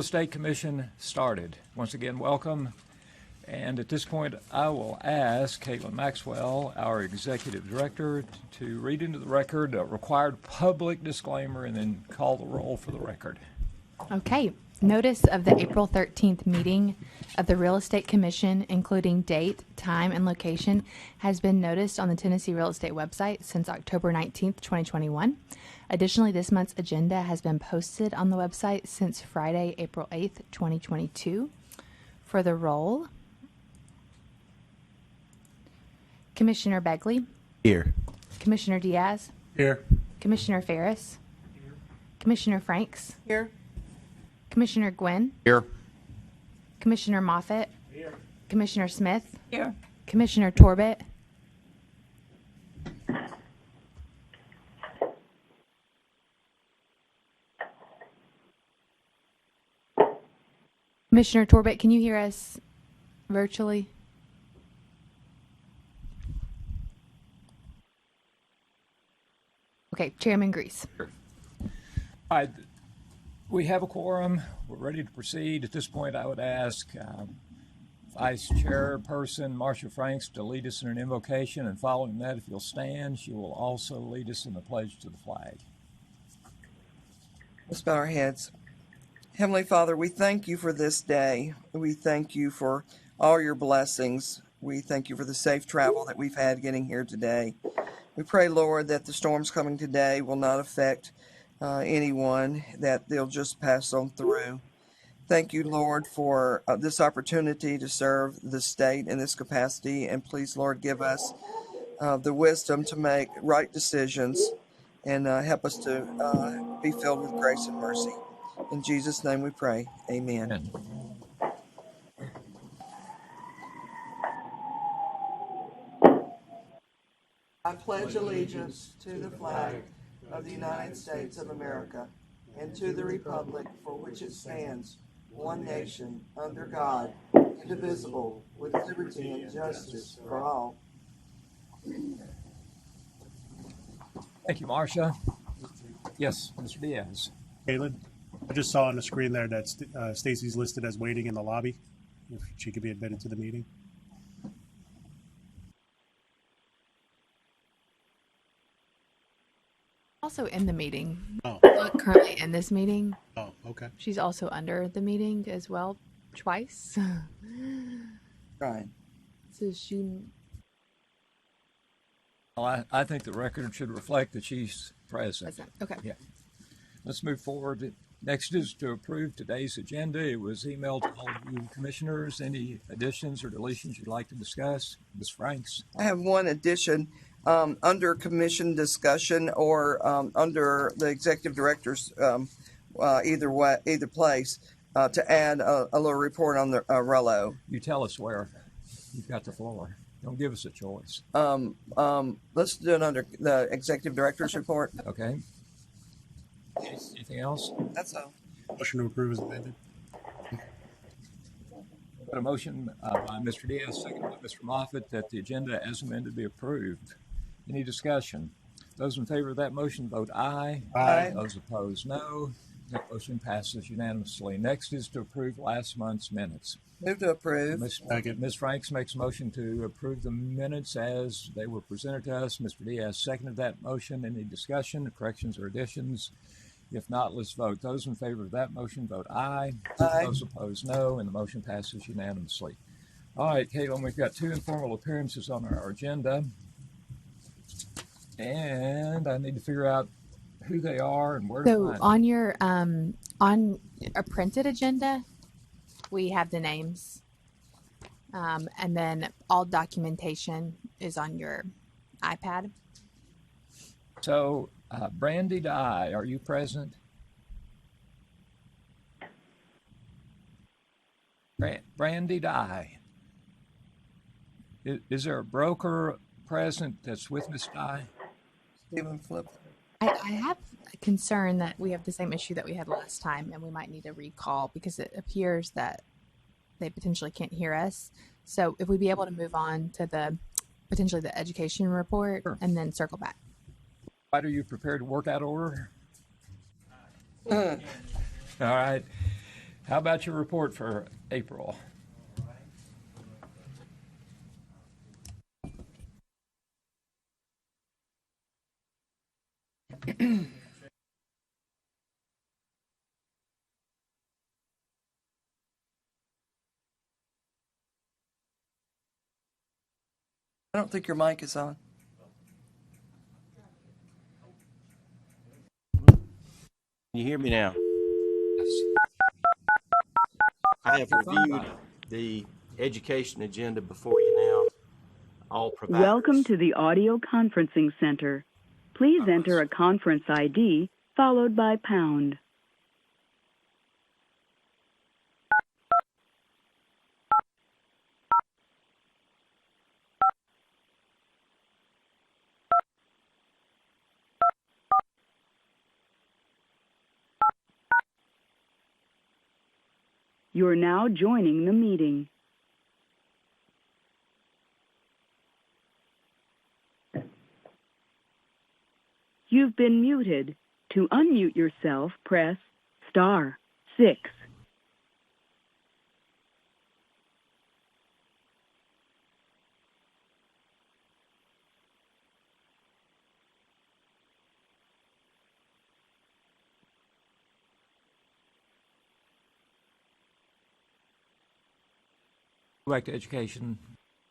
State Commission started. Once again, welcome. And at this point, I will ask Caitlin Maxwell, our Executive Director, to read into the record a required public disclaimer and then call the roll for the record. Okay. Notice of the April 13th meeting of the Real Estate Commission, including date, time, and location, has been noticed on the Tennessee Real Estate website since October 19th, 2021. Additionally, this month's agenda has been posted on the website since Friday, April 8th, 2022. For the roll, Commissioner Begley. Here. Commissioner Diaz. Here. Commissioner Ferris. Here. Commissioner Franks. Here. Commissioner Gwynn. Here. Commissioner Moffitt. Here. Commissioner Smith. Here. Commissioner Torbett. Commissioner Torbett, can you hear us virtually? Okay, Chairman Grease. All right, we have a quorum. We're ready to proceed. At this point, I would ask Vice Chairperson Marcia Franks to lead us in an invocation, and following that, if you'll stand, she will also lead us in the pledge to the flag. Let's bow our heads. Heavenly Father, we thank you for this day. We thank you for all your blessings. We thank you for the safe travel that we've had getting here today. We pray, Lord, that the storms coming today will not affect anyone, that they'll just pass on through. Thank you, Lord, for this opportunity to serve the state in this capacity. And please, Lord, give us the wisdom to make right decisions and help us to be filled with grace and mercy. In Jesus' name we pray. Amen. Amen. I pledge allegiance to the flag of the United States of America and to the republic for which it stands, one nation, under God, indivisible, with liberty and justice for all. Thank you, Marcia. Yes, Mr. Diaz. Caitlin, I just saw on the screen there that Stacy's listed as waiting in the lobby. If she could be admitted to the meeting. Also in the meeting. Oh. Not currently in this meeting. Oh, okay. She's also under the meeting as well, twice. Right. So she... Well, I think the record should reflect that she's present. Okay. Yeah. Let's move forward. Next is to approve today's agenda. It was emailed to all of you commissioners. Any additions or deletions you'd like to discuss? Ms. Franks. I have one addition. Under commission discussion or under the executive director's either place to add a little report on the Orello. You tell us where. You've got the floor. Don't give us a choice. Let's do it under the executive director's report. Okay. Anything else? That's all. Motion to approve is amended. Got a motion by Mr. Diaz, second by Mr. Moffitt, that the agenda as amended be approved. Any discussion? Those in favor of that motion vote aye. Aye. Those opposed, no. That motion passes unanimously. Next is to approve last month's minutes. Move to approve. Ms. Franks makes a motion to approve the minutes as they were presented to us. Mr. Diaz seconded that motion. Any discussion, corrections, or additions? If not, let's vote. Those in favor of that motion vote aye. Aye. Those opposed, no, and the motion passes unanimously. All right, Caitlin, we've got two informal appearances on our agenda, and I need to figure out who they are and where to find them. On your on a printed agenda, we have the names, and then all documentation is on your iPad. So, Brandy Dye, are you present? Brandy Dye. Is there a broker present that's with Miss Dye? Stephen Flip. I have a concern that we have the same issue that we had last time, and we might need a recall because it appears that they potentially can't hear us. So if we'd be able to move on to the potentially the education report, sure, and then circle back. Are you prepared to work out order? All right. How about your report for April? I don't think your mic is on. Can you hear me now? I have reviewed the education agenda before you now. All providers. Welcome to the audio conferencing center. Please enter a conference ID followed by pound. You're now joining the meeting. You've been muted. To unmute yourself, press *6. Go back to education.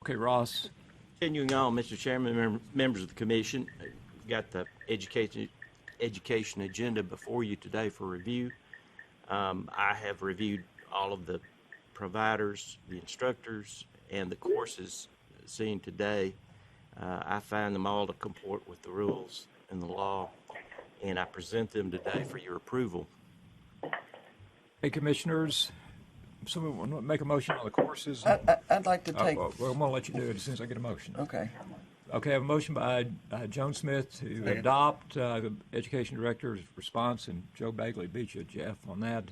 Okay, Ross. Continuing on, Mr. Chairman, members of the commission, we've got the education agenda before you today for review. I have reviewed all of the providers, the instructors, and the courses seen today. I find them all to comport with the rules and the law, and I present them today for your approval. Hey, commissioners, someone want to make a motion on the courses? I'd like to take. Well, I'm going to let you do it as soon as I get a motion. Okay. Okay, I have a motion by Joan Smith to adopt the education director's response, and Joe Bagley beat you, Jeff, on that.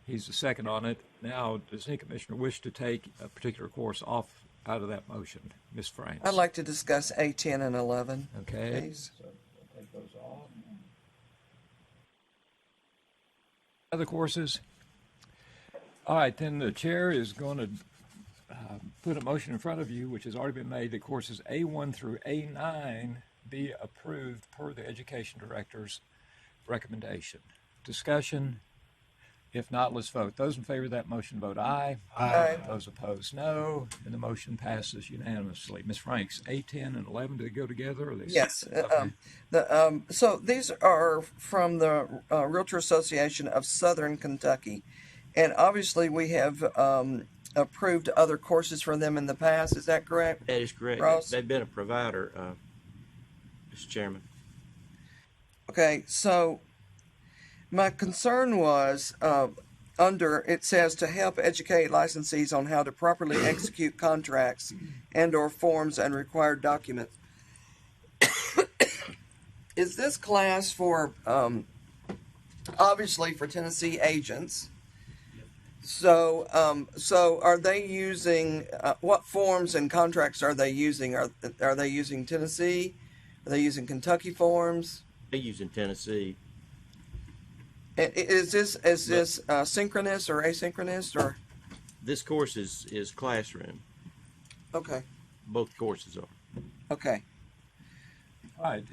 He's the second on it. Now, does any commissioner wish to take a particular course off out of that motion? Ms. Franks. I'd like to discuss A10 and 11. Okay. Please. So we'll take those off. Other courses? All right, then the chair is going to put a motion in front of you, which has already been made, that courses A1 through A9 be approved per the education director's recommendation. Discussion? If not, let's vote. Those in favor of that motion vote aye. Aye. Those opposed, no. And the motion passes unanimously. Ms. Franks, A10 and 11, do they go together? Or they Yes. Okay. So these are from the Realtor Association of Southern Kentucky. And obviously we have approved other courses for them in the past. Is that correct? That is correct. Ross? They've been a provider, Mr. Chairman. Okay, so my concern was it says to help educate licensees on how to properly execute contracts and/or forms and required documents. Is this class for obviously for Tennessee agents? So, are they using what forms and contracts are they using? Are they using Tennessee? Are they using Kentucky forms? They're using Tennessee. Is this synchronous or asynchronous or? This course is classroom. Okay. Both courses are. Okay. All right.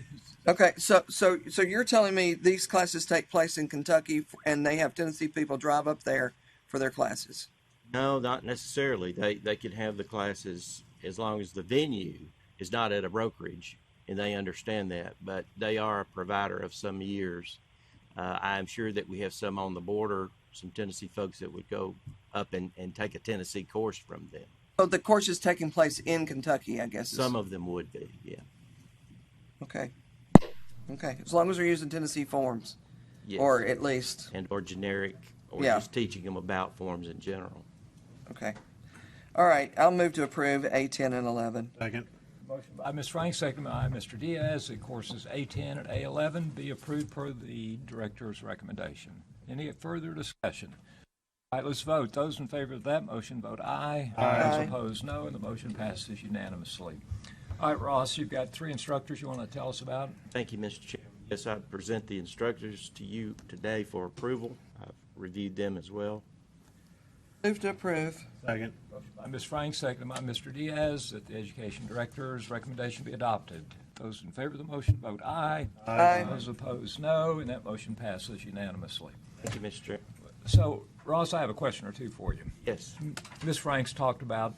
Okay. So you're telling me these classes take place in Kentucky and they have Tennessee people drive up there for their classes? No, not necessarily. They can have the classes as long as the venue is not at a brokerage, and they understand that. But they are a provider of some years. I'm sure that we have some on the border, some Tennessee folks that would go up and take a Tennessee course from them. So the course is taking place in Kentucky, I guess. Some of them would be, yeah. Okay. Okay. As long as they're using Tennessee forms, Yes. or at least. Or generic, or Yeah. just teaching them about forms in general. Okay. All right. I'll move to approve A10 and 11. Second. Motion by Ms. Frank, second by Mr. Diaz, that courses A10 and A11 be approved per the director's recommendation. Any further discussion? All right, let's vote. Those in favor of that motion vote aye. Aye. Those opposed, no, and the motion passes unanimously. All right, Ross, you've got 3 instructors you want to tell us about? Thank you, Mr. Chairman. Yes, I present the instructors to you today for approval. I've reviewed them as well. Move to approve. Second. Motion by Ms. Frank, seconded by Mr. Diaz, that the Education Director's recommendation be adopted. Those in favor of the motion vote aye. Aye. Those opposed, no, and that motion passes unanimously. Thank you, Mr. Chair. So, Ross, I have a question or two for you. Yes. Ms. Franks talked about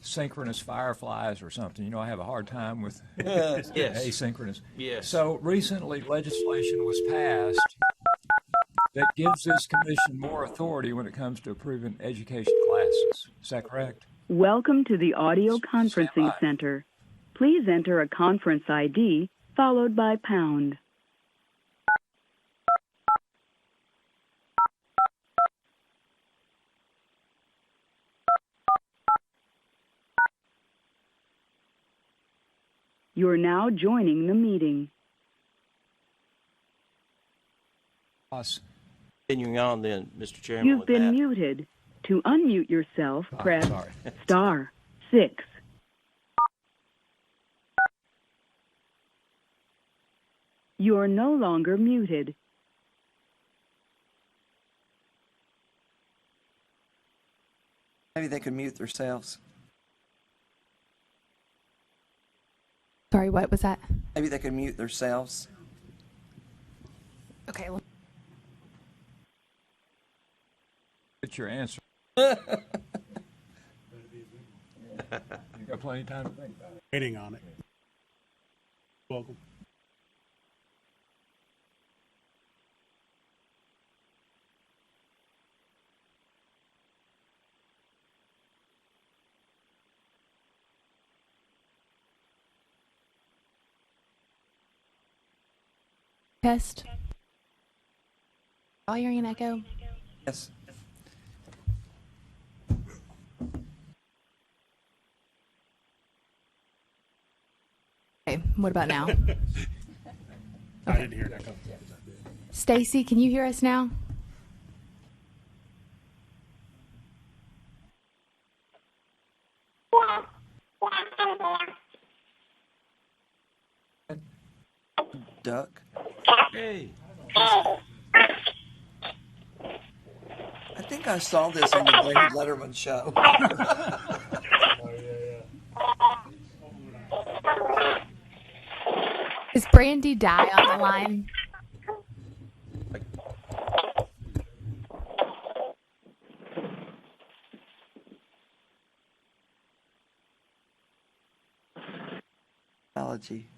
synchronous fireflies or something. You know, I have a hard time with Yes. asynchronous. Yes. So recently, legislation was passed that gives this commission more authority when it comes to approving education classes. Is that correct? Welcome to the audio Stand conferencing by. center. Please enter a conference ID followed by pound. You're now joining the meeting. Ross, Continuing on then, Mr. Chairman, You've with been that. muted. To unmute yourself, press sorry. *6. You're no longer muted. Maybe they could mute themselves. Sorry, what was that? Maybe they could mute themselves. Okay. Well, Get your answer. You got plenty of time to think about it. Waiting on it. Welcome. test. All hearing an echo? Yes. Okay, what about now? I didn't hear that come. Stacy, can you hear us now? Duck. Hey. I think I saw this on the David Letterman show. Is Brandy Dye on the line? Technology.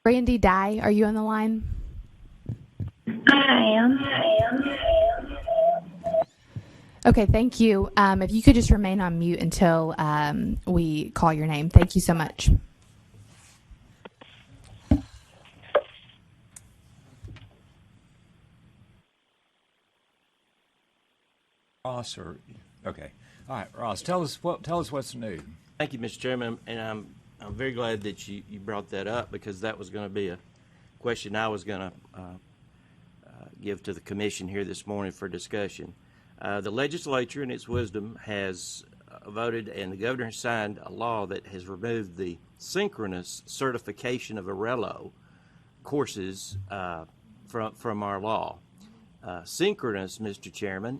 Brandy Dye, are you on the line? I am. Okay, thank you. If you could just remain on mute until we call your name. Thank you so much. Ross, or okay, all right, Ross, tell us what's new. Thank you, Mr. Chairman, and I'm very glad that you brought that up, because that was going to be a question I was going to give to the commission here this morning for discussion. The legislature, in its wisdom, has voted, and the governor has signed a law that has removed the synchronous certification of Orello courses from our law. Synchronous, Mr. Chairman,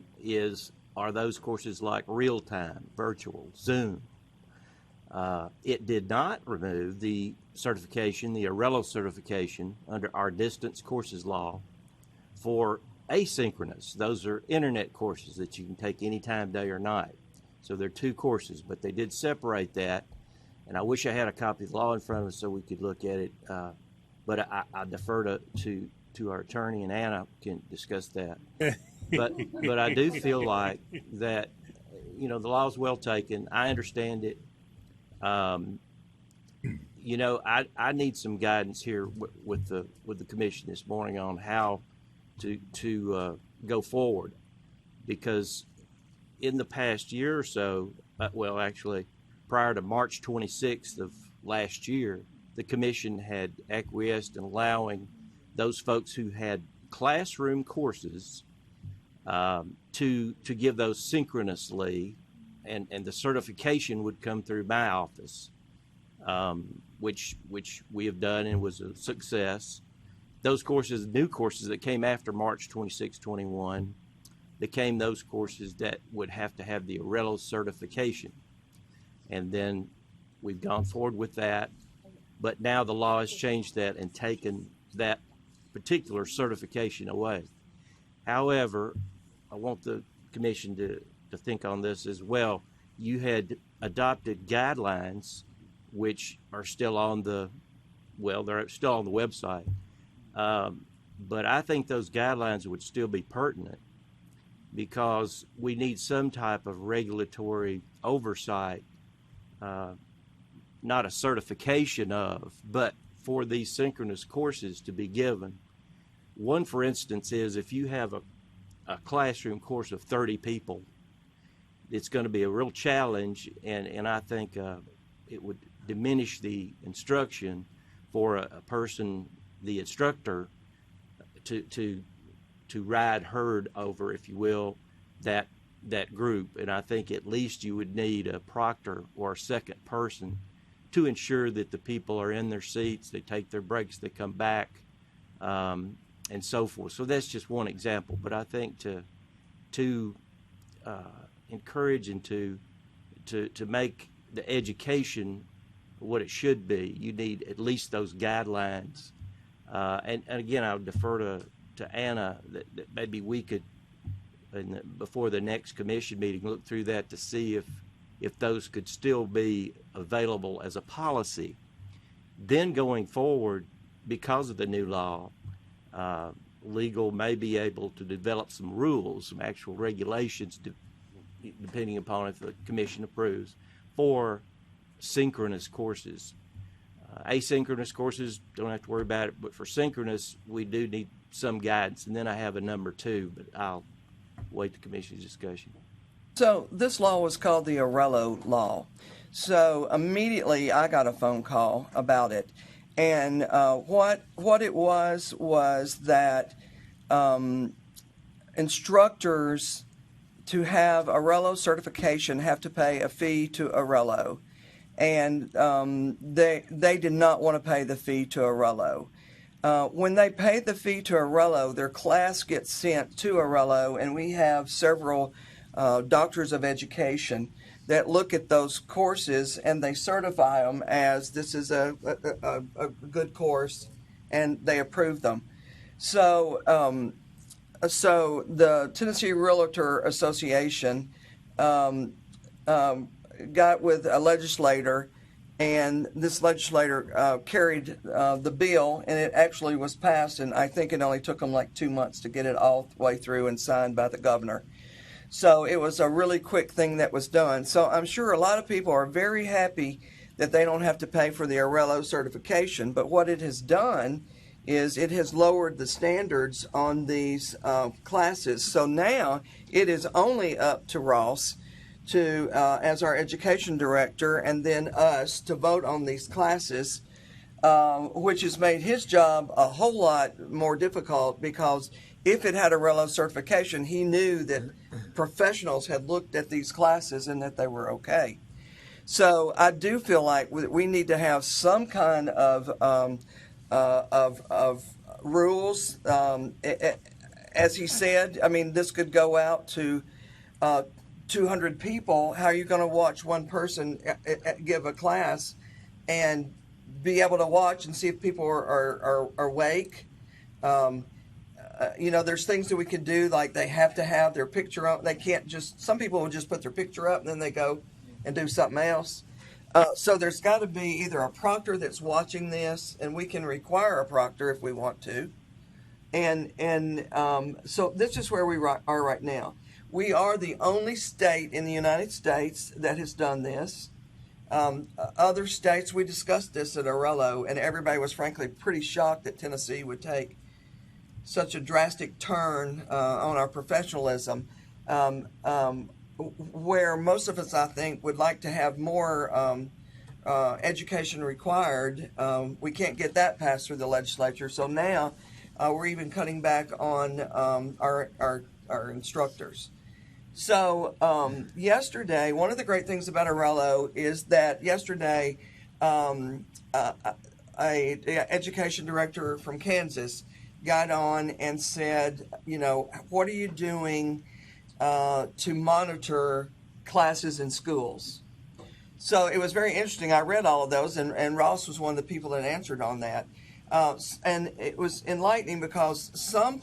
are those courses like real-time, virtual, Zoom. It did not remove the certification, the Orello certification, under our distance courses law for asynchronous. Those are internet courses that you can take anytime, day or night. So they're two courses, but they did separate that. And I wish I had a copy of the law in front of us so we could look at it. But I defer to our attorney, and Anna can discuss that. But I do feel like that, the law is well taken. I understand it. I need some guidance here with the commission this morning on how to go forward, because in the past year or so, actually prior to March 26th of last year, the commission had acquiesced in allowing those folks who had classroom courses to give those synchronously, and the certification would come through my office, which we have done and was a success. Those courses, new courses that came after March 26, 21, became those courses that would have to have the Orello certification. And then we've gone forward with that, but now the law has changed that and taken that particular certification away. However, I want the commission to think on this as well. You had adopted guidelines which are still on the, well, they're still on the website. But I think those guidelines would still be pertinent because we need some type of regulatory oversight, not a certification of, but for these synchronous courses to be given. One, for instance, is if you have a classroom course of 30 people, it's going to be a real challenge, and I think it would diminish the instruction for a person, the instructor, to ride herd over, if you will, that group. And I think at least you would need a proctor or a second person to ensure that the people are in their seats, they take their breaks, they come back, and so forth. So that's just one example. But I think to encourage and to make the education what it should be, you need at least those guidelines. And again, I would defer to Anna that maybe we could, before the next commission meeting, look through that to see if those could still be available as a policy. Then going forward, because of the new law, legal may be able to develop some rules, some actual regulations, depending upon if the commission approves, for synchronous courses. Asynchronous courses, don't have to worry about it, but for synchronous, we do need some guidance. And then I have a number 2, but I'll wait the commission's discussion. So this law was called the Orello Law. So immediately I got a phone call about it. And what it was that instructors to have Orello certification have to pay a fee to Orello. And they did not want to pay the fee to Orello. When they pay the fee to Orello, their class gets sent to Orello, and we have several doctors of education that look at those courses and they certify them as this is a good course, and they approve them. So, so the Tennessee Realtor Association got with a legislator, and this legislator carried the bill, and it actually was passed, and I think it only took them like 2 months to get it all the way through and signed by the governor. So it was a really quick thing that was done. So I'm sure a lot of people are very happy that they don't have to pay for the Orello certification, but what it has done is it has lowered the standards on these classes. So now it is only up to Ross to, as our education director, and then us to vote on these classes, which has made his job a whole lot more difficult, because if it had a Orello certification, he knew that professionals had looked at these classes and that they were okay. So I do feel like we need to have some kind of rules. As he said, I mean, this could go out to 200 people. How are you going to watch one person give a class and be able to watch and see if people are awake? You know, there's things that we could do, like they have to have their picture up. They can't just, some people will just put their picture up and then they go and do something else. So there's got to be either a proctor that's watching this, and we can require a proctor if we want to. And so this is where we are right now. We are the only state in the United States that has done this. Other states, we discussed this at Orello, and everybody was frankly pretty shocked that Tennessee would take such a drastic turn on our professionalism, where most of us, I think, would like to have more education required. We can't get that passed through the legislature, so now we're even cutting back on our instructors. So yesterday, one of the great things about Orello is that yesterday a education director from Kansas got on and said, you know, what are you doing to monitor classes in schools. So it was very interesting. I read all of those, and Ross was one of the people that answered on that. And it was enlightening because some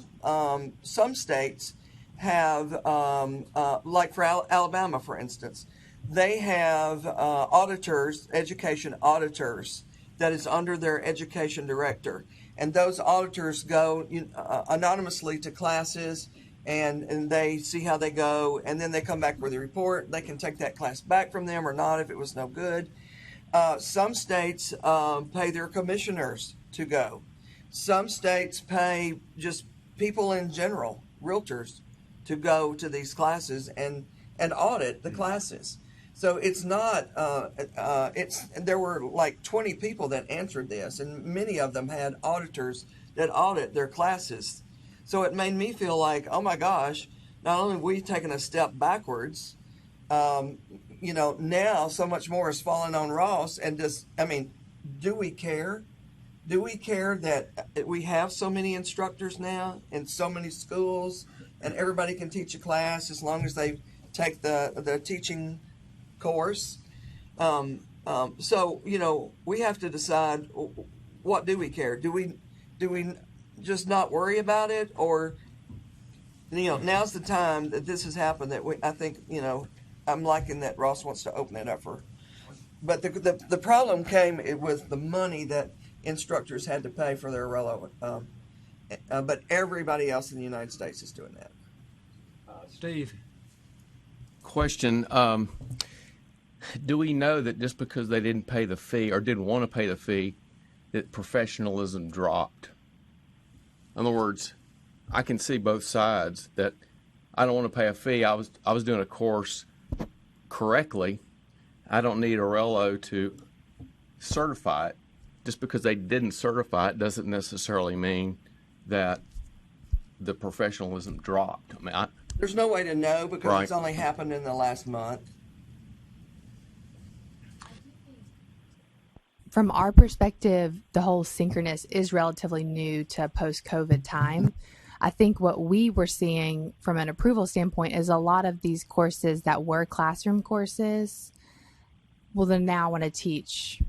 states have, like for Alabama, for instance, they have auditors, education auditors, that is under their education director. And those auditors go anonymously to classes, and they see how they go, and then they come back with a report. They can take that class back from them or not if it was no good. Some states pay their commissioners to go. Some states pay just people in general, realtors, to go to these classes and audit the classes. So it's not, there were like 20 people that answered this, and many of them had auditors that audit their classes. So it made me feel like, oh my gosh, not only have we taken a step backwards, now so much more is falling on Ross. And do we care? Do we care that we have so many instructors now in so many schools, and everybody can teach a class as long as they take the teaching course? So we have to decide, what do we care? Do we just not worry about it, or now's the time that this has happened that I think I'm liking that Ross wants to open it up for. But the problem came with the money that instructors had to pay for their Orello, but everybody else in the United States is doing that. Steve? Question. Do we know that just because they didn't pay the fee or didn't want to pay the fee, that professionalism dropped? In other words, I can see both sides. That I don't want to pay a fee. I was doing a course correctly. I don't need Orello to certify it. Just because they didn't certify it doesn't necessarily mean that the professionalism dropped. There's no way to know because Right. It's only happened in the last month. From our perspective, the whole synchronous is relatively new to post-COVID time. I think what we were seeing from an approval standpoint is a lot of these courses that were classroom courses will then now want to teach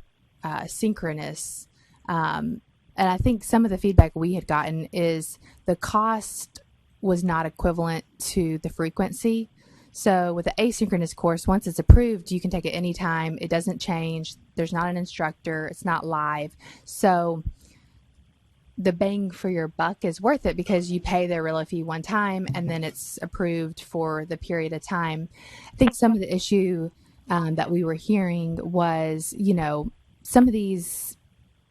synchronous. And I think some of the feedback we had gotten is the cost was not equivalent to the frequency. So with the asynchronous course, once it's approved, you can take it anytime. It doesn't change. There's not an instructor. It's not live. So the bang for your buck is worth it because you pay the Orello fee one time and then it's approved for the period of time. I think some of the issue that we were hearing was, some of these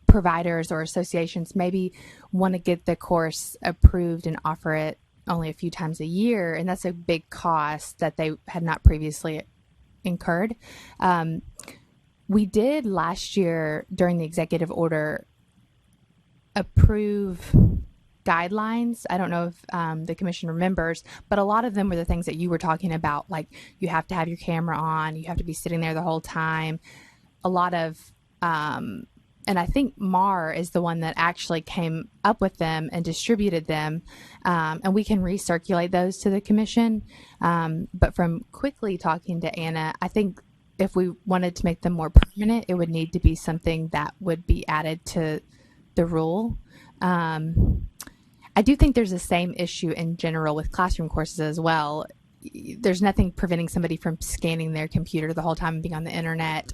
providers or associations maybe want to get the course approved and offer it only a few times a year, and that's a big cost that they had not previously incurred. We did last year during the executive order approve guidelines. I don't know if the commission remembers, but a lot of them were the things that you were talking about, like you have to have your camera on, you have to be sitting there the whole time. A lot of and I think Mar is the one that actually came up with them and distributed them. And we can recirculate those to the commission. But from quickly talking to Anna, I think if we wanted to make them more permanent, it would need to be something that would be added to the rule. I do think there's the same issue in general with classroom courses as well. There's nothing preventing somebody from scanning their computer the whole time and being on the internet.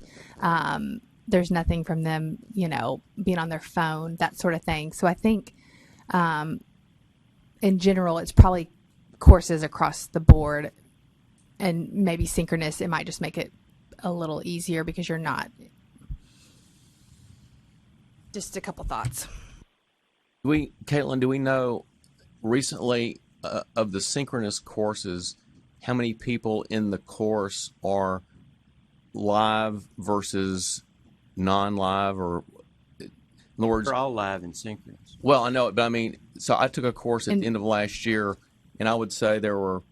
There's nothing from them, being on their phone, that sort of thing. So I think in general, it's probably courses across the board, and maybe synchronous. It might just make it a little easier because you're not. Just a couple thoughts. Caitlin, do we know recently of the synchronous courses, how many people in the course are live versus non-live, or in other words, They're all live and synchronous. well, I know it, but so I took a course at the end of last year, and I would say there were,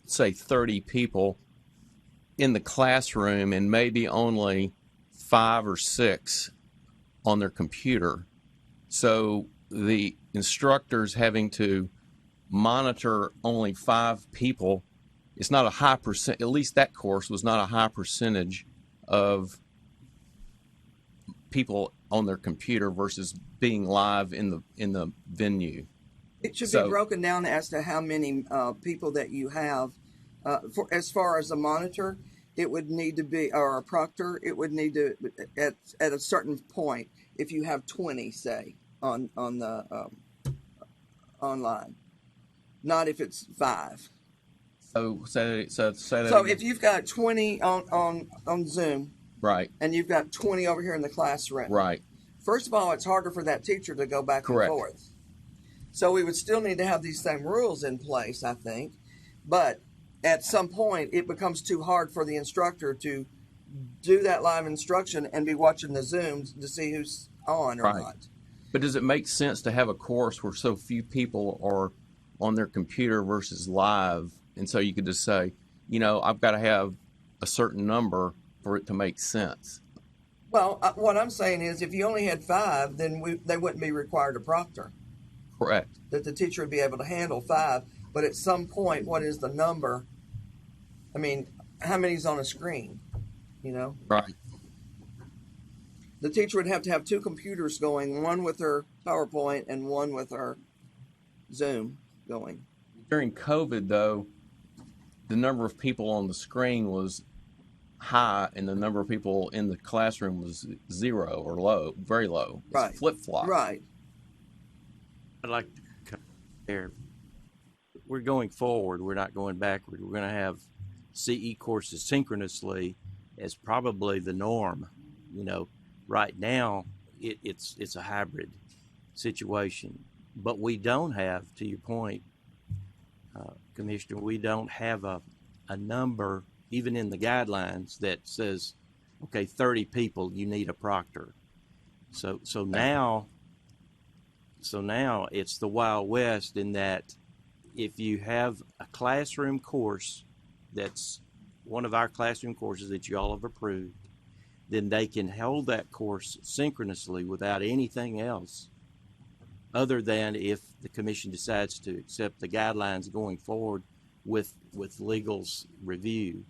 say, 30 people in the classroom, and maybe only 5 or 6 on their computer. So the instructors having to monitor only 5 people it's not a high percent. At least that course was not a high percentage of people on their computer versus being live in the venue. It should So- be broken down as to how many people that you have. For as far as a monitor, it would need to be, or a proctor, it would need to at a certain point. If you have 20, say on the online, not if it's 5. So say that. So if you've got 20 on Zoom, right, and you've got 20 over here in the classroom, right, first of all, it's harder for that teacher to go back Correct. and forth. So we would still need to have these same rules in place, I think. But at some point, it becomes too hard for the instructor to do that live instruction and be watching the Zooms to see who's on or Right. not. but does it make sense to have a course where so few people are on their computer versus live, and so you could just say, I've got to have a certain number for it to make sense? Well, what I'm saying is if you only had 5, then they wouldn't be required a proctor. Correct. That the teacher would be able to handle 5. But at some point, what is the number? I mean, how many's on a screen? Right. The teacher would have to have 2 computers going, one with her PowerPoint and one with her Zoom going. During COVID, though, the number of people on the screen was high, and the number of people in the classroom was 0 or low, very low. It's Right. flip-flop. Right. I'd like to compare. We're going forward. We're not going backward. We're going to have CE courses synchronously as probably the norm. Right now it's a hybrid situation, but we don't have, to your point, Commissioner, we don't have a number even in the guidelines that says, okay, 30 people, you need a proctor. So now it's the Wild West in that if you have a classroom course that's one of our classroom courses that you all have approved, then they can hold that course synchronously without anything else other than if the commission decides to accept the guidelines going forward with legal's review,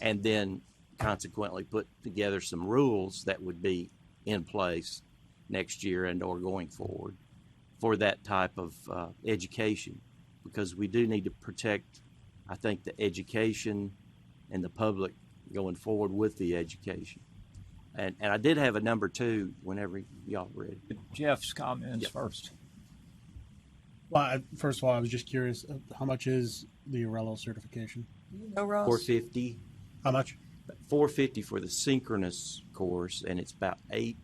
and then consequently put together some rules that would be in place next year and or going forward for that type of education, because we do need to protect, I think, the education and the public going forward with the education. And I did have a number 2 whenever y'all ready. Jeff's comments Yep. first. Well, first of all, I was just curious, how much is the Orello certification? Ross? 450. How much? 450 for the synchronous course, and it's about 8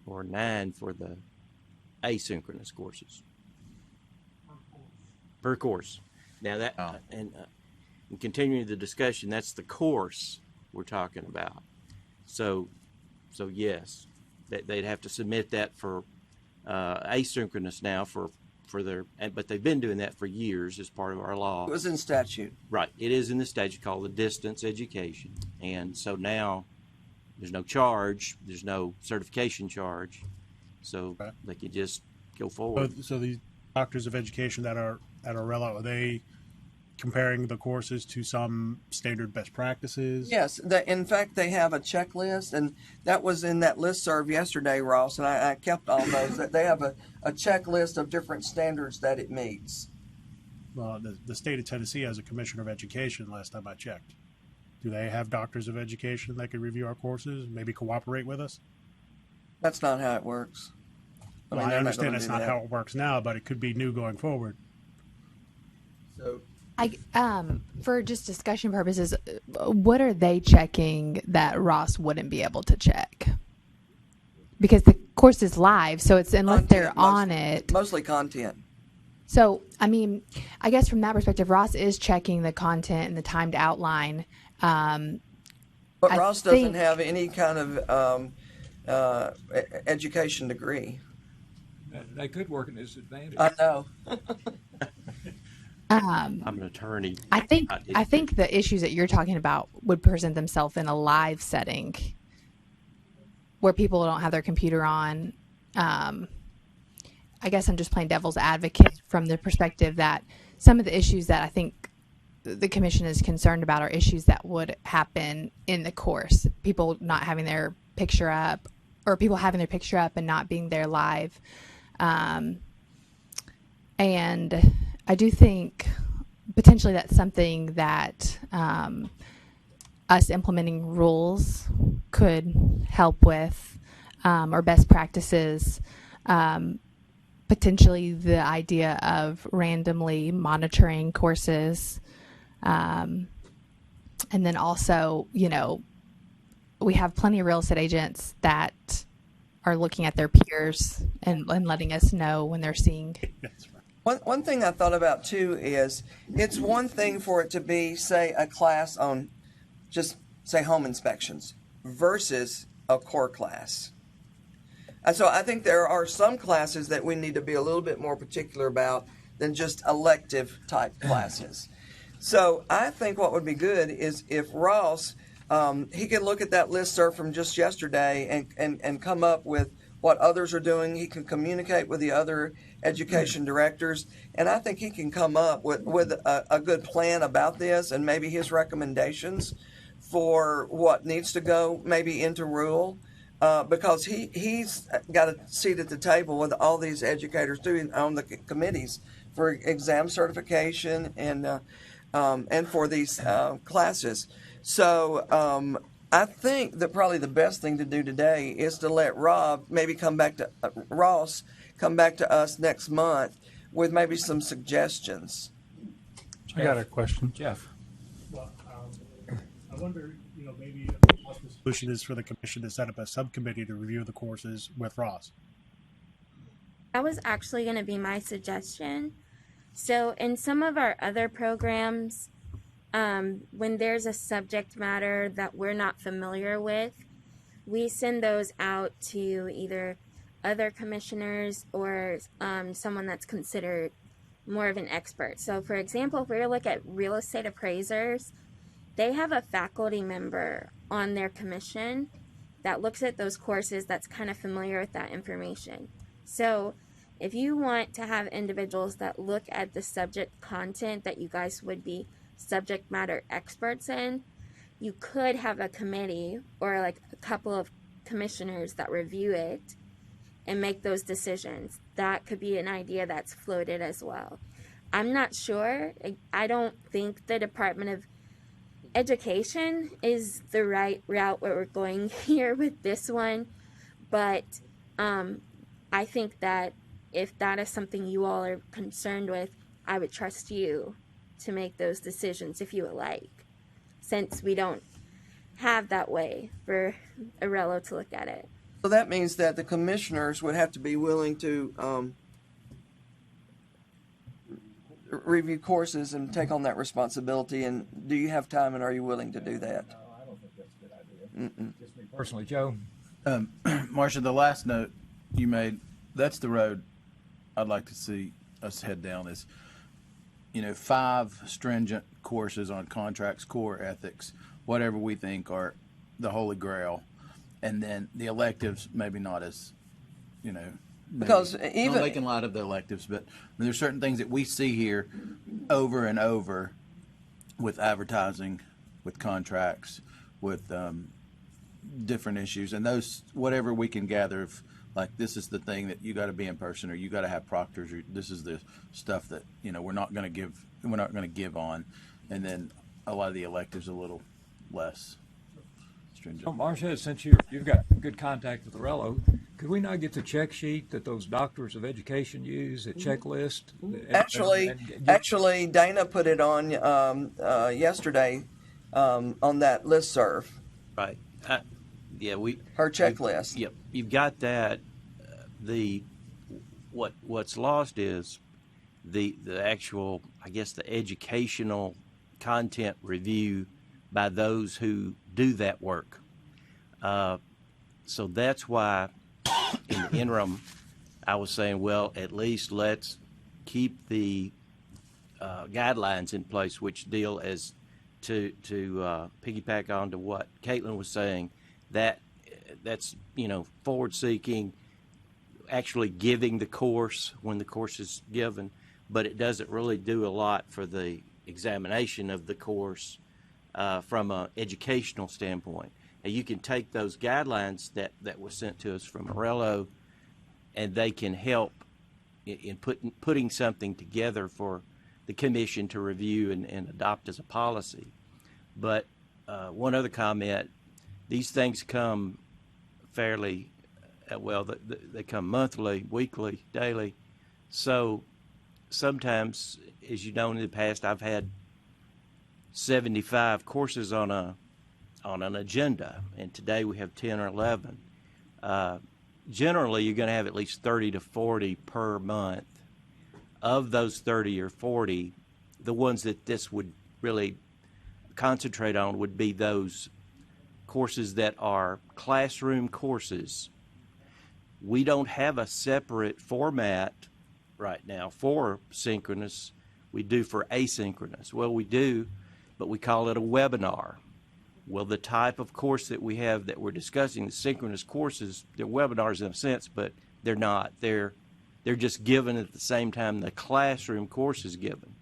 or 9 for the asynchronous courses per course. Now that and continuing the discussion, that's the course we're talking about. So yes, they'd have to submit that for asynchronous now for their, but they've been doing that for years as part of our law. It was in statute. Right. It is in the statute called the distance education. And so now there's no charge, there's no certification charge. So Okay. they can just go forward. So these doctors of education that are at Orello, are they comparing the courses to some standard best practices? Yes. In fact, they have a checklist, and that was in that listserv yesterday, Ross, and I kept all those. That they have a checklist of different standards that it meets. Well, the state of Tennessee has a commissioner of education last time I checked. Do they have doctors of education that could review our courses, maybe cooperate with us? That's not how it works. Well, they're I not understand gonna that's do not that. how it works now, but it could be new going forward. So For just discussion purposes, what are they checking that Ross wouldn't be able to check? Because the course is live, so it's unless they're on it. mostly content. So, I mean, I guess from that perspective, Ross is checking the content and the timed outline. But I Ross doesn't think- have any kind of education degree. They could work in his advantage. I know. I'm an attorney. I think the issues that you're talking about would present themselves in a live setting where people don't have their computer on. I guess I'm just playing devil's advocate from the perspective that some of the issues that I think the commission is concerned about are issues that would happen in the course. People not having their picture up, or people having their picture up and not being there live. And I do think potentially that's something that us implementing rules could help with, or best practices. Potentially the idea of randomly monitoring courses. And then also, we have plenty of real estate agents that are looking at their peers and letting us know when they're seeing. That's right. One thing I thought about too is it's one thing for it to be, say, a class on just, say, home inspections versus a core class. And so I think there are some classes that we need to be a little bit more particular about than just elective type classes. So I think what would be good is if Ross, he can look at that listserv from just yesterday and come up with what others are doing. He can communicate with the other education directors, and I think he can come up with a good plan about this and maybe his recommendations for what needs to go maybe into rule, because he's got a seat at the table with all these educators doing on the committees for exam certification and for these classes. So I think that probably the best thing to do today is to let Ross come back to us next month with maybe some suggestions. I got a question. Jeff. Well, I wonder, maybe what the solution is for the commission to set up a subcommittee to review the courses with Ross. That was actually going to be my suggestion. So in some of our other programs, when there's a subject matter that we're not familiar with, we send those out to either other commissioners or someone that's considered more of an expert. So for example, if we look at real estate appraisers, they have a faculty member on their commission that looks at those courses that's kind of familiar with that information. So if you want to have individuals that look at the subject content that you guys would be subject matter experts in, you could have a committee or like a couple of commissioners that review it and make those decisions. That could be an idea that's floated as well. I'm not sure. I don't think the Department of Education is the right route where we're going here with this one, but I think that if that is something you all are concerned with, I would trust you to make those decisions if you would like, since we don't have that way for Orello to look at it. So that means that the commissioners would have to be willing to review courses and take on that responsibility. And do you have time, and are you willing to do that? No, I don't think that's a good idea. Just me personally, Joe. Marcia, the last note you made, that's the road I'd like to see us head down is, 5 stringent courses on contracts, core ethics, whatever we think are the holy grail. And then the electives, maybe not as, Because not even making light of the electives, but there's certain things that we see here over and over with advertising, with contracts, with different issues, and those, whatever we can gather of, like, this is the thing that you got to be in person, or you got to have proctors, or this is the stuff that we're not going to give on, and then a lot of the electives a little less stringent. So Marcia, since you've got good contact with Orello, could we not get the check sheet that those doctors of education use, a checklist? Actually, Dana put it on yesterday on that listserv. Right. Her checklist. Yep. You've got that. What's lost is the actual, I guess, the educational content review by those who do that work. So that's why in the interim, I was saying, well, at least let's keep the guidelines in place, which deal as to piggyback on to what Caitlin was saying, that's forward-seeking, actually giving the course when the course is given, but it doesn't really do a lot for the examination of the course from an educational standpoint. And you can take those guidelines that were sent to us from Orello, and they can help in putting something together for the commission to review and adopt as a policy. But one other comment, these things come fairly, they come monthly, weekly, daily. So sometimes, as you know, in the past, I've had 75 courses on an agenda, and today we have 10 or 11. Generally, you're going to have at least 30 to 40 per month. Of those 30 or 40, the ones that this would really concentrate on would be those courses that are classroom courses. We don't have a separate format right now for synchronous. We do for asynchronous. Well, we do, but we call it a webinar. Well, the type of course that we have that we're discussing, the synchronous courses, they're webinars in a sense, but they're not. They're just given at the same time the classroom course is given.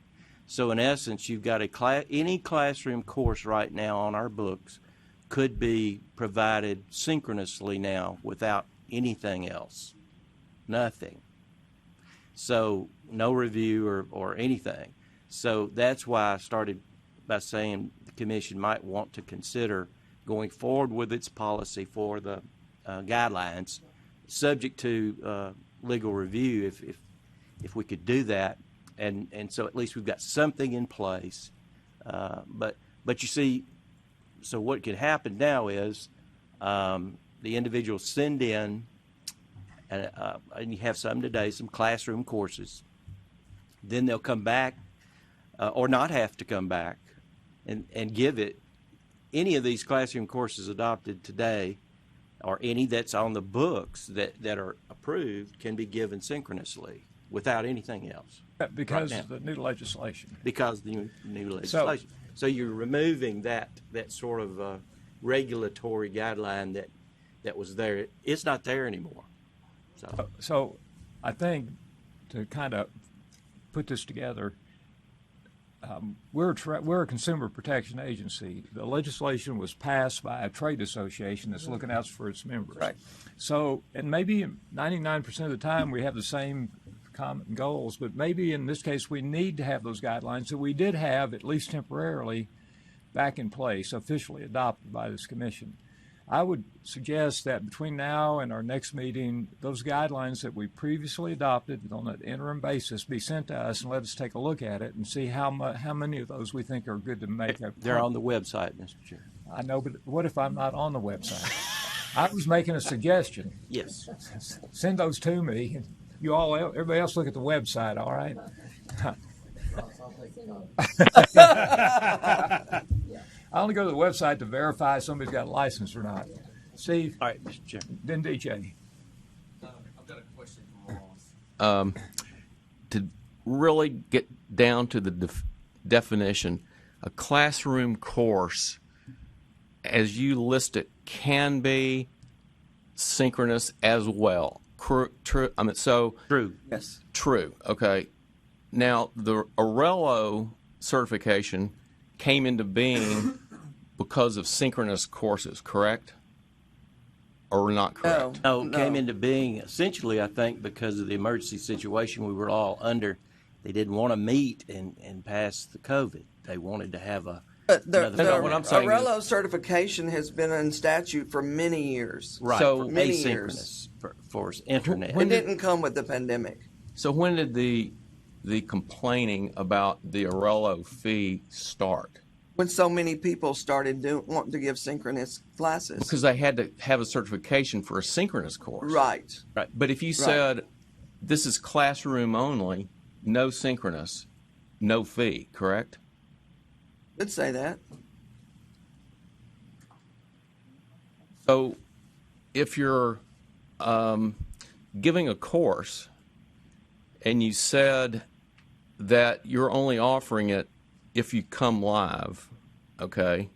So in essence, you've got any classroom course right now on our books could be provided synchronously now without anything else. Nothing. So no review or anything. So that's why I started by saying the commission might want to consider going forward with its policy for the guidelines, subject to legal review if we could do that, and so at least we've got something in place. But you see, so what could happen now is the individuals send in, and you have some today, some classroom courses. Then they'll come back, or not have to come back, and give it. Any of these classroom courses adopted today, or any that's on the books that are approved, can be given synchronously without anything else. Because right of the new legislation. Because of the new legislation. So you're removing that sort of regulatory guideline that was there. It's not there anymore. So I think to kind of put this together, we're a consumer protection agency. The legislation was passed by a trade association that's looking out for its members. Right. So, and maybe 99% of the time we have the same common goals, but maybe in this case we need to have those guidelines that we did have, at least temporarily, back in place, officially adopted by this commission. I would suggest that between now and our next meeting, those guidelines that we previously adopted on an interim basis be sent to us and let us take a look at it and see how many of those we think are good to make. They're on the website, Mr. Chair. I know, but what if I'm not on the website? I was making a suggestion. Yes. Send those to me. You all, everybody else look at the website, all right? I only go to the website to verify somebody's got a license or not. Steve? All right, Mr. Chair. Then DJ. I've got a question for Ross. To really get down to the definition, a classroom course, as you list it, can be synchronous as well. True. True. Yes. True. Okay. Now, the Orello certification came into being because of synchronous courses, correct? Or not correct? No, it came into being essentially, I think, because of the emergency situation we were all under. They didn't want to meet and pass the COVID. They wanted to have But the what I'm saying Orello certification has been in statute for many years. right So- for many asynchronous for internet. It didn't come with the pandemic. So when did the complaining about the Orello fee start? When so many people started wanting to give synchronous classes. Because they had to have a certification for a synchronous course. Right. Right. But if you said this is classroom only, no synchronous, no fee, correct? Could say that. So if you're giving a course and you said that you're only offering it if you come live, okay,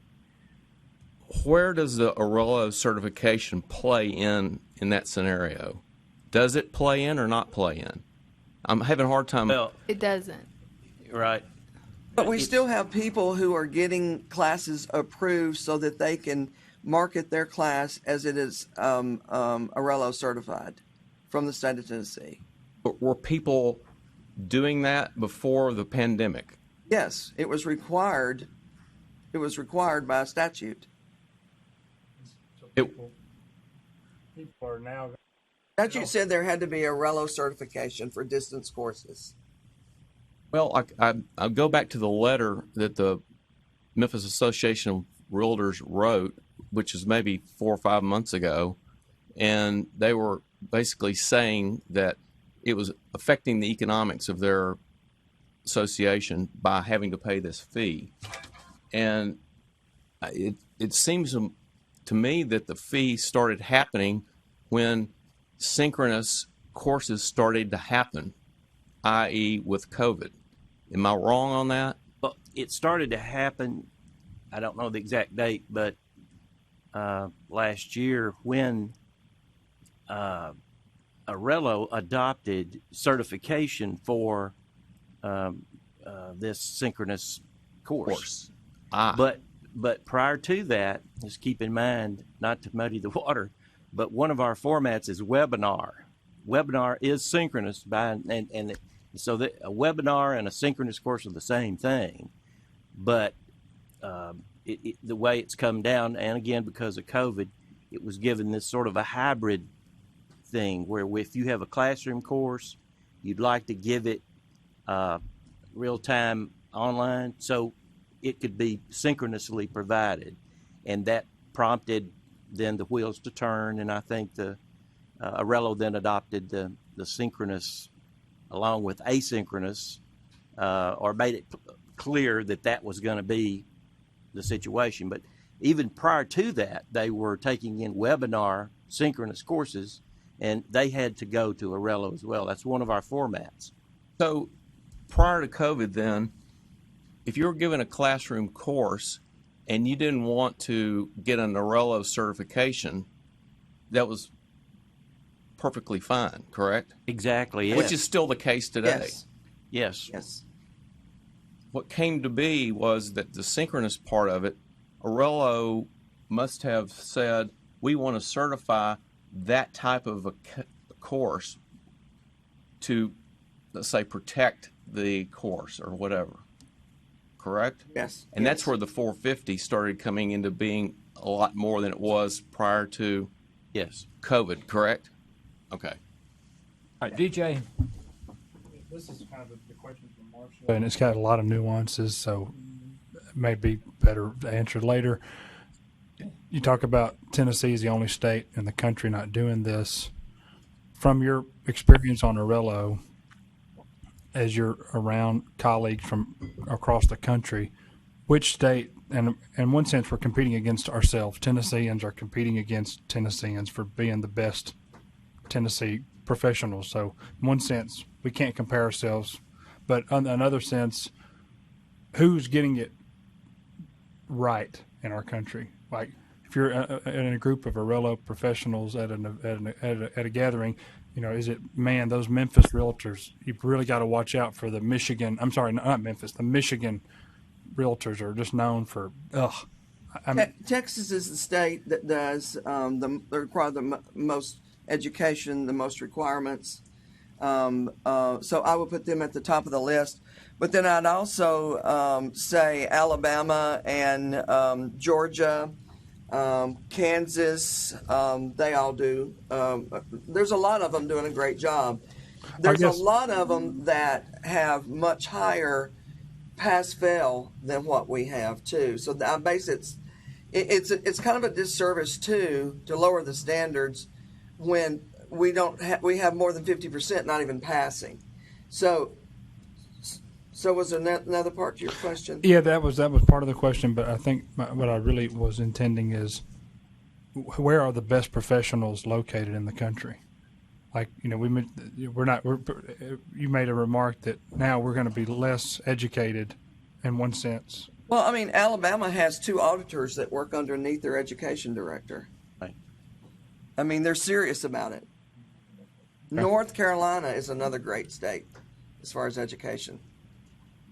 where does the Orello certification play in that scenario? Does it play in or not play in? I'm having a hard time. Well, It doesn't. right. But we It's- still have people who are getting classes approved so that they can market their class as it is Orello certified from the state of Tennessee. But were people doing that before the pandemic? Yes, it was required. It was required by statute. It- People are now. Statute said there had to be a Orello certification for distance courses. Well, I'll go back to the letter that the Memphis Association of Realtors wrote, which is maybe 4 or 5 months ago, and they were basically saying that it was affecting the economics of their association by having to pay this fee. And it seems to me that the fee started happening when synchronous courses started to happen, i.e. with COVID. Am I wrong on that? Well, it started to happen, I don't know the exact date, but last year when Orello adopted certification for this synchronous course. But prior to that, just keep in mind, not to muddy the water, but one of our formats is webinar. Webinar is synchronous and so that a webinar and a synchronous course are the same thing, but the way it's come down, and again because of COVID, it was given this sort of a hybrid thing where if you have a classroom course, you'd like to give it real time online, so it could be synchronously provided, and that prompted then the wheels to turn, and I think the Orello then adopted the synchronous along with asynchronous, or made it clear that that was going to be the situation. But even prior to that, they were taking in webinar synchronous courses, and they had to go to Orello as well. That's one of our formats. So prior to COVID then, if you were given a classroom course and you didn't want to get an Orello certification, that was perfectly fine, correct? Exactly. Yes. Which is still the case today. Yes. Yes. Yes. What came to be was that the synchronous part of it, Orello must have said, we want to certify that type of a course to, let's say, protect the course or whatever. Correct? Yes. And yes. that's where the 450 started coming into being a lot more than it was prior to Yes. COVID, correct? Okay. All right, DJ. This is kind of the question from Marcia, and it's got a lot of nuances, so it may be better to answer later. You talk about Tennessee is the only state in the country not doing this. From your experience on Orello, as you're around colleagues from across the country, which state, and in one sense we're competing against ourselves, Tennesseans are competing against Tennesseans for being the best Tennessee professionals. So in one sense we can't compare ourselves, but in another sense, who's getting it right in our country? Like if you're in a group of Orello professionals at a gathering, you know, is it, man, those Memphis realtors, you've really got to watch out for the Michigan, I'm sorry, not Memphis, the Michigan realtors are just known for, Texas is the state that does they require the most education, the most requirements. So I would put them at the top of the list. But then I'd also say Alabama and Georgia, Kansas, they all do. There's a lot of them doing a great job. There's a lot of them that have much higher pass-fail than what we have too. So I base it's kind of a disservice too to lower the standards when we have more than 50% not even passing. So was there another part to your question? yeah, that was part of the question, but I think what I really was intending is where are the best professionals located in the country? Like, you know, you made a remark that now we're going to be less educated in one sense. Well, I mean, Alabama has 2 auditors that work underneath their education director. Right. I mean, they're serious about it. North Carolina is another great state as far as education.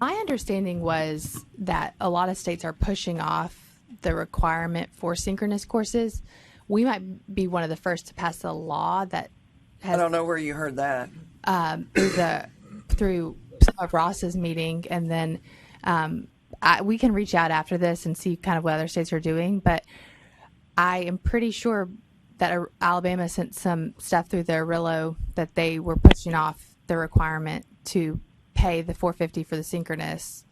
My understanding was that a lot of states are pushing off the requirement for synchronous courses. We might be one of the first to pass a law that I has don't know where you heard that. through some of Ross's meeting, and then we can reach out after this and see kind of what other states are doing. But I am pretty sure that Alabama sent some stuff through the Orello that they were pushing off the requirement to pay the $450 for the synchronous.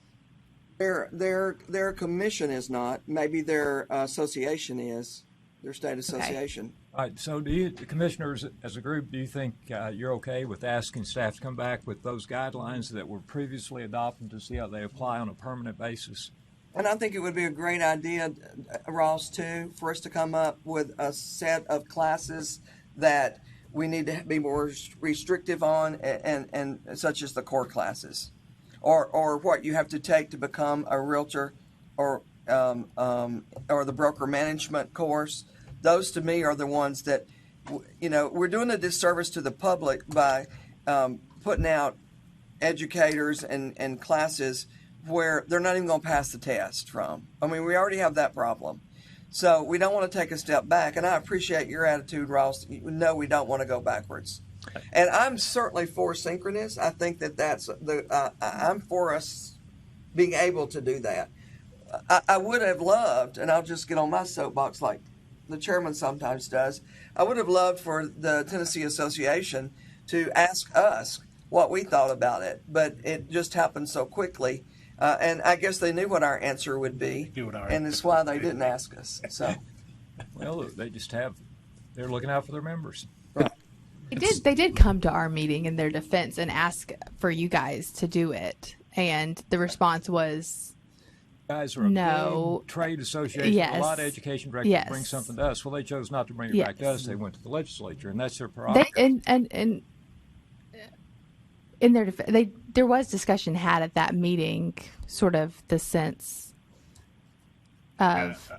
Their commission is not. Maybe their association is. Their state association. All right, so do you, the commissioners, as a group, do you think you're okay with asking staff to come back with those guidelines that were previously adopted to see how they apply on a permanent basis? And I think it would be a great idea, Ross, too, for us to come up with a set of classes that we need to be more restrictive on, and such as the core classes, or what you have to take to become a realtor, or the broker management course. Those, to me, are the ones that, we're doing a disservice to the public by putting out educators and classes where they're not even going to pass the test from. I mean, we already have that problem. So we don't want to take a step back. And I appreciate your attitude, Ross. No, we don't want to go backwards. And I'm certainly for synchronous. I think that's I'm for us being able to do that. I would have loved, and I'll just get on my soapbox like the chairman sometimes does, I would have loved for the Tennessee Association to ask us what we thought about it, but it just happened so quickly. And I guess they knew what our answer would be, and it's why they didn't ask us. So, well, they're looking out for their members. Right. They did come to our meeting in their defense and ask for you guys to do it, and the response was, Guys are a no. big trade association. Yes. A lot of education directors Yes. bring something to us. Well, they chose not to bring it Yes. back to us. They went to the legislature, and that's their prerogative. and in their defense, there was discussion had at that meeting, sort of the sense of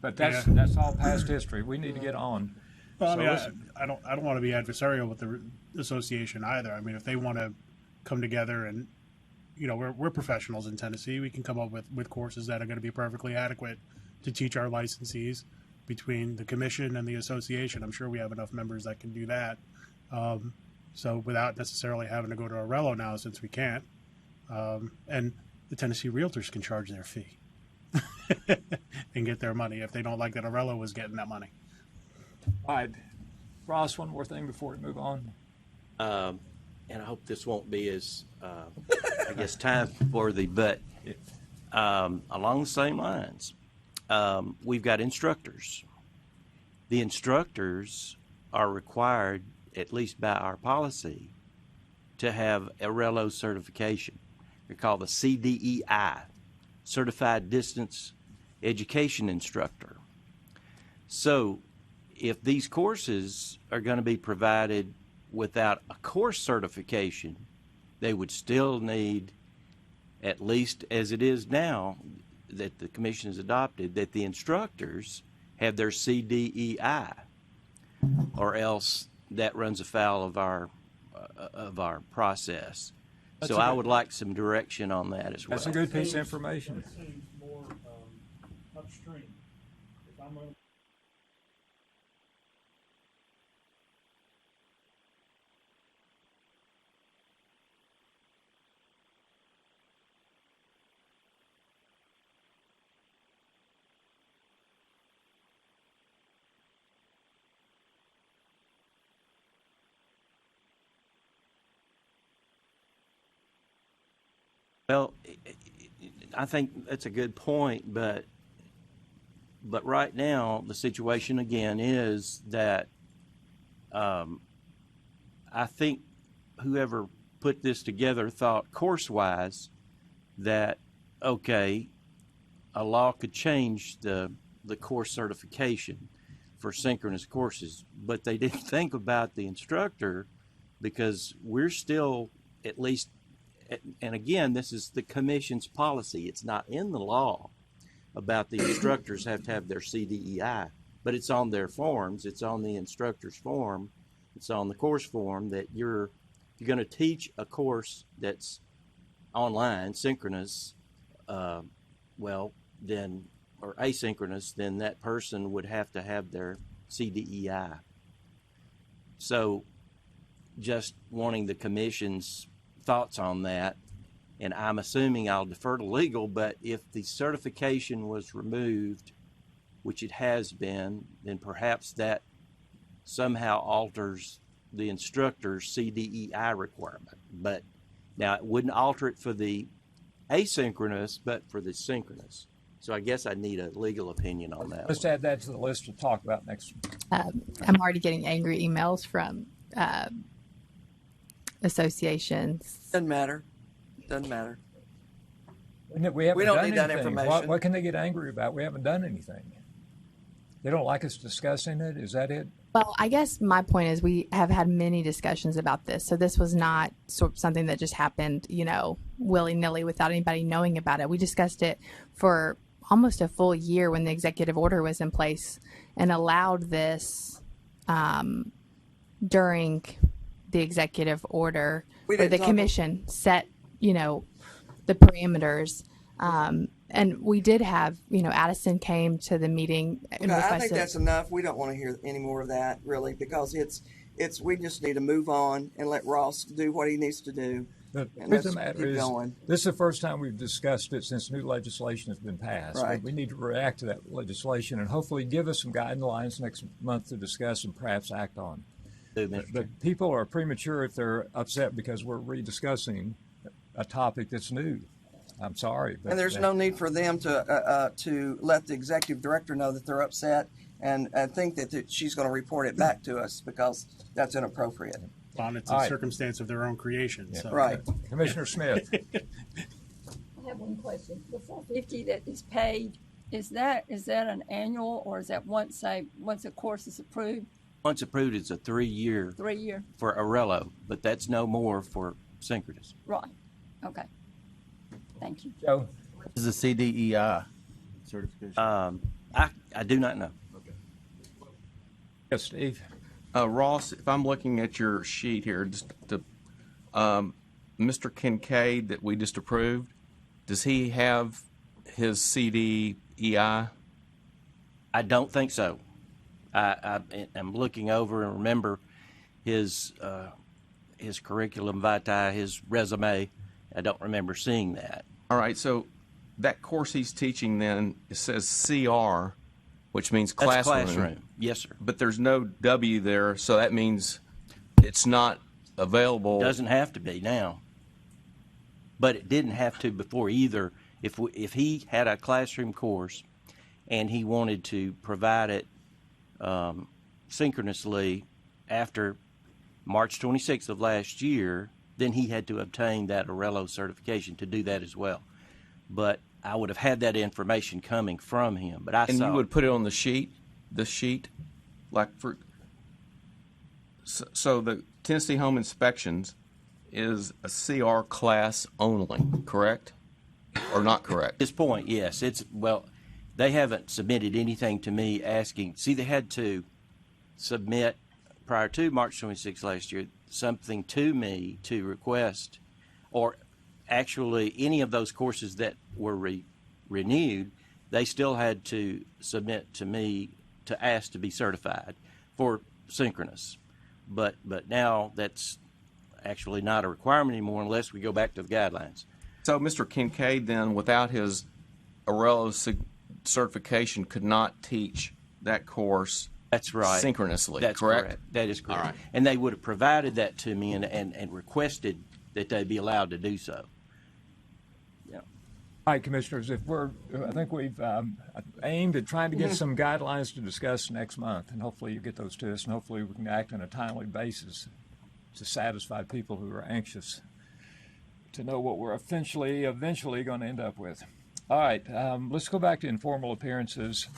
But that's all past history. We need to get on. Well, So I mean, listen. I don't want to be adversarial with the association either. I mean, if they want to come together and, we're professionals in Tennessee, we can come up with courses that are going to be perfectly adequate to teach our licensees between the commission and the association. I'm sure we have enough members that can do that. So without necessarily having to go to Orello now, since we can't, and the Tennessee realtors can charge their fee and get their money if they don't like that Orello was getting that money. All right. Ross, one more thing before we move on. And I hope this won't be as, time-worthy, but along the same lines, we've got instructors. The instructors are required, at least by our policy, to have Orello certification. They're called the Cdei, Certified Distance Education Instructor. So if these courses are going to be provided without a course certification, they would still need, at least as it is now, that the commission has adopted, that the instructors have their CDEI, or else that runs afoul of our process. That's So I would like some direction on that as well. That's a good piece of information. Seems more upstream. If I'm going Well, I think that's a good point, but right now the situation again is that I think whoever put this together thought course-wise that okay, a law could change the course certification for synchronous courses, but they didn't think about the instructor, because we're still, at least, and again, this is the commission's policy. It's not in the law about the instructors have to have their CDEI, but it's on their forms. It's on the instructor's form. It's on the course form that you're going to teach a course that's online, synchronous, well, then, or asynchronous, then that person would have to have their CDEI. So just wanting the commission's thoughts on that, and I'm assuming I'll defer to legal, but if the certification was removed, which it has been, then perhaps that somehow alters the instructor's CDEI requirement. But now it wouldn't alter it for the asynchronous, but for the synchronous. So I guess I need a legal opinion on that. Let's add that to the list to talk about next. I'm already getting angry emails from associations. Doesn't matter. Doesn't matter. We haven't We don't done need that anything. information. What can they get angry about? We haven't done anything. They don't like us discussing it? Is that it? Well, I guess my point is we have had many discussions about this. So this was not something that just happened, willy-nilly without anybody knowing about it. We discussed it for almost a full year when the executive order was in place and allowed this during the executive order where the commission set, the parameters. And we did have, Addison came to the meeting and I requested. think that's enough. We don't want to hear any more of that, really, because we just need to move on and let Ross do what he needs to do. The And truth let's of the matter keep is, going. this is the first time we've discussed it since new legislation has been passed. Right. We need to react to that legislation and hopefully give us some guidelines next month to discuss and perhaps act on. But people are premature if they're upset because we're rediscussing a topic that's new. I'm sorry. But And there's no need for them to let the executive director know that they're upset and think that she's going to report it back to us, because that's inappropriate. Well, it's All a right. circumstance of their own creation. So. Right. Commissioner Smith. I have one question. The $450 that is paid, is that an annual, or is that once a course is approved, Once approved, it's a 3-year 3-year? for Orello, but that's no more for synchronous. Right. Okay. Thank you. Joe. This is a CDEI certification. I do not know. Yes, Steve. Ross, if I'm looking at your sheet here, just to, Mr. Kincaid that we just approved, does he have his CDEI? I don't think so. I'm looking over and remember his curriculum vitae, his resume. I don't remember seeing that. All right, so that course he's teaching then, it says CR, which means That's classroom. classroom. Yes, sir. But there's no W there, so that means it's not available. Doesn't have to be now. But it didn't have to before either. If he had a classroom course and he wanted to provide it synchronously after March 26th of last year, then he had to obtain that Orello certification to do that as well. But I would have had that information coming from him. But you would put it on the sheet, like for. So the Tennessee Home Inspections is a CR class only, correct? Or not correct? At this point, yes. They haven't submitted anything to me asking. See, they had to submit prior to March 26th last year something to me to request, or actually any of those courses that were renewed, they still had to submit to me to ask to be certified for synchronous. But now that's actually not a requirement anymore unless we go back to the guidelines. So Mr. Kincaid then, without his Orello certification, could not teach that course. That's right. Synchronously. That's correct. That is correct. All right. And they would have provided that to me and requested that they be allowed to do so. Yeah. All right, commissioners, I think we've aimed at trying to get some guidelines to discuss next month, and hopefully you get those to us, and hopefully we can act on a timely basis to satisfy people who are anxious to know what we're eventually going to end up with. All right, let's go back to informal appearances.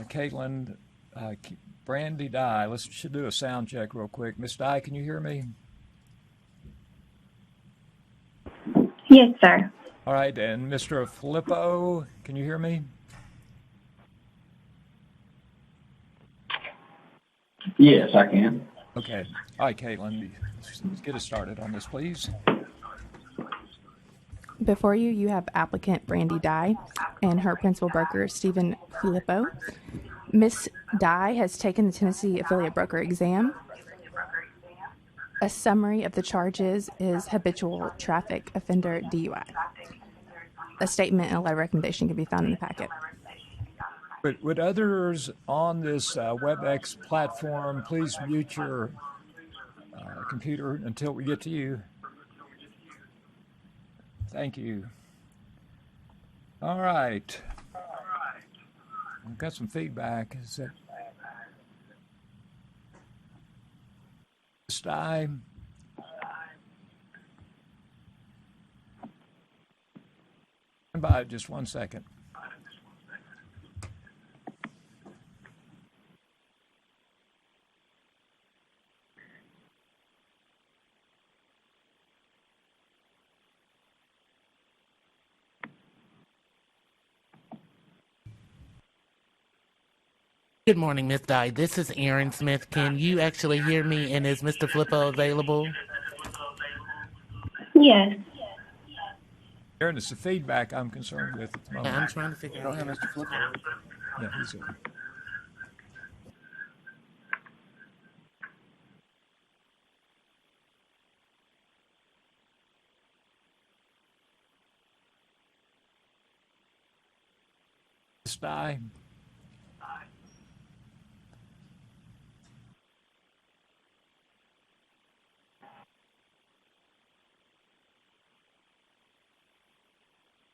Caitlin, Brandy Dye, should do a sound check real quick. Miss Dye, can you hear me? Yes, sir. All right, and Mr. Filippo, can you hear me? Yes, I can. Okay. All right, Caitlin, let's get us started on this, please. Before you, you have applicant Brandy Dye and her principal broker, Stephen Filippo. Miss Dye has taken the Tennessee Affiliate Broker exam. A summary of the charges is habitual traffic offender DUI. A statement and a letter of recommendation can be found in the packet. But would others on this WebEx platform please mute your computer until we get to you? Thank you. All right. I've got some feedback. Is that Sty? Stand by just 1 second. Good morning, Miss Dye. This is Aaron Smith. Can you actually hear me, and is Mr. Flippo available? Yes. Aaron, it's the feedback I'm concerned with at the moment. I'm trying to figure out how Mr. Flippo. Yeah, he's in. Sty.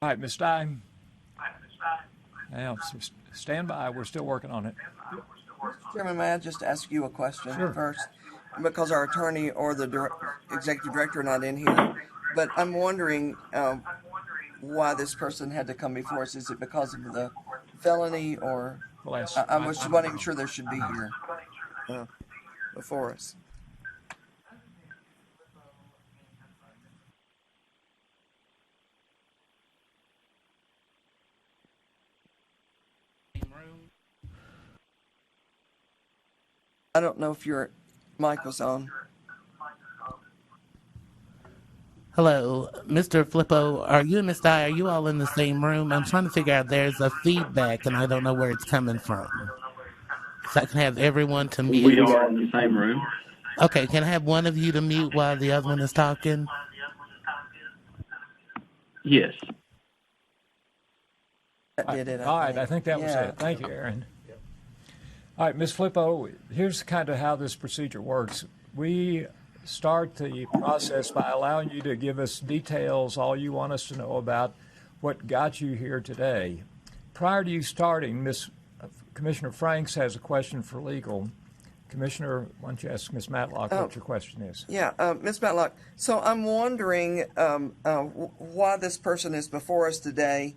All right, Ms. Stein. Now, stand by. We're still working on it. Chairman, may I just ask you a question Sure. first? Because our attorney or the executive director are not in here, but I'm wondering why this person had to come before us. Is it because of the felony, or I was just wanting to be sure there should be here before us. I don't know if your mic was on. Hello, Mr. Flippo. Are you and Miss Dye, are you all in the same room? I'm trying to figure out, there's a feedback, and I don't know where it's coming from. So I can have everyone to mute. We are in the same room. Okay, can I have one of you to mute while the other one is talking? Yes. That did it. All right, I think that was it. Thank you, Aaron. All right, Ms. Flippo, here's kind of how this procedure works. We start the process by allowing you to give us details, all you want us to know about what got you here today. Prior to you starting, Commissioner Franks has a question for legal. Commissioner, why don't you ask Ms. Matlock what your question is? Yeah, Ms. Matlock, so I'm wondering why this person is before us today.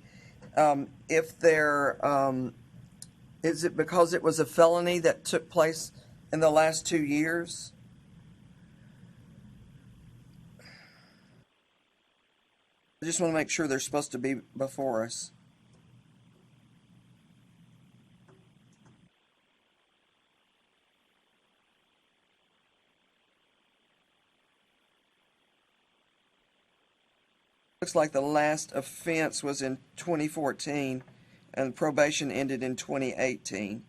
If they're, is it because it was a felony that took place in the last 2 years? I just want to make sure they're supposed to be before us. Looks like the last offense was in 2014 and probation ended in 2018.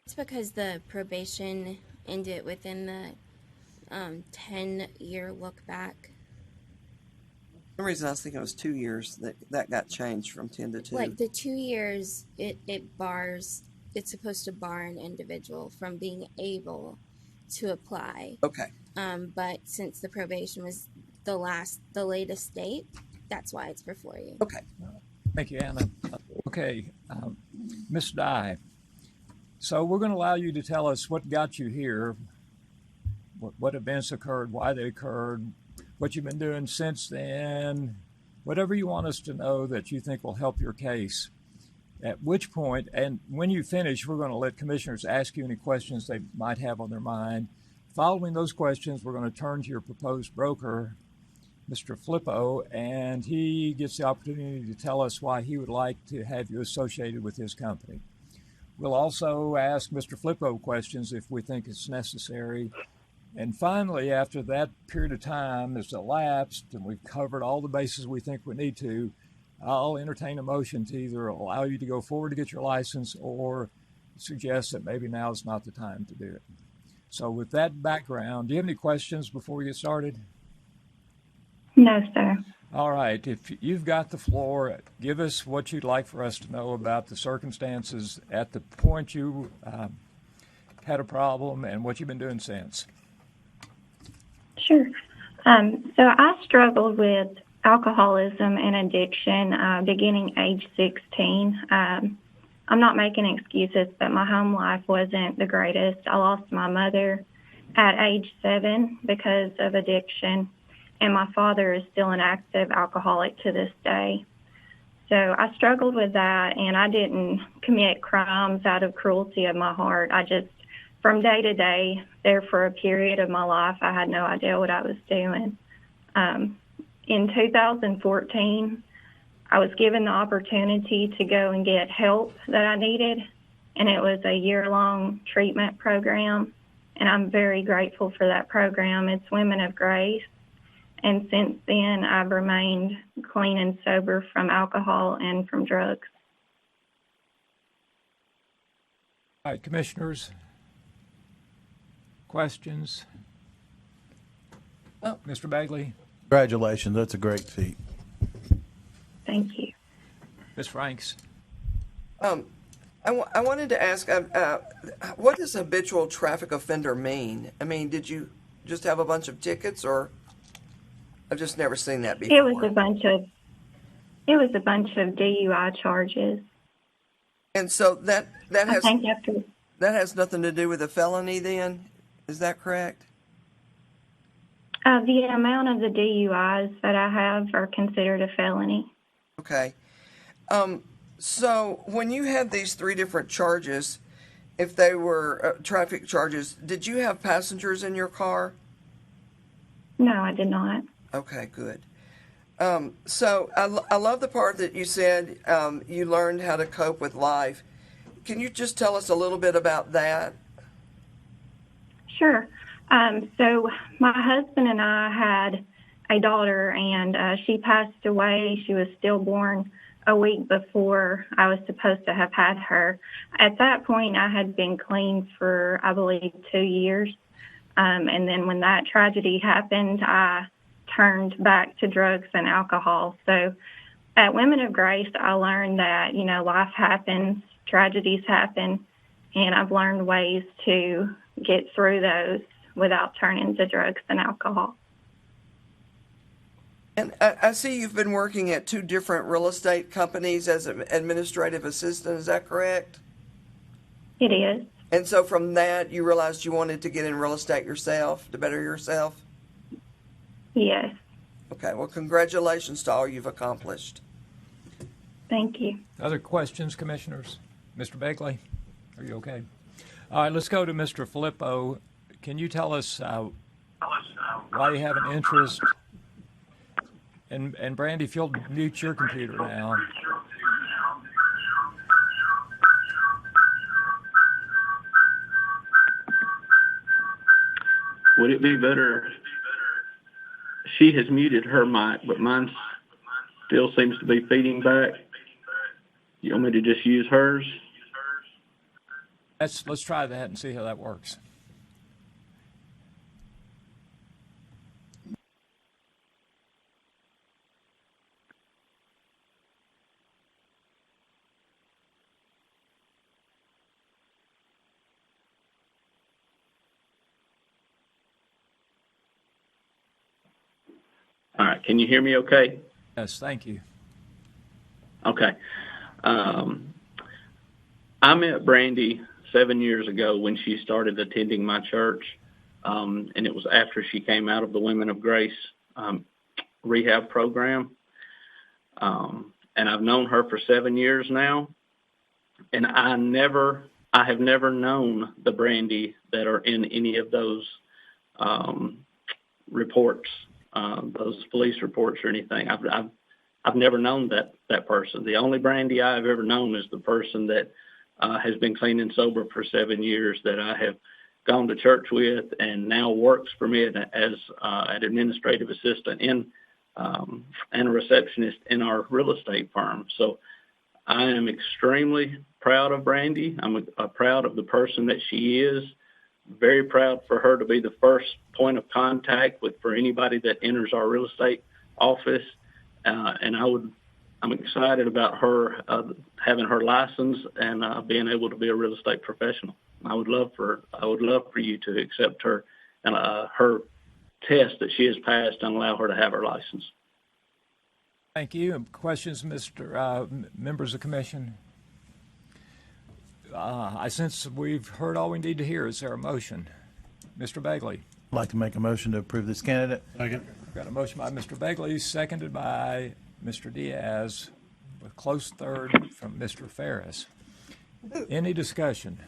It's because the probation ended within the 10-year look back. For some reason I was thinking it was 2 years that got changed from 10 to 2. Like the 2 years, it bars, it's supposed to bar an individual from being able to apply. Okay. But since the probation was the latest date, that's why it's before you. Okay. Thank you, Anna. Okay, Ms. Dye. So we're going to allow you to tell us what got you here, what events occurred, why they occurred, what you've been doing since then, whatever you want us to know that you think will help your case. At which point, and when you finish, we're going to let commissioners ask you any questions they might have on their mind. Following those questions, we're going to turn to your proposed broker, Mr. Flippo, and he gets the opportunity to tell us why he would like to have you associated with his company. We'll also ask Mr. Flippo questions if we think it's necessary. And finally, after that period of time has elapsed and we've covered all the bases we think we need to, I'll entertain a motion to either allow you to go forward to get your license or suggest that maybe now is not the time to do it. So with that background, do you have any questions before we get started? No, sir. All right. If you've got the floor, give us what you'd like for us to know about the circumstances at the point you had a problem and what you've been doing since. Sure. So I struggled with alcoholism and addiction beginning age 16. I'm not making excuses, but my home life wasn't the greatest. I lost my mother at age 7 because of addiction, and my father is still an active alcoholic to this day. So I struggled with that, and I didn't commit crimes out of cruelty of my heart. I just, from day to day, there for a period of my life, I had no idea what I was doing. In 2014, I was given the opportunity to go and get help that I needed, and it was a year-long treatment program, and I'm very grateful for that program. It's Women of Grace, and since then, I've remained clean and sober from alcohol and from drugs. All right, commissioners, questions? Oh, Mr. Bagley? Congratulations. That's a great feat. Thank you. Ms. Franks? I wanted to ask, what does habitual traffic offender mean? I mean, did you just have a bunch of tickets, or I've just never seen that before? It was a bunch of DUI charges. And so that I think after that has nothing to do with a felony then? Is that correct? the amount of the DUIs that I have are considered a felony. Okay. So when you had these 3 different charges, if they were traffic charges, did you have passengers in your car? No, I did not. Okay, good. So I love the part that you said you learned how to cope with life. Can you just tell us a little bit about that? Sure. So my husband and I had a daughter, and she passed away. She was stillborn a week before I was supposed to have had her. At that point, I had been clean for, I believe, 2 years. And then when that tragedy happened, I turned back to drugs and alcohol. So at Women of Grace, I learned that, life happens, tragedies happen, and I've learned ways to get through those without turning to drugs and alcohol. And I see you've been working at 2 different real estate companies as an administrative assistant. Is that correct? It is. And so from that, you realized you wanted to get in real estate yourself, to better yourself? Yes. Okay, well, congratulations to all you've accomplished. Thank you. Other questions, commissioners? Mr. Bagley, are you okay? All right, let's go to Mr. Filippo. Can you tell us why you have an interest? And Brandy, if you'll mute your computer now. Would it be better? She has muted her mic, but mine still seems to be feeding back. You want me to just use hers? Let's try that and see how that works. All right, can you hear me okay? Yes, thank you. Okay. I met Brandy 7 years ago when she started attending my church, and it was after she came out of the Women of Grace rehab program. And I've known her for 7 years now, and I have never known the Brandy that are in any of those reports, those police reports or anything. I've never known that person. The only Brandy I've ever known is the person that has been clean and sober for 7 years, that I have gone to church with and now works for me as an administrative assistant and a receptionist in our real estate firm. So I am extremely proud of Brandy. I'm proud of the person that she is. Very proud for her to be the first point of contact for anybody that enters our real estate office. And I'm excited about her having her license and being able to be a real estate professional. I would love for you to accept her and her test that she has passed and allow her to have her license. Thank you. Questions, members of the commission? I sense we've heard all we need to hear. Is there a motion? Mr. Begley. I'd like to make a motion to approve this candidate. Second. Got a motion by Mr. Begley, seconded by Mr. Diaz, with close third from Mr. Ferris. Any discussion?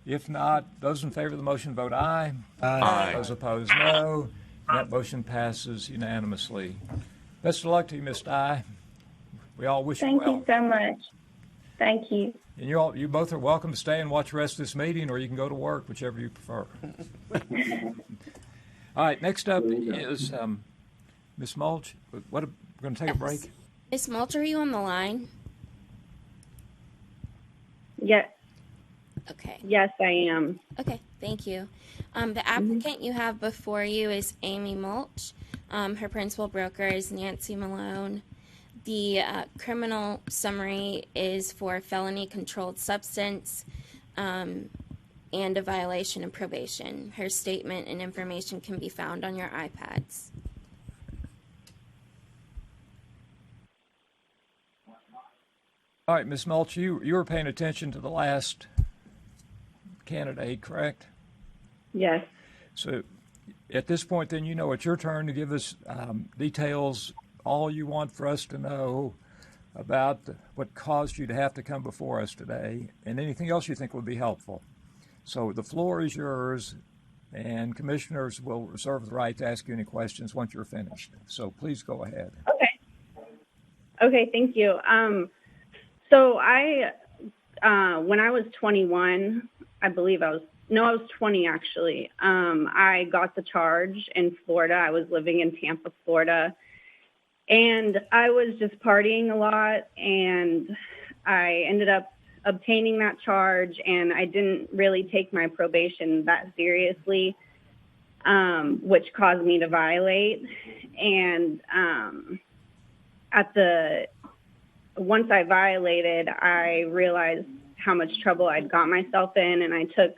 If not, those in favor of the motion vote aye. Aye. Those opposed, no. That motion passes unanimously. Best of luck to you, Ms. Dye. We all wish you well. Thank you so much. Thank you. And you both are welcome to stay and watch the rest of this meeting, or you can go to work, whichever you prefer. All right, next up is Ms. Mulch. We're going to take a break. Miss Mulch, are you on the line? Yeah. Okay. Yes, I am. Okay, thank you. The applicant you have before you is Amy Mulch. Her principal broker is Nancy Malone. The criminal summary is for felony controlled substance and a violation of probation. Her statement and information can be found on your iPads. All right, Ms. Mulch, you were paying attention to the last candidate, correct? Yes. So at this point, then, you know it's your turn to give us details, all you want for us to know about what caused you to have to come before us today, and anything else you think would be helpful. So the floor is yours, and commissioners will reserve the right to ask you any questions once you're finished. So please go ahead. Okay, thank you. So when I was 21, I believe I was 20 actually. I got the charge in Florida. I was living in Tampa, Florida, and I was just partying a lot, and I ended up obtaining that charge, and I didn't really take my probation that seriously, which caused me to violate. And once I violated, I realized how much trouble I'd got myself in, and I took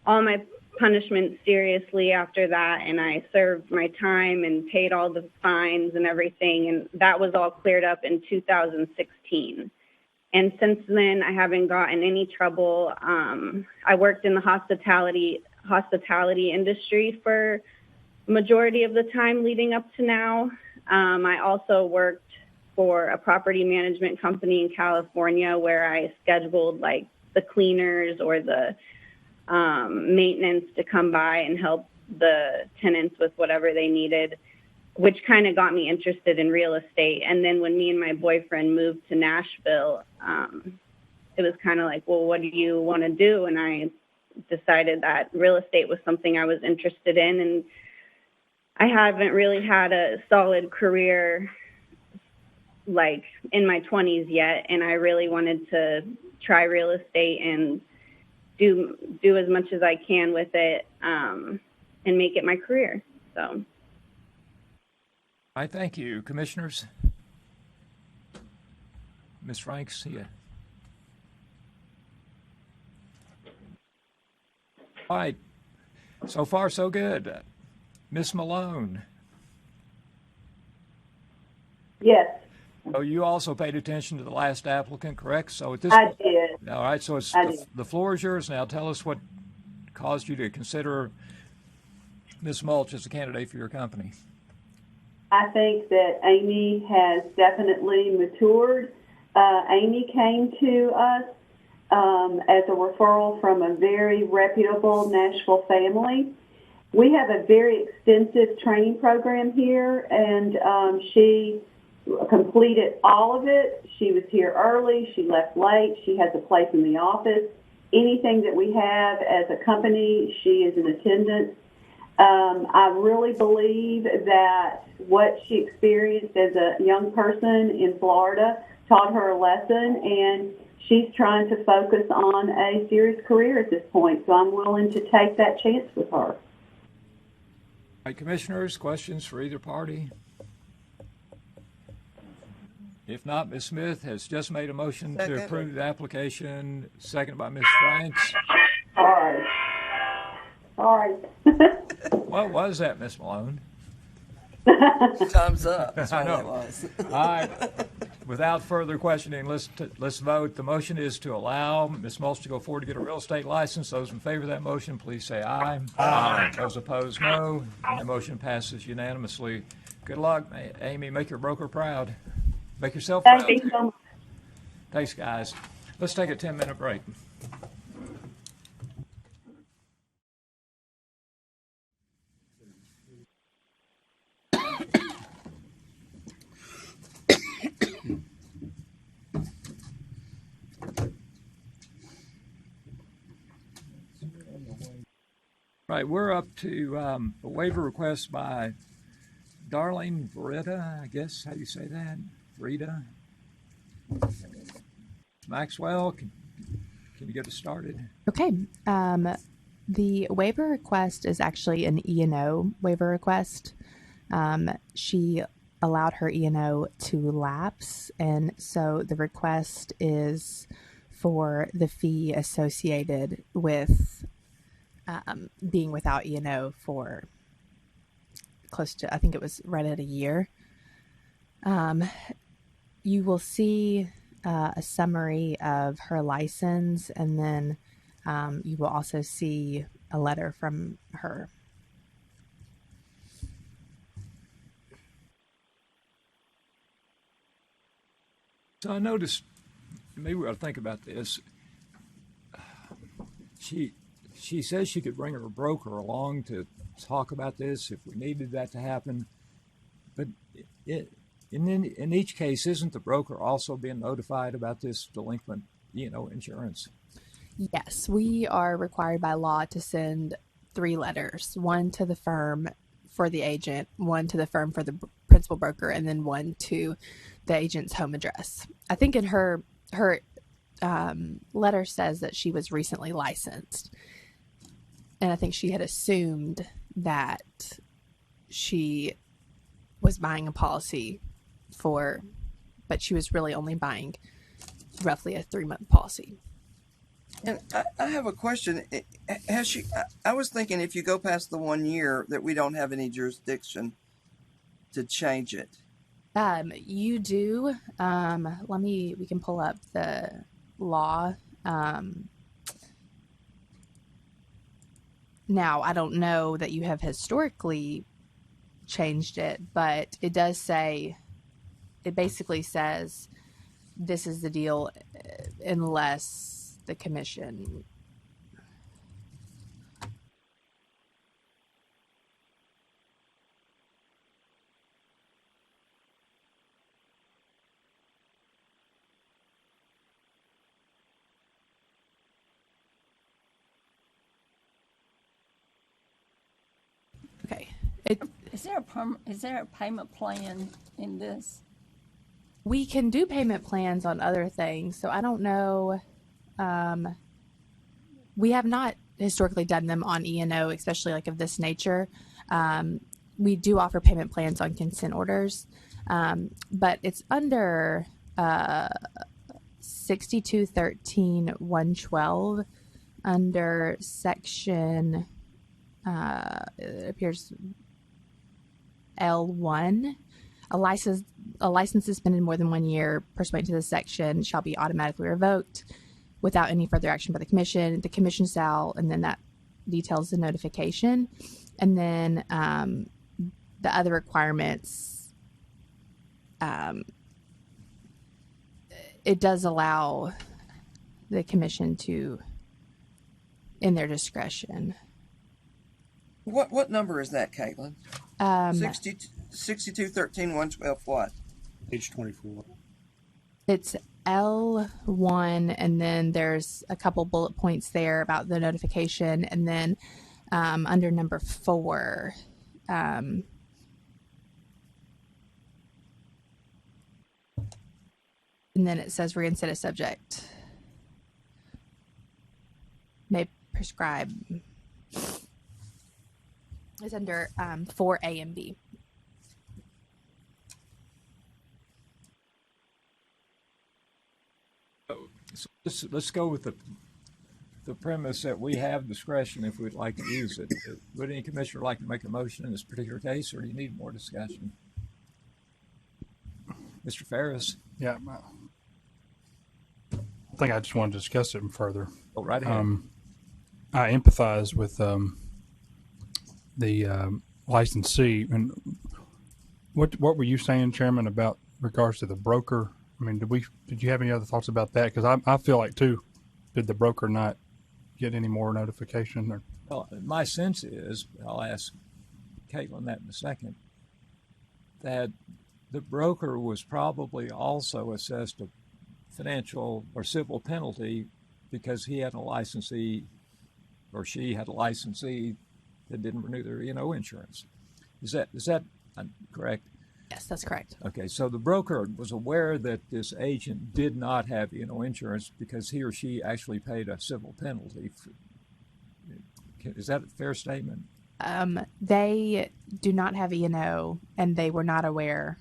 all my punishment seriously after that, and I served my time and paid all the fines and everything, and that was all cleared up in 2016. And since then, I haven't gotten any trouble. I worked in the hospitality industry for majority of the time leading up to now. I also worked for a property management company in California where I scheduled like the cleaners or the maintenance to come by and help the tenants with whatever they needed, which kind of got me interested in real estate. And then when me and my boyfriend moved to Nashville, it was kind of like, well, what do you want to do? And I decided that real estate was something I was interested in. And I haven't really had a solid career like in my 20s yet. And I really wanted to try real estate and do as much as I can with it and make it my career. So. I thank you. Commissioners? Ms. Franks, yeah. All right. So far, so good. Ms. Malone? Yes. Oh, you also paid attention to the last applicant, correct? So at this I did. All right, so the floor is yours now. Tell us what caused you to consider Ms. Mulch as a candidate for your company. I think that Amy has definitely matured. Amy came to us as a referral from a very reputable Nashville family. We have a very extensive training program here, and she completed all of it. She was here early. She left late. She has a place in the office. Anything that we have as a company, she is in attendance. I really believe that what she experienced as a young person in Florida taught her a lesson, and she's trying to focus on a serious career at this point. So I'm willing to take that chance with her. All right, commissioners, questions for either party? If not, Ms. Smith has just made a motion to approve the application, seconded by Ms. Franks. All right. All right. What was that, Ms. Malone? Time's up. That's I what know. it was. All right. Without further questioning, let's vote. The motion is to allow Ms. Mulch to go forward to get a real estate license. Those in favor of that motion, please say aye. Aye. Those opposed, no. The motion passes unanimously. Good luck, Amy. Make your broker proud. Make yourself proud. Thank you so much. Thanks, guys. Let's take a 10-minute break. Right, we're up to a waiver request by Darlene Verita, I guess, how do you say that? Rita? Maxwell, can you get us started? Okay. The waiver request is actually an E&O waiver request. She allowed her E&O to lapse, and so the request is for the fee associated with being without E&O for close to, I think it was right at a year. You will see a summary of her license, and then you will also see a letter from her. So I noticed, maybe we ought to think about this. She says she could bring her broker along to talk about this if we needed that to happen. But in each case, isn't the broker also being notified about this delinquent, insurance? Yes, we are required by law to send 3 letters, one to the firm for the agent, one to the firm for the principal broker, and then one to the agent's home address. I think in her letter says that she was recently licensed. And I think she had assumed that she was buying a policy but she was really only buying roughly a 3-month policy. And I have a question. I was thinking if you go past the 1 year that we don't have any jurisdiction to change it. You do. We can pull up the law. Now, I don't know that you have historically changed it, but it does say, it basically says this is the deal unless the commission. Okay. Is there a payment plan in this? We can do payment plans on other things, so I don't know. We have not historically done them on E&O, especially like of this nature. We do offer payment plans on consent orders, but it's under 6213.112 under section, it appears L1. A license suspended more than 1 year pursuant to this section shall be automatically revoked without any further action by the commission. The commission shall, and then that details the notification. And then the other requirements it does allow the commission to, in their discretion. What number is that, Caitlin? 6213 112 what? Page 24. It's L1, and then there's a couple bullet points there about the notification, and then under number 4, and then it says reinstated subject may prescribe. It's under 4A and B. So let's go with the premise that we have discretion if we'd like to use it. Would any commissioner like to make a motion in this particular case, or do you need more discussion? Mr. Ferris? Yeah. I think I just want to discuss it further. Go right ahead. I empathize with the licensee. And what were you saying, Chairman, about regards to the broker? I mean, did you have any other thoughts about that? Because I feel like too, did the broker not get any more notification? Or? Well, my sense is, I'll ask Caitlin that in a second, that the broker was probably also assessed a financial or civil penalty because he had a licensee, or she had a licensee that didn't renew their E&O insurance. Is that correct? Yes, that's correct. Okay, so the broker was aware that this agent did not have E&O insurance because he or she actually paid a civil penalty. Is that a fair statement? They do not have E&O, and they were not aware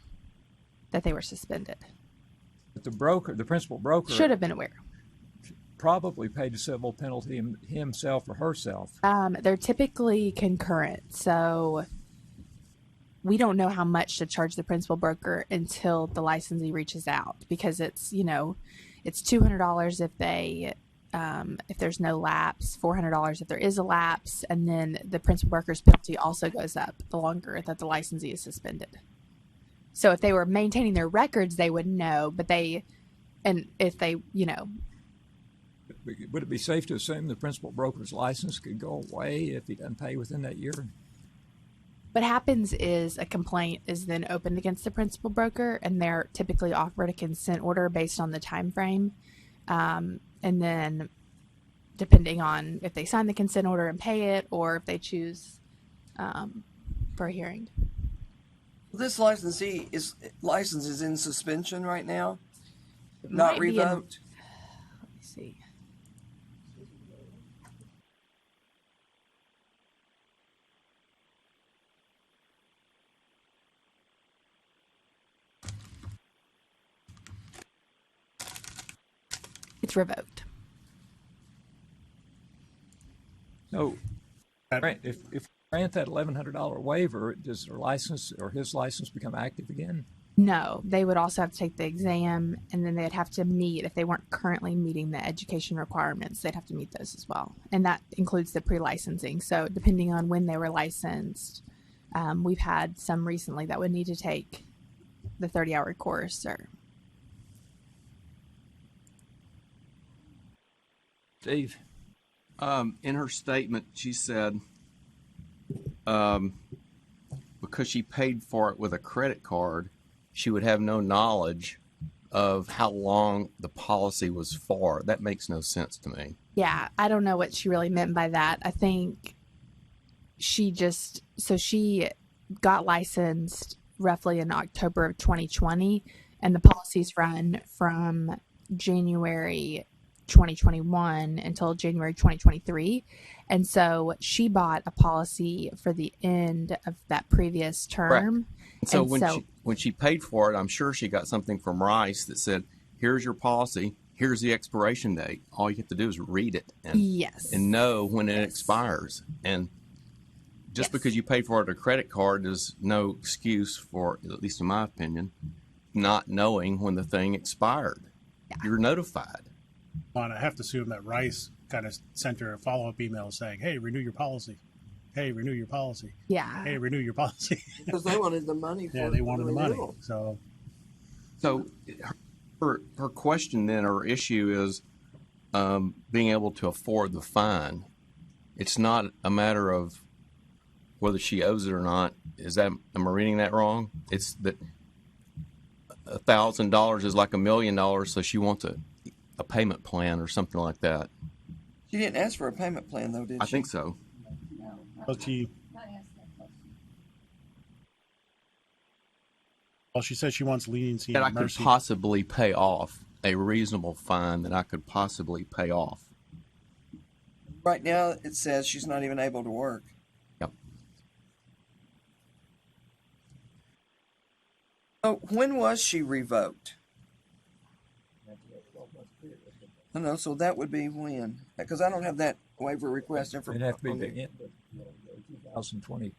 that they were suspended. But the principal broker, should have been aware. Probably paid a civil penalty himself or herself. They're typically concurrent, so we don't know how much to charge the principal broker until the licensee reaches out, because it's $200 if they if there's no lapse, $400 if there is a lapse, and then the principal broker's penalty also goes up the longer that the licensee is suspended. So if they were maintaining their records, they would know, would it be safe to assume the principal broker's license could go away if he doesn't pay within that year? What happens is a complaint is then opened against the principal broker, and they're typically offered a consent order based on the time frame. And then depending on if they sign the consent order and pay it, or if they choose for a hearing. This license is in suspension right now? Not revoked? Let me see. It's revoked. So, if we grant that $1,100 waiver, does their license or his license become active again? No, they would also have to take the exam, and then they'd have to meet, if they weren't currently meeting the education requirements, they'd have to meet those as well. And that includes the pre-licensing. So depending on when they were licensed, we've had some recently that would need to take the 30-hour course. Or Steve? In her statement, she said because she paid for it with a credit card, she would have no knowledge of how long the policy was for. That makes no sense to me. yeah, I don't know what she really meant by that. I think she got licensed roughly in October of 2020, and the policies run from January 2021 until January 2023. And so she bought a policy for the end of that previous term. Right. So when she paid for it, I'm sure she got something from Rice that said, here's your policy, here's the expiration date. All you have to do is read it and know when it expires. And just because you paid for it with a credit card is no excuse for, at least in my opinion, not knowing when the thing expired. Yeah. You're notified. And I have to assume that Rice kind of sent her a follow-up email saying, hey, renew your policy. Hey, renew your policy. Yeah. Hey, renew your policy. Because they wanted the money for they wanted the money. renewal. So So her question then, or issue is being able to afford the fine. It's not a matter of whether she owes it or not. Am I reading that wrong? It's that $1,000 is like $1 million, so she wants a payment plan or something like that. She didn't ask for a payment plan, though, did she? I think so. Well, she said she wants leniency That I and could mercy. possibly pay off, a reasonable fine that I could possibly pay off. Right now, it says she's not even able to work. Yep. So when was she revoked? I know, so that would be when? Because I don't have that waiver request information. It'd have to be the end of 2020.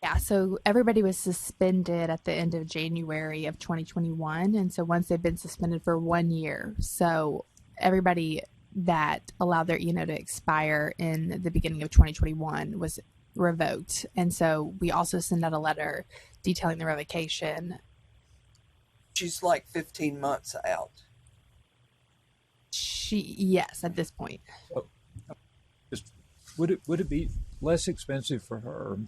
Yeah, so everybody was suspended at the end of January of 2021. And so once they've been suspended for 1 year, so everybody that allowed their to expire in the beginning of 2021 was revoked. And so we also send out a letter detailing the revocation. She's like 15 months out. Yes, at this point. So, would it be less expensive for her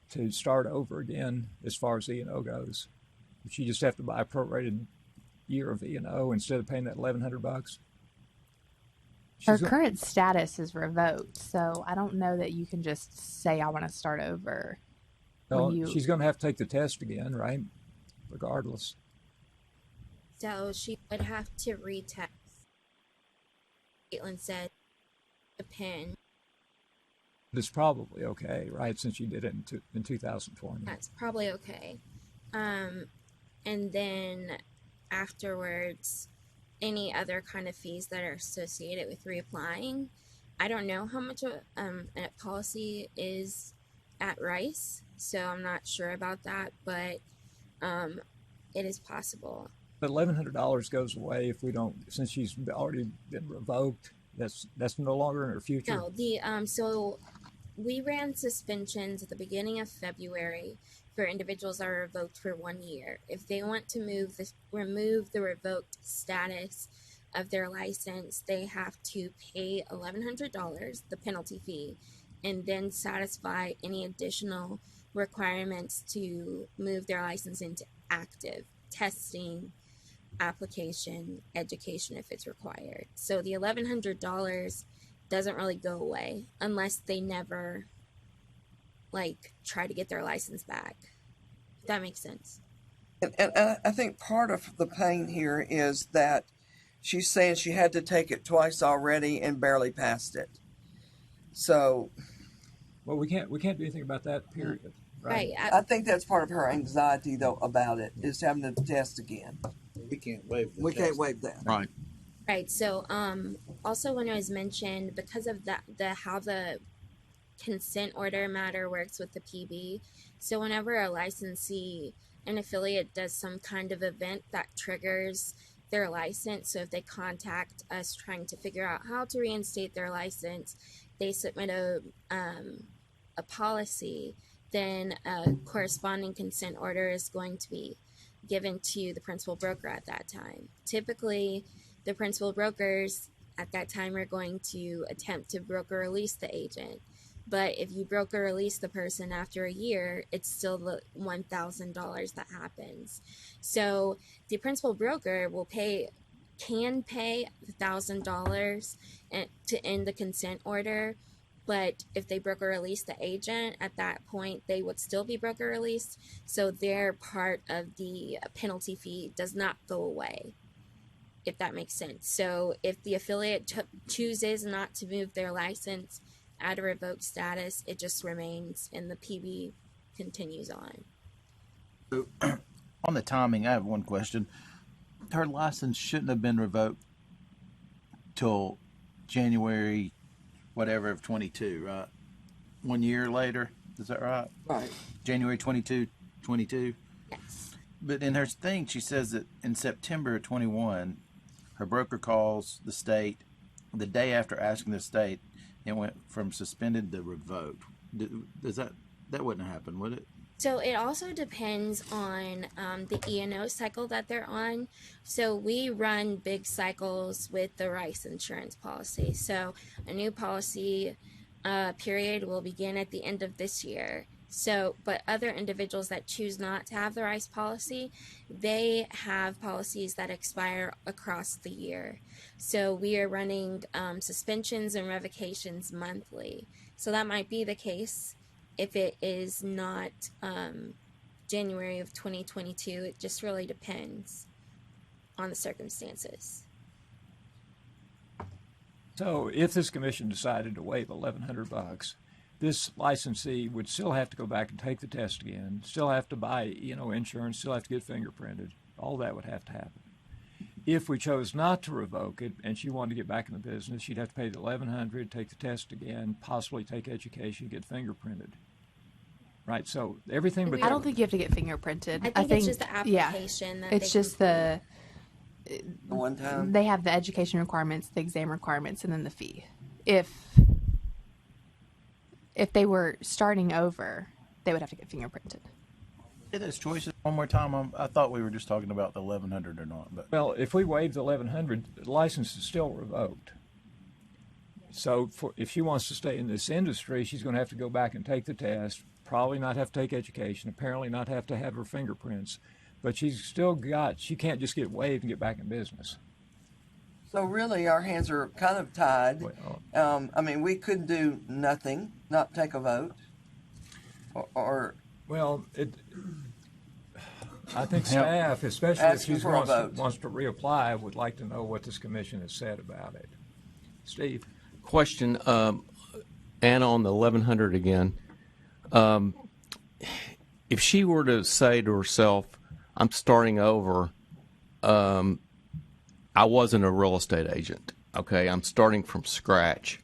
to start over again as far as E&O goes? Would she just have to buy a prorated year of E&O instead of paying that $1,100? Her current status is revoked, so I don't know that you can just say I want to start over. Well, she's going to have to take the test again, right? Regardless. So she would have to retest. Caitlin said the pin. It's probably okay, right? Since you did it in 2020. That's probably okay. And then afterwards, any other kind of fees that are associated with reapplying. I don't know how much a policy is at Rice, so I'm not sure about that, but it is possible. But $1,100 goes away if we don't, since she's already been revoked. That's no longer in her future. No, so we ran suspensions at the beginning of February for individuals that are revoked for 1 year. If they want to remove the revoked status of their license, they have to pay $1,100, the penalty fee, and then satisfy any additional requirements to move their license into active testing, application, education if it's required. So the $1,100 doesn't really go away unless they never try to get their license back. If that makes sense. And I think part of the pain here is that she's saying she had to take it twice already and barely passed it. So, well, we can't do anything about that, period. Right. I think that's part of her anxiety, though, about it, is having to test again. We can't waive the test. Can't waive that. Right. Right. So, also when it was mentioned, because of how the consent order matter works with the PB, so whenever a licensee, an affiliate does some kind of event that triggers their license, so if they contact us trying to figure out how to reinstate their license, they submit a policy, then a corresponding consent order is going to be given to the principal broker at that time. Typically, the principal brokers at that time are going to attempt to broker release the agent. But if you broker release the person after a year, it's still the $1,000 that happens. So the principal broker can pay $1,000 to end the consent order. But if they broker release the agent, at that point, they would still be broker released. So their part of the penalty fee does not go away, if that makes sense. So if the affiliate chooses not to move their license at a revoked status, it just remains and the PB continues on. So, on the timing, I have one question. Her license shouldn't have been revoked till January whatever of 22, right? 1 year later, is that right? Right. January 22. Yes. But in her thing, she says that in September of 21, her broker calls the state the day after asking the state. It went from suspended to revoked. Does that wouldn't happen, would it? So it also depends on the E&O cycle that they're on. So we run big cycles with the Rice insurance policy. So a new policy period will begin at the end of this year. So, but other individuals that choose not to have the Rice policy, they have policies that expire across the year. So we are running suspensions and revocations monthly. So that might be the case if it is not January of 2022. It just really depends on the circumstances. So if this commission decided to waive $1,100, this licensee would still have to go back and take the test again, still have to buy, insurance, still have to get fingerprinted. All that would have to happen. If we chose not to revoke it and she wanted to get back in the business, she'd have to pay the $1,100, take the test again, possibly take education, get fingerprinted. Right, so everything but I don't think you have to get fingerprinted. I think it's just the application. Yeah, that it's they just the one time. They have the education requirements, the exam requirements, and then the fee. If they were starting over, they would have to get fingerprinted. Say those choices one more time. I thought we were just talking about the 1,100 or not. But well, if we waive the $1,100, the license is still revoked. So if she wants to stay in this industry, she's going to have to go back and take the test, probably not have to take education, apparently not have to have her fingerprints, but she can't just get waived and get back in business. So really, our hands are kind of tied. We could do nothing, not take a vote, I think staff, especially if she for a vote. wants to reapply, would like to know what this commission has said about it. Steve? Question, Anna, on the 1,100 again. If she were to say to herself, I'm starting over, I wasn't a real estate agent, okay? I'm starting from scratch,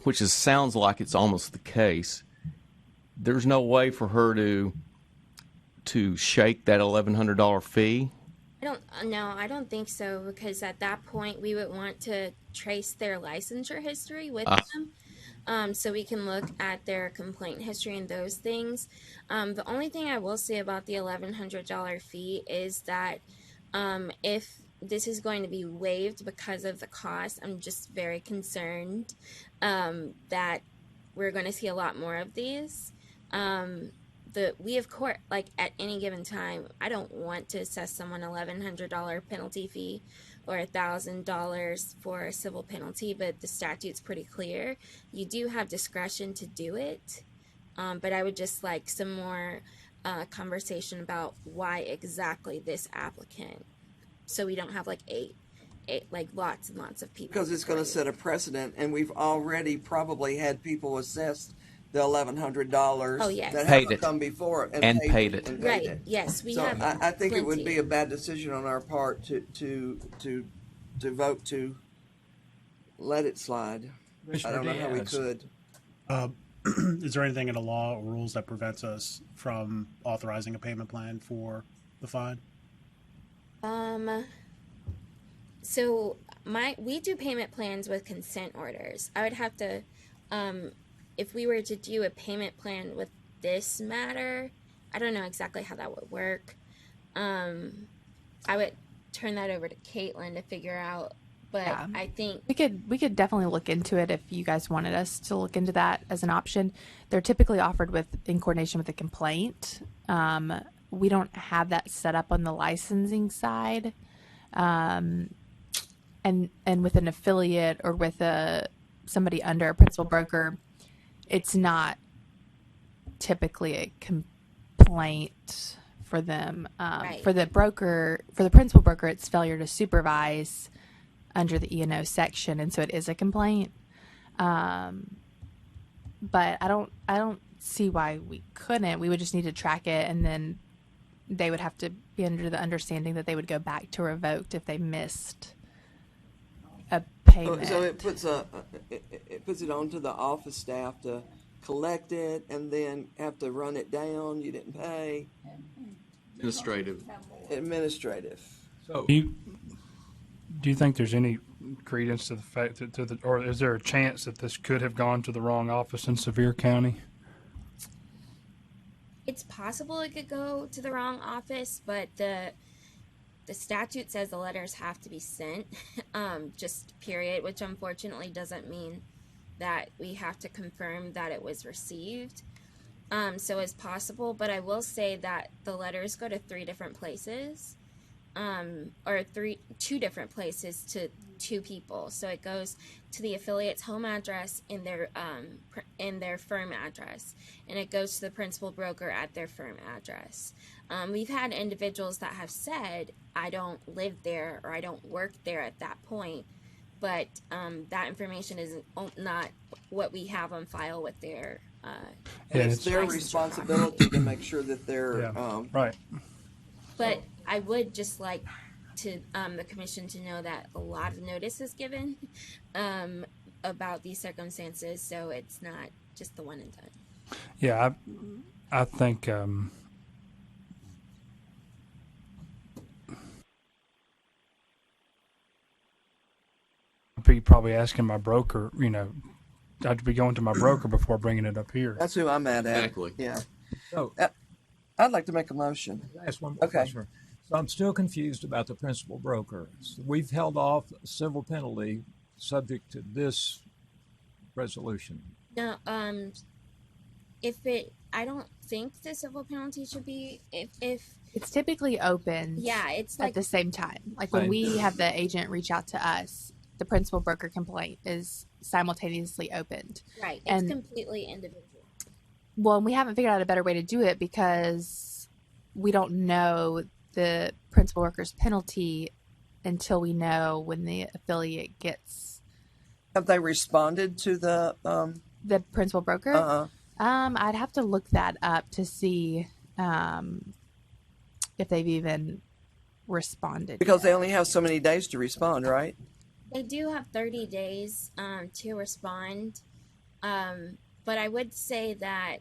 which sounds like it's almost the case. There's no way for her to shake that $1,100 fee? I don't think so, because at that point we would want to trace their licensure history with them. So we can look at their complaint history and those things. The only thing I will say about the $1,100 fee is that if this is going to be waived because of the cost, I'm just very concerned that we're going to see a lot more of these. We of course, like at any given time, I don't want to assess someone $1,100 penalty fee or $1,000 for a civil penalty, but the statute's pretty clear. You do have discretion to do it, but I would just like some more conversation about why exactly this applicant, so we don't have like lots and lots of people. Because it's going to set a precedent, and we've already probably had people assessed the $1,100 that haven't come before and paid it. Right. Yes, we have. I think it would be a bad decision on our part to vote to let it slide. I don't know how we could. Is there anything in the law or rules that prevents us from authorizing a payment plan for the fine? So we do payment plans with consent orders. I would have to, if we were to do a payment plan with this matter, I don't know exactly how that would work. I would turn that over to Caitlin to figure out, but yeah. I think we could definitely look into it if you guys wanted us to look into that as an option. They're typically offered in coordination with a complaint. We don't have that set up on the licensing side. And with an affiliate or with somebody under a principal broker, it's not typically a complaint for them. Right. For the principal broker, it's failure to supervise under the E&O section, and so it is a complaint. But I don't see why we couldn't. We would just need to track it, and then they would have to be under the understanding that they would go back to revoked if they missed a payment. So it puts it onto the office staff to collect it and then have to run it down. You didn't pay. Administrative. So do you think there's any credence to the fact that or is there a chance that this could have gone to the wrong office in Sevier County? It's possible it could go to the wrong office, but the statute says the letters have to be sent, just period, which unfortunately doesn't mean that we have to confirm that it was received. So it's possible, but I will say that the letters go to 3 different places, or 2 different places to 2 people. So it goes to the affiliate's home address in their firm address, and it goes to the principal broker at their firm address. We've had individuals that have said, I don't live there or I don't work there at that point, but that information is not what we have on file with their and it's their responsibility to make sure that they're right. But I would just like to the commission to know that a lot of notice is given about these circumstances, so it's not just the one and done. Yeah, I think I'd be probably asking my broker, I'd be going to my broker before bringing it up here. That's who I'm at. Exactly. Yeah. So I'd like to make a motion. Ask one more question. So I'm still confused about the principal broker. So we've held off civil penalty subject to this resolution. No, I don't think the civil penalty should be if It's typically open. Yeah, it's at the same time. Like when we have the agent reach out to us, the principal broker complaint is simultaneously opened. Right. It's completely individual. Well, we haven't figured out a better way to do it because we don't know the principal broker's penalty until we know when the affiliate gets. Have they responded to the principal broker? I'd have to look that up to see if they've even responded. Because they only have so many days to respond, right? They do have 30 days to respond. But I would say that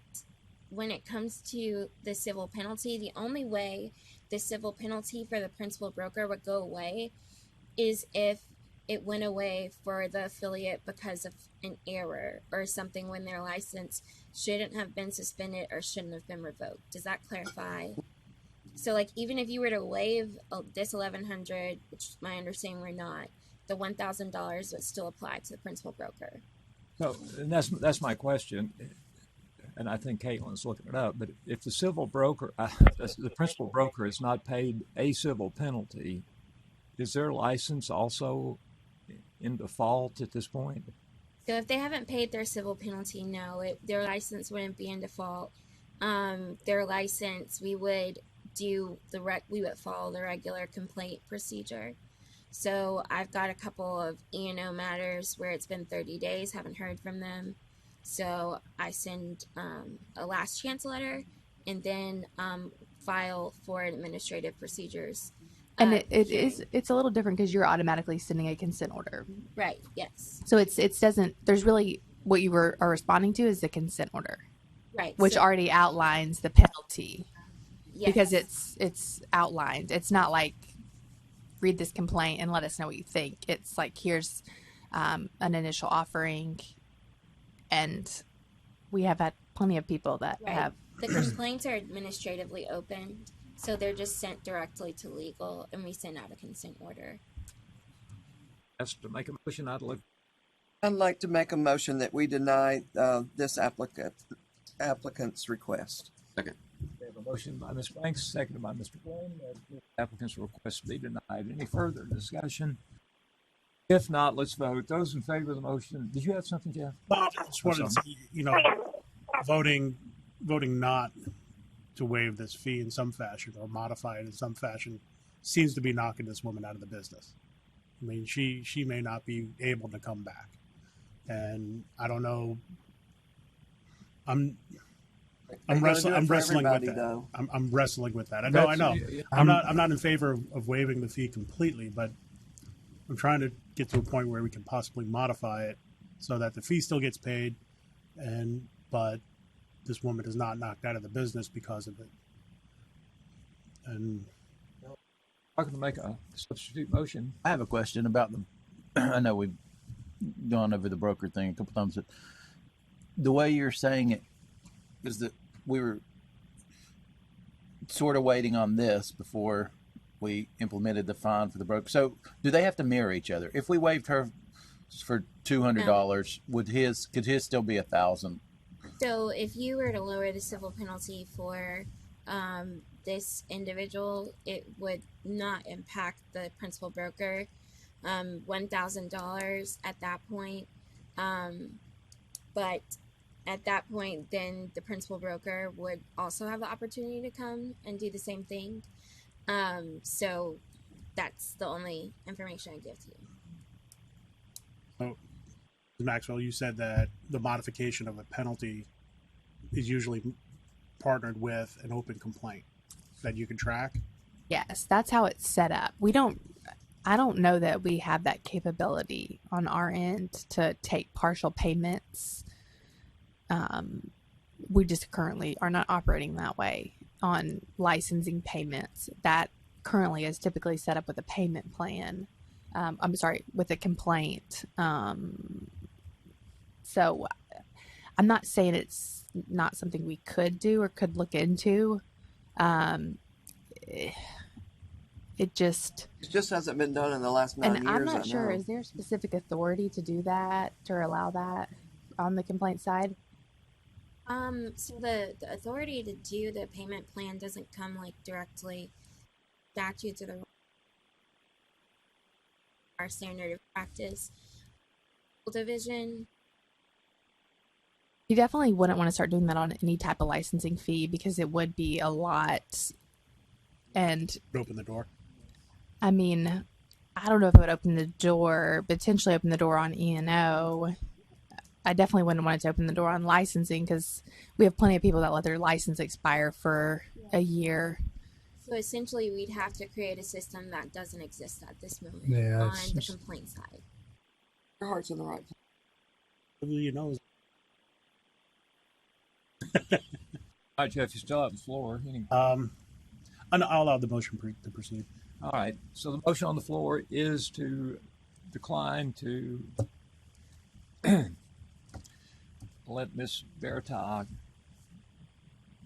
when it comes to the civil penalty, the only way the civil penalty for the principal broker would go away is if it went away for the affiliate because of an error or something when their license shouldn't have been suspended or shouldn't have been revoked. Does that clarify? So, like, even if you were to waive this $1,100, which my understanding we're not, the $1,000 would still apply to the principal broker. So, and that's my question, and I think Caitlin's looking it up. But if the civil broker, the principal broker, has not paid a civil penalty, is their license also in default at this point? So, if they haven't paid their civil penalty, no, their license wouldn't be in default. Their license, we would follow the regular complaint procedure. So I've got a couple of E&O matters where it's been 30 days, haven't heard from them. So I send a last chance letter and then file for administrative procedures. And it's a little different because you're automatically sending a consent order. Right, yes. So it doesn't, there's really, what you are responding to is the consent order. Right. Which already outlines the penalty. Yes. Because it's outlined. It's not like, read this complaint and let us know what you think. It's like, here's an initial offering, and we have had plenty of people that have. The complaints are administratively opened, so they're just sent directly to legal, and we send out a consent order. That's to make a motion. I'd like to make a motion that we deny this applicant's request. Second. We have a motion by Ms. Franks, seconded by Mr. Glenn, that the applicant's request be denied. Any further discussion? If not, let's vote. Those in favor of the motion. Did you have something, Jeff? I just wanted to see, voting not to waive this fee in some fashion or modify it in some fashion seems to be knocking this woman out of the business. I mean, she may not be able to come back, and I don't know. I'm wrestling with that. I'm wrestling with that. I know. I'm not in favor of waiving the fee completely, but I'm trying to get to a point where we can possibly modify it so that the fee still gets paid, but this woman is not knocked out of the business because of it. And I'm going to make a substitute motion. I have a question about I know we've gone over the broker thing a couple times, but the way you're saying it is that sort of waiting on this before we implemented the fine for the broker. So do they have to mirror each other? If we waived her for $200, could his still be $1,000? So if you were to lower the civil penalty for this individual, it would not impact the principal broker. $1,000 at that point. But at that point, then the principal broker would also have the opportunity to come and do the same thing. So that's the only information I give to you. So, Maxwell, you said that the modification of a penalty is usually partnered with an open complaint that you can track. Yes, that's how it's set up. I don't know that we have that capability on our end to take partial payments. We just currently are not operating that way on licensing payments. That currently is typically set up with a payment plan. With a complaint. So I'm not saying it's not something we could do or could look into. It just hasn't been done in the last 9 years. And I'm not sure, is there specific authority to do that or allow that on the complaint side? So the authority to do the payment plan doesn't come like directly statutes or our standard of practice division. You definitely wouldn't want to start doing that on any type of licensing fee because it would be a lot. And open the door. I mean, I don't know if it would open the door, potentially open the door on E&O. I definitely wouldn't want it to open the door on licensing because we have plenty of people that let their license expire for a year. So essentially, we'd have to create a system that doesn't exist at this moment Yeah, on the complaint side. Your heart's in the right place. You know. All right, Jeff, you still have the floor. I'll allow the motion to proceed. All right. So the motion on the floor is to decline to let Ms. Bertag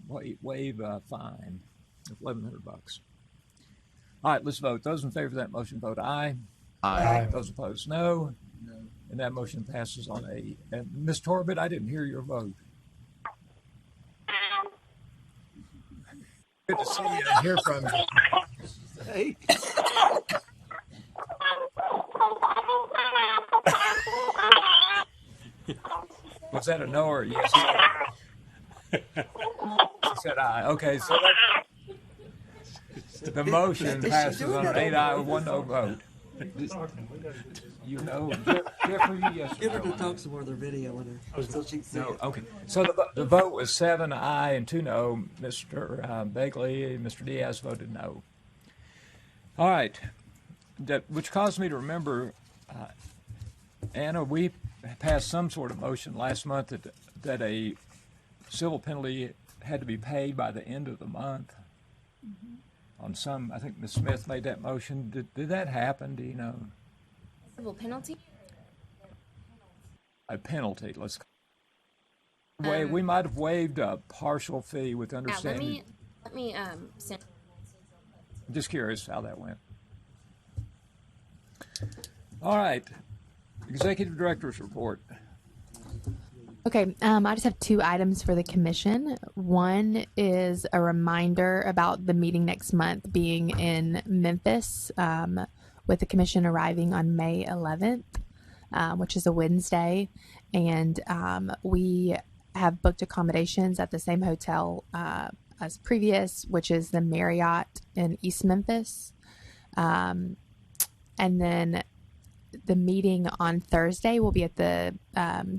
waive a fine of $1,100. All right, let's vote. Those in favor of that motion vote aye. Aye. Those opposed, no. And that motion passes on a. And Ms. Torbett, I didn't hear your vote. Good to see you and hear from you. Hey. Was that a no or a yes? She said aye. Okay, so the motion passes on an 8-aye, 1 no vote. You know, Jeffrey, yes. Give her to talk some more of their video with her. So she can see No, it. okay. So the vote was 7 aye and 2 no. Mr. Begley, Mr. Diaz voted no. All right. Which caused me to remember, Anna, we passed some sort of motion last month that a civil penalty had to be paid by the end of the month. Mm-hmm. On some, I think Ms. Smith made that motion. Did that happen? Do you know? Civil penalty? A penalty. We might have waived a partial fee with understanding. Yeah, let me send. I'm just curious how that went. All right. Executive Director's report. Okay, I just have 2 items for the commission. One is a reminder about the meeting next month being in Memphis, with the commission arriving on May 11th, which is a Wednesday. And we have booked accommodations at the same hotel as previous, which is the Marriott in East Memphis. And then the meeting on Thursday will be at the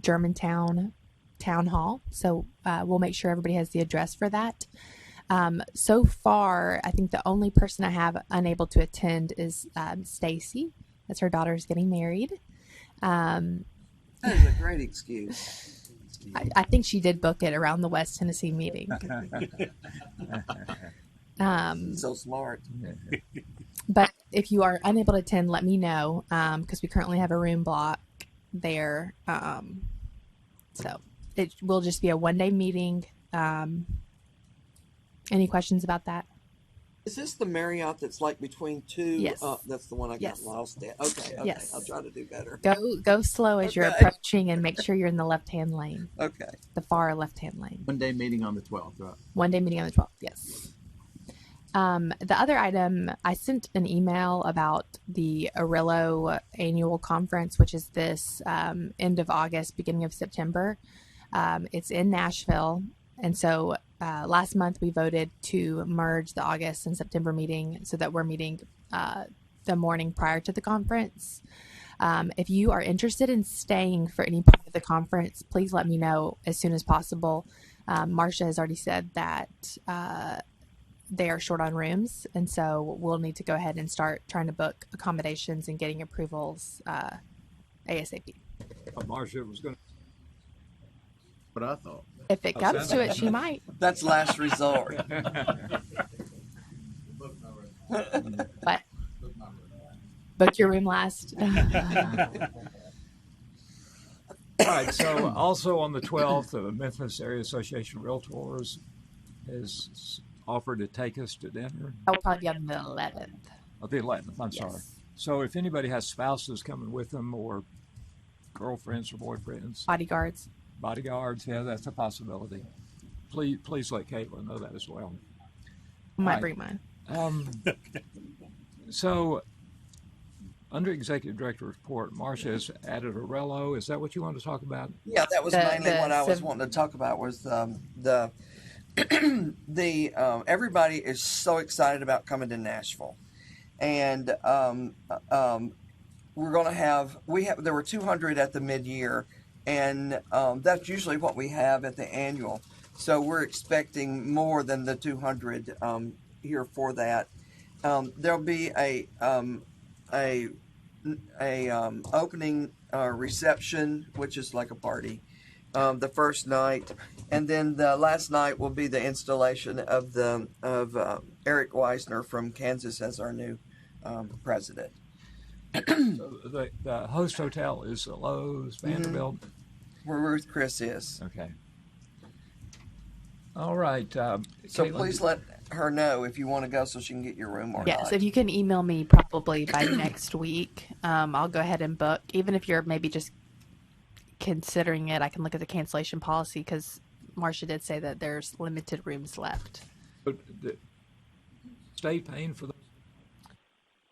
Germantown Town Hall. So we'll make sure everybody has the address for that. So far, I think the only person I have unable to attend is Stacy. That's her daughter's getting married. That is a great excuse. I think she did book it around the West Tennessee meeting. So smart. But if you are unable to attend, let me know, because we currently have a room block there. So it will just be a one-day meeting. Any questions about that? Is this the Marriott that's like between two? Yes. That's the one I got Yes. lost at. Okay. Yes. I'll try to do better. Go slow as you're Okay. approaching, and make sure you're in the left-hand lane, Okay. the far left-hand lane. One day meeting on the 12th, right? One day meeting on the 12th. Yes. The other item, I sent an email about the Orello annual conference, which is this end of August, beginning of September. It's in Nashville. And so last month we voted to merge the August and September meeting so that we're meeting the morning prior to the conference. If you are interested in staying for any part of the conference, please let me know as soon as possible. Marcia has already said that they are short on rooms, and so we'll need to go ahead and start trying to book accommodations and getting approvals ASAP. Marcia was going to. What I thought. If it comes to it, she might. That's last resort. What? Book your room last. All right. So also on the 12th, the Memphis Area Association of Realtors has offered to take us to dinner. I'll probably be on the 11th. Oh, the 11th. I'm sorry. So if anybody has spouses coming with them or girlfriends or boyfriends, bodyguards, yeah, that's a possibility. Please let Caitlin know that as well. I might bring mine. So under Executive Director Report, Marcia has added Orello. Is that what you want to talk about? Yeah, that was mainly what I was wanting to talk about was the everybody is so excited about coming to Nashville. And we're going to have there were 200 at the mid-year, and that's usually what we have at the annual. So we're expecting more than the 200 here for that. There'll be a opening reception, which is like a party, the first night, and then the last night will be the installation of Eric Weisner from Kansas as our new president. So the host hotel is Lowe's, Vanderbilt. Where Ruth Chris is. Okay. All right. So Caitlin, please let her know if you want to go so she can get your room or Yes, not. if you can email me probably by next week, I'll go ahead and book. Even if you're maybe just considering it, I can look at the cancellation policy because Marcia did say that there's limited rooms left. but the state paying for the.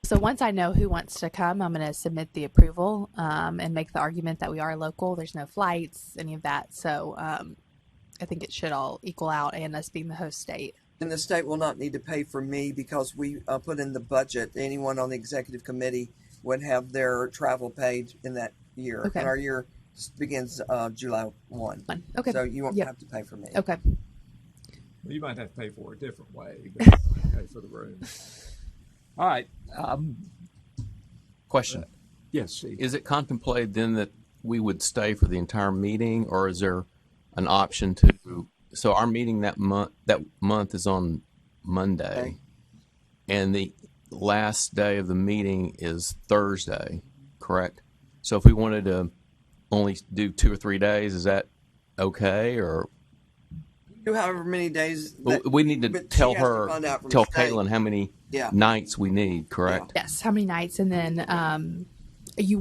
So once I know who wants to come, I'm going to submit the approval and make the argument that we are local. There's no flights, any of that. So I think it should all equal out, and us being the host state. And the state will not need to pay for me because we put in the budget. Anyone on the executive committee would have their travel paid in that year. Okay. And our year begins July 1. Okay. So you won't have to pay for me. Okay. Well, you might have to pay for it a different way, but pay for the room. All right. Question. Yes, Steve. Is it contemplated then that we would stay for the entire meeting, or is there an option to? So our meeting that month is on Monday, and the last day of the meeting is Thursday, correct? So if we wanted to only do 2 or 3 days, is that okay? Or Do however many days. we need to but tell she has to her, find out from tell the state. Caitlin how many Yeah. nights we need, correct? Yes, how many nights, and then we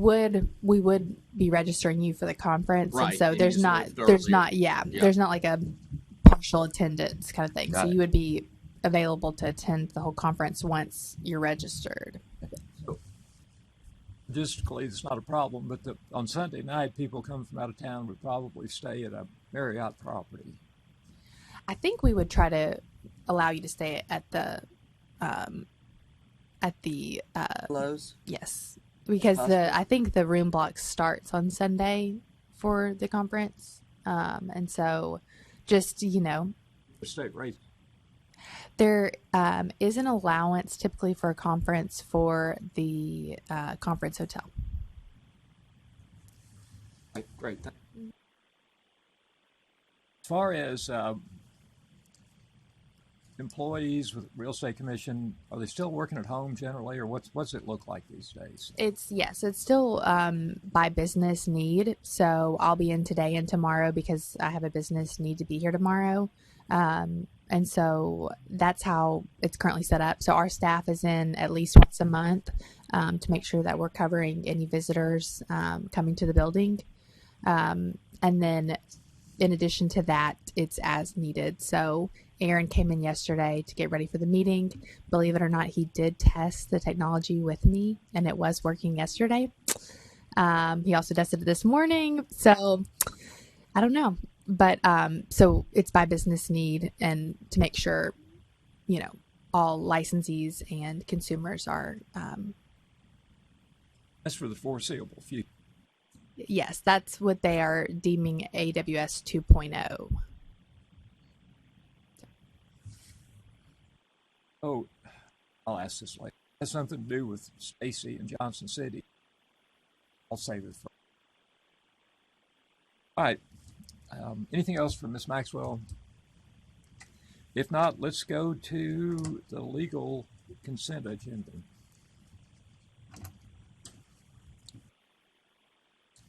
would be registering you for the conference, Right, and so and there's you not just left there's earlier. not Yeah. there's not like a partial attendance kind of thing. Got So it. you would be available to attend the whole conference once you're registered. Logistically, it's not a problem, but on Sunday night, people coming from out of town would probably stay at a Marriott property. I think we would try to allow you to stay at the Lowe's. Yes, because I think the room block starts on Sunday for the conference, and so just The state rate. there is an allowance typically for a conference for the conference hotel. Great. As far as employees with real estate commission, are they still working at home generally, or what's it look like these days? It's still by business need. So I'll be in today and tomorrow because I have a business need to be here tomorrow. And so that's how it's currently set up. So our staff is in at least once a month to make sure that we're covering any visitors coming to the building. And then in addition to that, it's as needed. So Aaron came in yesterday to get ready for the meeting. Believe it or not, he did test the technology with me, and it was working yesterday. He also tested it this morning. So I don't know. But so it's by business need and to make sure, you know, all licensees and consumers are. That's for the foreseeable future. Yes, that's what they are deeming AWS 2.0. Oh, I'll ask this later. It has something to do with Stacy and Johnson City. I'll save it for. All right. Anything else from Ms. Maxwell? If not, let's go to the legal consent agenda.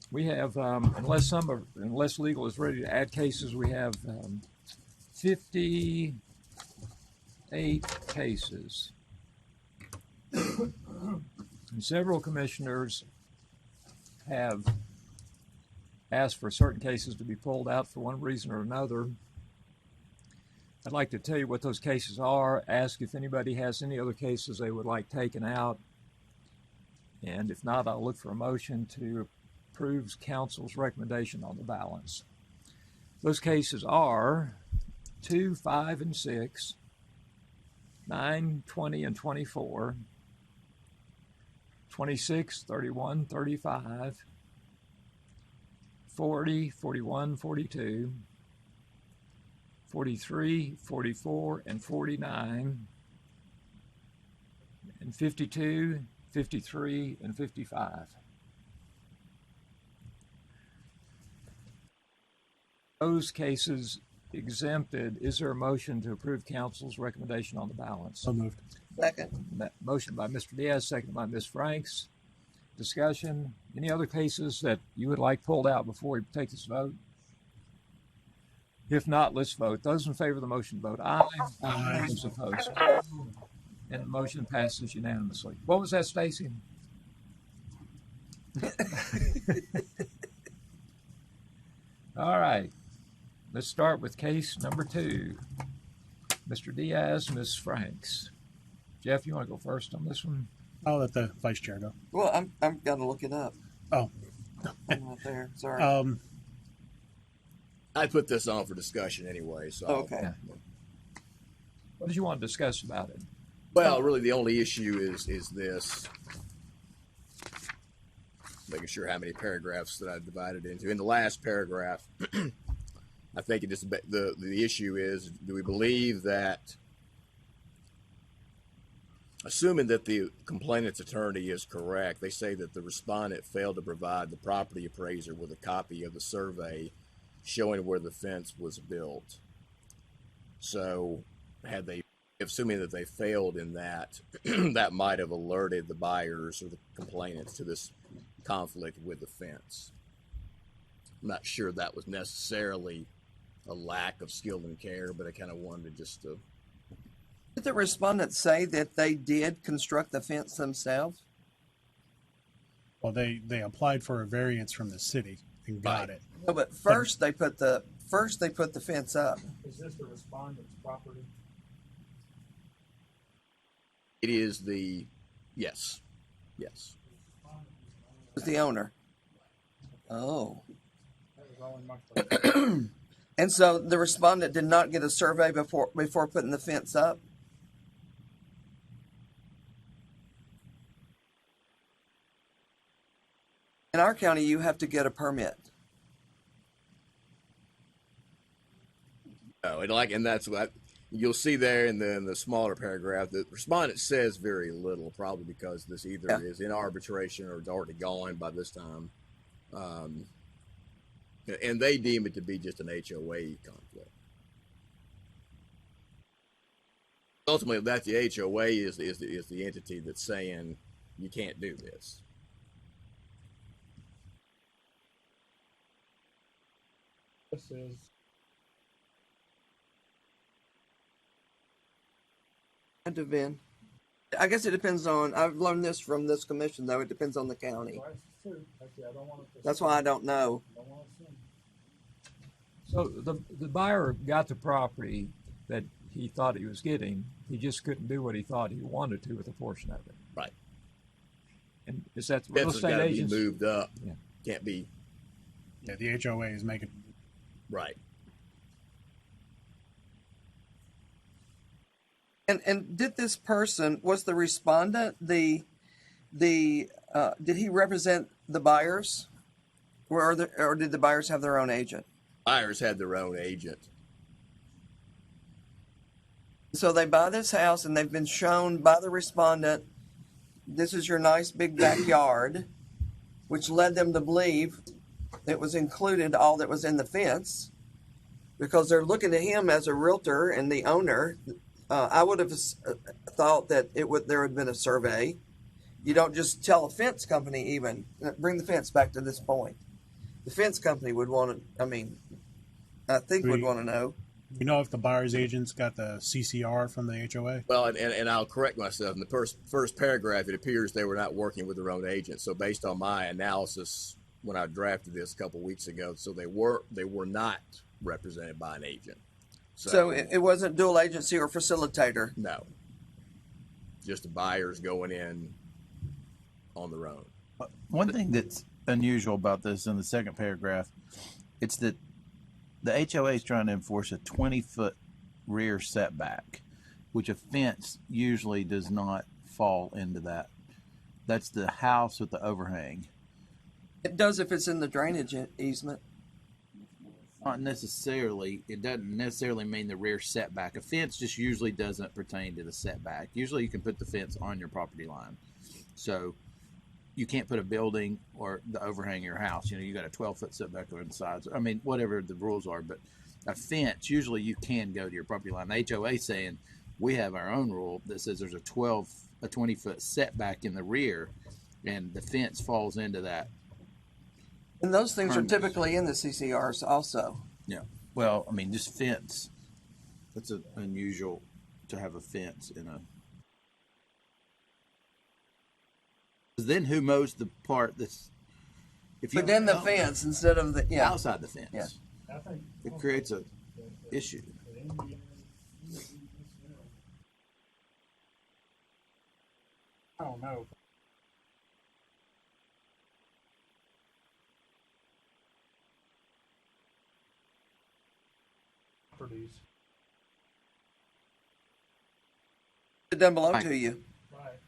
We have, unless legal is ready to add cases, we have 58 cases. And several commissioners have asked for certain cases to be pulled out for one reason or another. I'd like to tell you what those cases are, ask if anybody has any other cases they would like taken out, and if not, I'll look for a motion to approve counsel's recommendation on the balance. Those cases are 2, 5, and 6, 9, 20, and 24, 26, 31, 35, 40, 41, 42, 43, 44, and 49, and 52, 53, and 55. Those cases exempted, is there a motion to approve counsel's recommendation on the balance? So moved. Second. Motion by Mr. Diaz, second by Ms. Franks. Discussion. Any other cases that you would like pulled out before we take this vote? If not, let's vote. Those in favor of the motion vote aye. Aye. Those opposed. And the motion passes unanimously. What was that, Stacy? All right. Let's start with case number 2. Mr. Diaz, Ms. Franks. Jeff, you want to go first on this one? I'll let the vice chair go. Well, I'm got to look it up. Oh. I'm not there. Sorry. I put this on for discussion anyway, so. Okay. Yeah. What did you want to discuss about it? Well, really, the only issue is this. Making sure how many paragraphs that I divided into. In the last paragraph, I think it just the issue is: do we believe that, assuming that the complainant's attorney is correct, they say that the respondent failed to provide the property appraiser with a copy of the survey showing where the fence was built. So, assuming that they failed in that, that might have alerted the buyers or the complainants to this conflict with the fence. I'm not sure that was necessarily a lack of skill and care, but I kind of wanted just to. Did the respondents say that they did construct the fence themselves? Well, they applied for a variance from the city and got it. No, but first they put the fence up. Is this the respondent's property? It is yes. Was the owner? Oh. And so the respondent did not get a survey before putting the fence up? In our county, you have to get a permit. Oh, and that's what you'll see there in the smaller paragraph. The respondent says very little, probably because this either is in arbitration or it's already gone by this time. And they deem it to be just an HOA conflict. Ultimately, that's the HOA is the entity that's saying you can't do this. This is Had to have been. I guess it depends on, I've learned this from this commission, though. It depends on the county. That's why I don't know. So the buyer got the property that he thought he was getting. He just couldn't do what he thought he wanted to with a portion of it. Right. And is that the real Fence has estate got to be agents? moved up. Yeah. Can't be. Yeah, the HOA is making. Right. And did this person, was the respondent did he represent the buyers, or did the buyers have their own agent? Buyers had their own agent. So they buy this house and they've been shown by the respondent, this is your nice big backyard, which led them to believe it was included all that was in the fence, because they're looking at him as a realtor and the owner. I would have thought that there would have been a survey. You don't just tell a fence company, even bring the fence back to this point. The fence company would want to, I think would want to know. You know if the buyer's agents got the CCR from the HOA? Well, and I'll correct myself. In the first paragraph, it appears they were not working with their own agent. So based on my analysis when I drafted this a couple weeks ago, so they were not represented by an agent. So it wasn't dual agency or facilitator? No. Just the buyers going in on their own. One thing that's unusual about this in the second paragraph, it's that the HOA is trying to enforce a 20-foot rear setback, which a fence usually does not fall into that. That's the house with the overhang. It does if it's in the drainage easement. Not necessarily. It doesn't necessarily mean the rear setback. A fence just usually doesn't pertain to the setback. Usually you can put the fence on your property line. So you can't put a building or the overhang of your house. You got a 12-foot setback on the sides. Whatever the rules are. But a fence, usually you can go to your property line. The HOA saying we have our own rule that says there's a 20-foot setback in the rear, and the fence falls into that. And those things are typically in the CCRs also. Yeah. Well, just fence. That's unusual to have a fence in a. Then who mows the part that's? But then the fence instead of the outside the fence. Yeah. It creates a issue. I don't know. Properties. It doesn't belong to you. Right.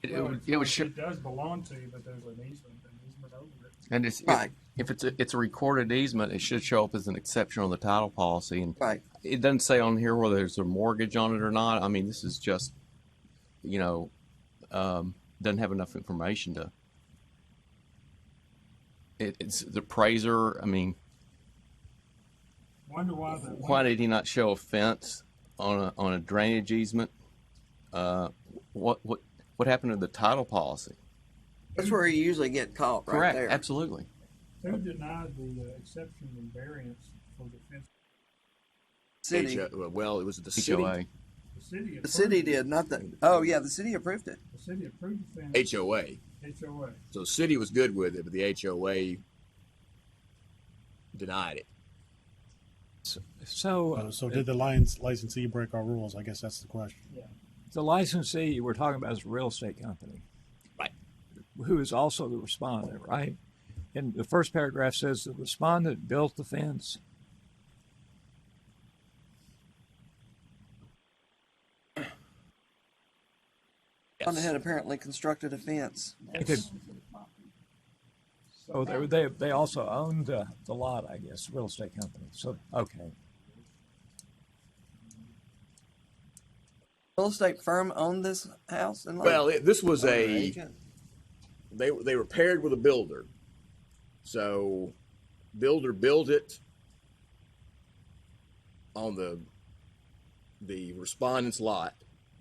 It does belong to you, but there's an easement over it. And it's Right. if it's a recorded easement, it should show up as an exception on the title policy. And Right. it doesn't say on here whether there's a mortgage on it or not. This is just, doesn't have enough information to. It's the appraiser. Wonder why Why did he not show a fence on a drainage easement? What happened to the title policy? That's where you usually get caught, right Correct. there. Absolutely. Who denied the exception and variance for the fence? City. Well, it was the HOA. city. The city did, not the. Oh yeah, the city approved it. The city approved the fence. HOA. HOA. So the city was good with it, but the HOA denied it. So did the licensee break our rules? I guess that's the question. Yeah. the licensee we're talking about is a real estate company. Right. Who is also the respondent, right? And the first paragraph says the respondent built the fence. On the head apparently constructed a fence. So they also owned the lot, I guess, real estate company. So, okay. Real estate firm owned this house and lot? Well, this was Owner a, agent? they were paired with a builder. So builder built it on the respondent's lot,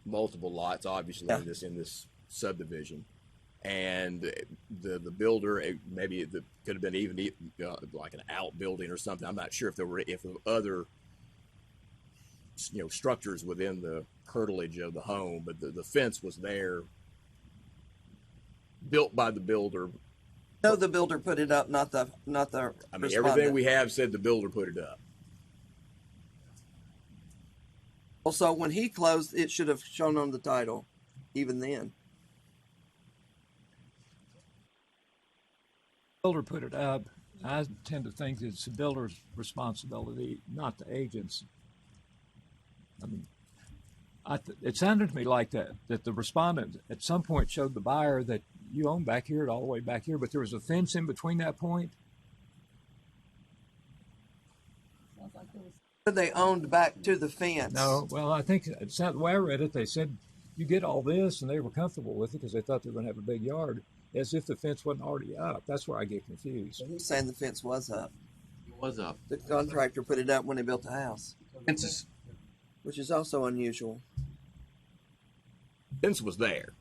multiple lots, obviously, Yeah. in this subdivision. And the builder, maybe it could have been even like an outbuilding or something. I'm not sure if there were other structures within the curtilage of the home, but the fence was there, built by the builder. No, the builder put it up, not the I mean, respondent. everything we have said the builder put it up. Well, so when he closed, it should have shown on the title, even then. Builder put it up. I tend to think it's the builder's responsibility, not the agent's. I mean, it sounded to me like that the respondent at some point showed the buyer that you own back here, all the way back here, but there was a fence in between that point. They owned back to the fence. No, well, I think it's not the way I read it. They said you get all this, and they were comfortable with it because they thought they were going to have a big yard, as if the fence wasn't already up. That's where I get confused. He's saying the fence was up. It was up. The contractor put it up when they built the house, Fences. which is also unusual. Fence was there.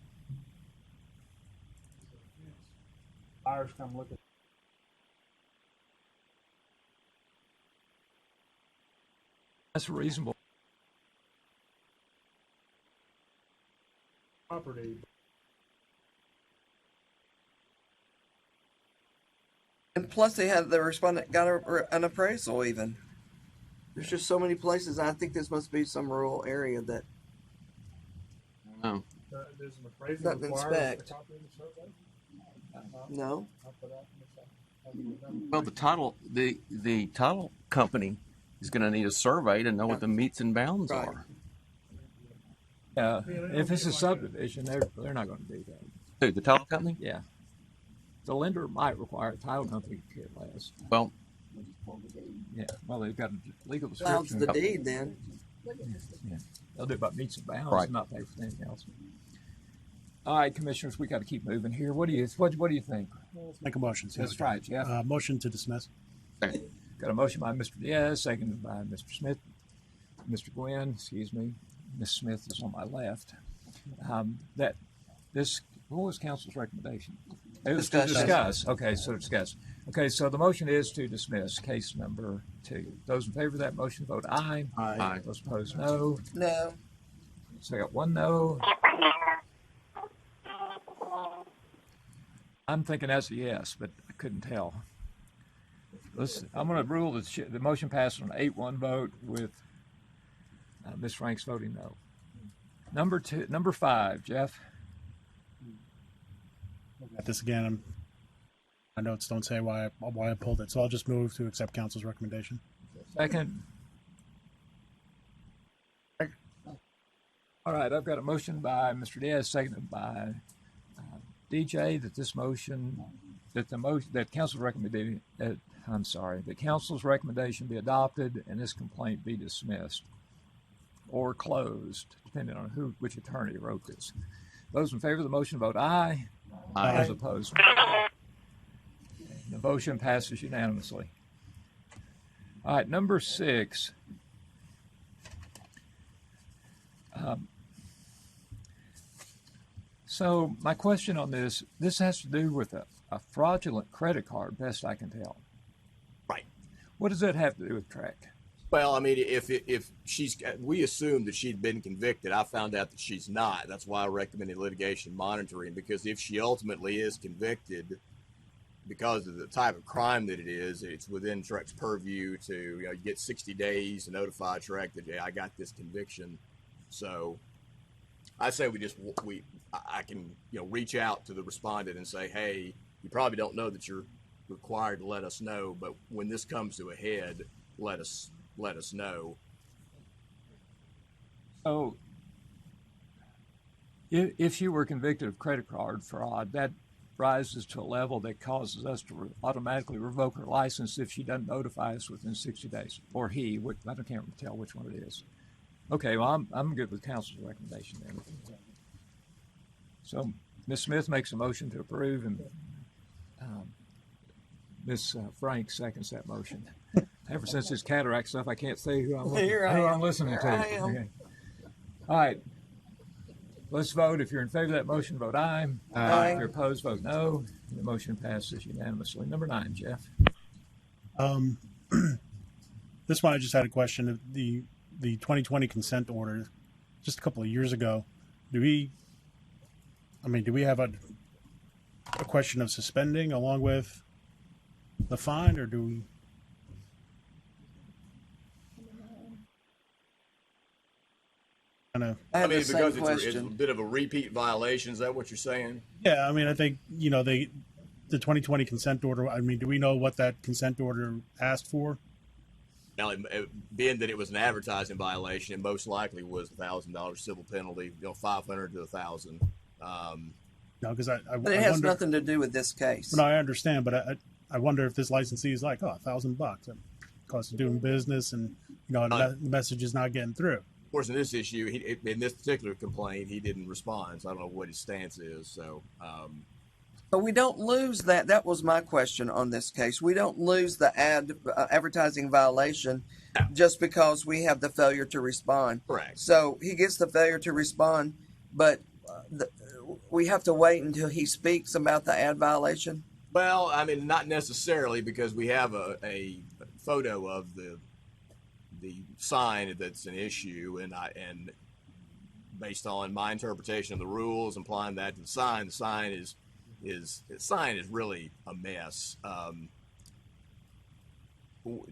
Buyers come look at. That's reasonable. Property. And plus, they had the respondent got an appraisal. Even there's just so many places. I think this must be some rural area that No. There's an appraisal doesn't required inspect. of the copy of the survey? No. Well, the title company is going to need a survey to know what the meets and bounds Right. are. If it's a subdivision, they're not going to do that. Who, the title company? Yeah. The lender might require a title company to care less. Well, Yeah. Well, they've got a legal Clouds description. the deed then. Yeah. They'll do about meets and bounds, Right. and not pay for anything else. All right, commissioners, we got to keep moving here. What do you think? Let's make a motion. see Let's what we try it, Jeff. got. Motion to dismiss. Got a motion by Mr. Diaz, seconded by Mr. Smith. Mr. Gwynn, excuse me. Ms. Smith is on my left. What was council's recommendation? It was to discuss. Okay, so discuss. Okay, so the motion is to dismiss case number 2. Those in favor of that motion vote aye. Aye. Those opposed, no. No. So I got 1 no. I'm thinking that's a yes, but I couldn't tell. I'm going to rule that the motion passes on an 8-1 vote with Ms. Franks voting no. Number 5, Jeff. Got this again. My notes don't say why I pulled it, so I'll just move to accept council's recommendation. Second. All right, I've got a motion by Mr. Diaz, seconded by DJ, that council's recommendation, that council's recommendation be adopted and this complaint be dismissed or closed, depending on which attorney wrote this. Those in favor of the motion vote aye. Aye. Those opposed. The motion passes unanimously. All right, number 6. So my question on this has to do with a fraudulent credit card, best I can tell. Right. What does that have to do with track? Well, I mean, if we assumed that she'd been convicted, I found out that she's not. That's why I recommended litigation monitoring, because if she ultimately is convicted, because of the type of crime that it is, it's within Trek's purview to you get 60 days to notify Trek that I got this conviction. So I say I can reach out to the respondent and say, hey, you probably don't know that you're required to let us know, but when this comes to a head, let us know. So if you were convicted of credit card fraud, that rises to a level that causes us to automatically revoke her license if she doesn't notify us within 60 days. Or he, I can't tell which one it is. Okay, well, I'm good with council's recommendation then. So Ms. Smith makes a motion to approve, and Ms. Frank seconds that motion. Ever since this cataract stuff, I can't say who I'm listening to. Okay. All right. Let's vote. If you're in favor of that motion, vote aye. Aye. If you're opposed, vote no. The motion passes unanimously. Number 9, Jeff. This one I just had a question. The the 2020 consent order just a couple of years ago, do we have a question of suspending along with the fine, or do we? I mean, because it's a bit of a repeat violation. Is that what you're saying? Yeah, I mean, I think, the 2020 consent order, I mean, do we know what that consent order asked for? Now, being that it was an advertising violation, it most likely was $1,000 civil penalty, $500 to $1,000. No, because but it has nothing to do with this case. No, I understand, but I wonder if this licensee is like, $1,000, it costs of doing business, and the message is not getting through. Of course, in this issue, in this particular complaint, he didn't respond, so I don't know what his stance is. So, but we don't lose that. That was my question on this case. We don't lose the advertising violation just because we have the failure to respond. Correct. So he gets the failure to respond, but we have to wait until he speaks about the ad violation. Well, I mean, not necessarily, because we have a photo of the sign that's an issue, and based on my interpretation of the rules, applying that to the sign is really a mess. You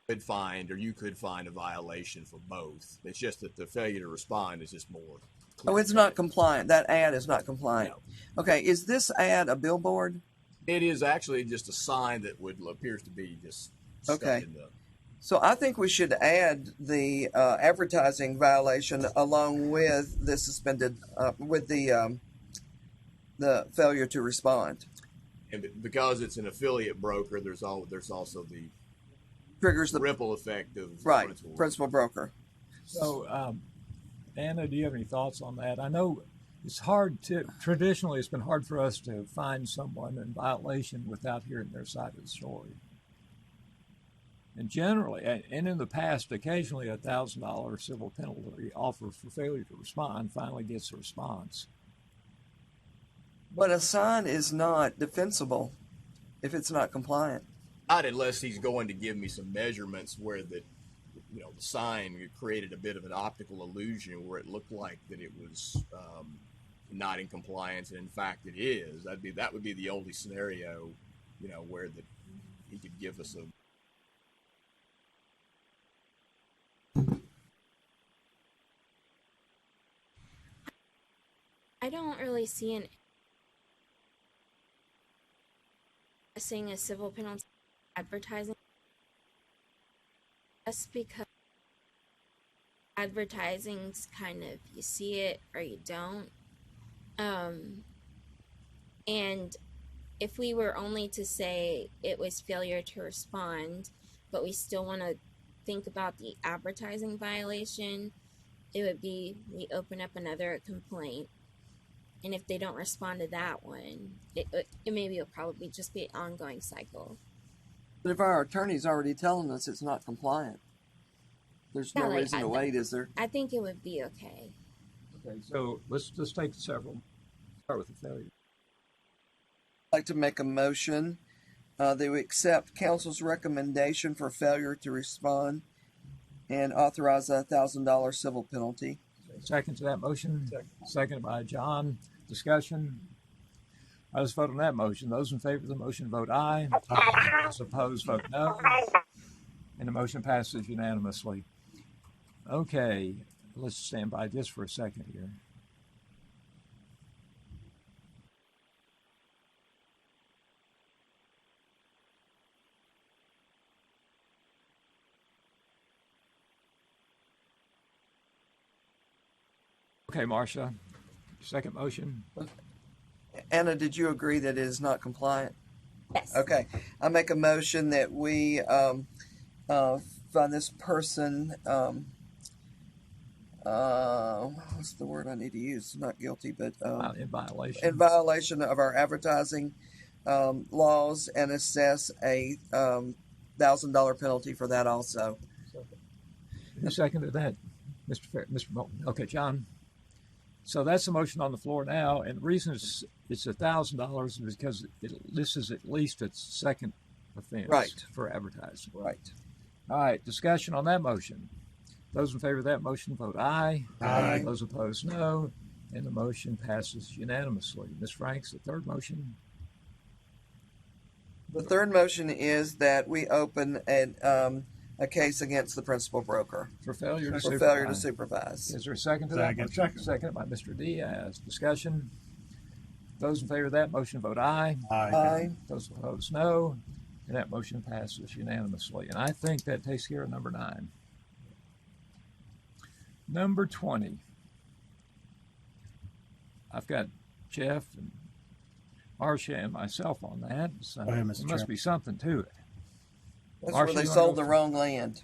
could find a violation for both. It's just that the failure to respond is just more. Oh, it's not compliant. That ad is not compliant. No. Okay, is this ad a billboard? It is actually just a sign that appears to be just stuck in the. So I think we should add the advertising violation along with the suspended, with the failure to respond. And because it's an affiliate broker, there's also the triggers the ripple effect of principal broker. So, Anna, do you have any thoughts on that? I know it's hard to traditionally. It's been hard for us to find someone in violation without hearing their side of the story. And generally, and in the past, occasionally a $1,000 civil penalty offer for failure to respond finally gets a response. But a sign is not defensible if it's not compliant. Not unless he's going to give me some measurements where the sign created a bit of an optical illusion where it looked like that it was not in compliance, and in fact it is. That would be the only scenario, where he could give us a. I don't really see seeing a civil penalty advertising, just because advertising's kind of, you see it or you don't. And if we were only to say it was failure to respond, but we still want to think about the advertising violation, it would be we open up another complaint. And if they don't respond to that one, it maybe will probably just be an ongoing cycle. But if our attorney's already telling us it's not compliant, there's no reason to wait, is there? I think it would be okay. Okay, so let's just take several. Start with the failure. I'd like to make a motion that we accept counsel's recommendation for failure to respond and authorize a $1,000 civil penalty. Second to that motion. Seconded by John. Discussion. Let's vote on that motion. Those in favor of the motion vote aye. Those opposed vote no. And the motion passes unanimously. Okay, let's stand by just for a second here. Okay, Marcia, second motion. Anna, did you agree that it is not compliant? Yes. Okay, I make a motion that we find this person, what's the word I need to use? Not guilty, but in violation. In violation of our advertising laws, and assess a $1,000 penalty for that also. Who seconded that? Mr. Moulton. Okay, John. So that's the motion on the floor now, and the reason it's $1,000 is because this is at least its second offense Right. for advertising. Right. All right, discussion on that motion. Those in favor of that motion vote aye. Aye. Those opposed, no. And the motion passes unanimously. Ms. Franks, the third motion. The third motion is that we open a case against the principal broker For failure to for supervise. failure to supervise. Is there a second to that Second. motion? Seconded by Mr. Diaz. Discussion. Those in favor of that motion vote aye. Aye. Those opposed, no. And that motion passes unanimously. And I think that takes care of number 9. Number 20. I've got Jeff and Marcia and myself on that, so Go ahead, Mr. there must Chairman. be something to it. That's Marcia, where they you wanna sold go the first? wrong land.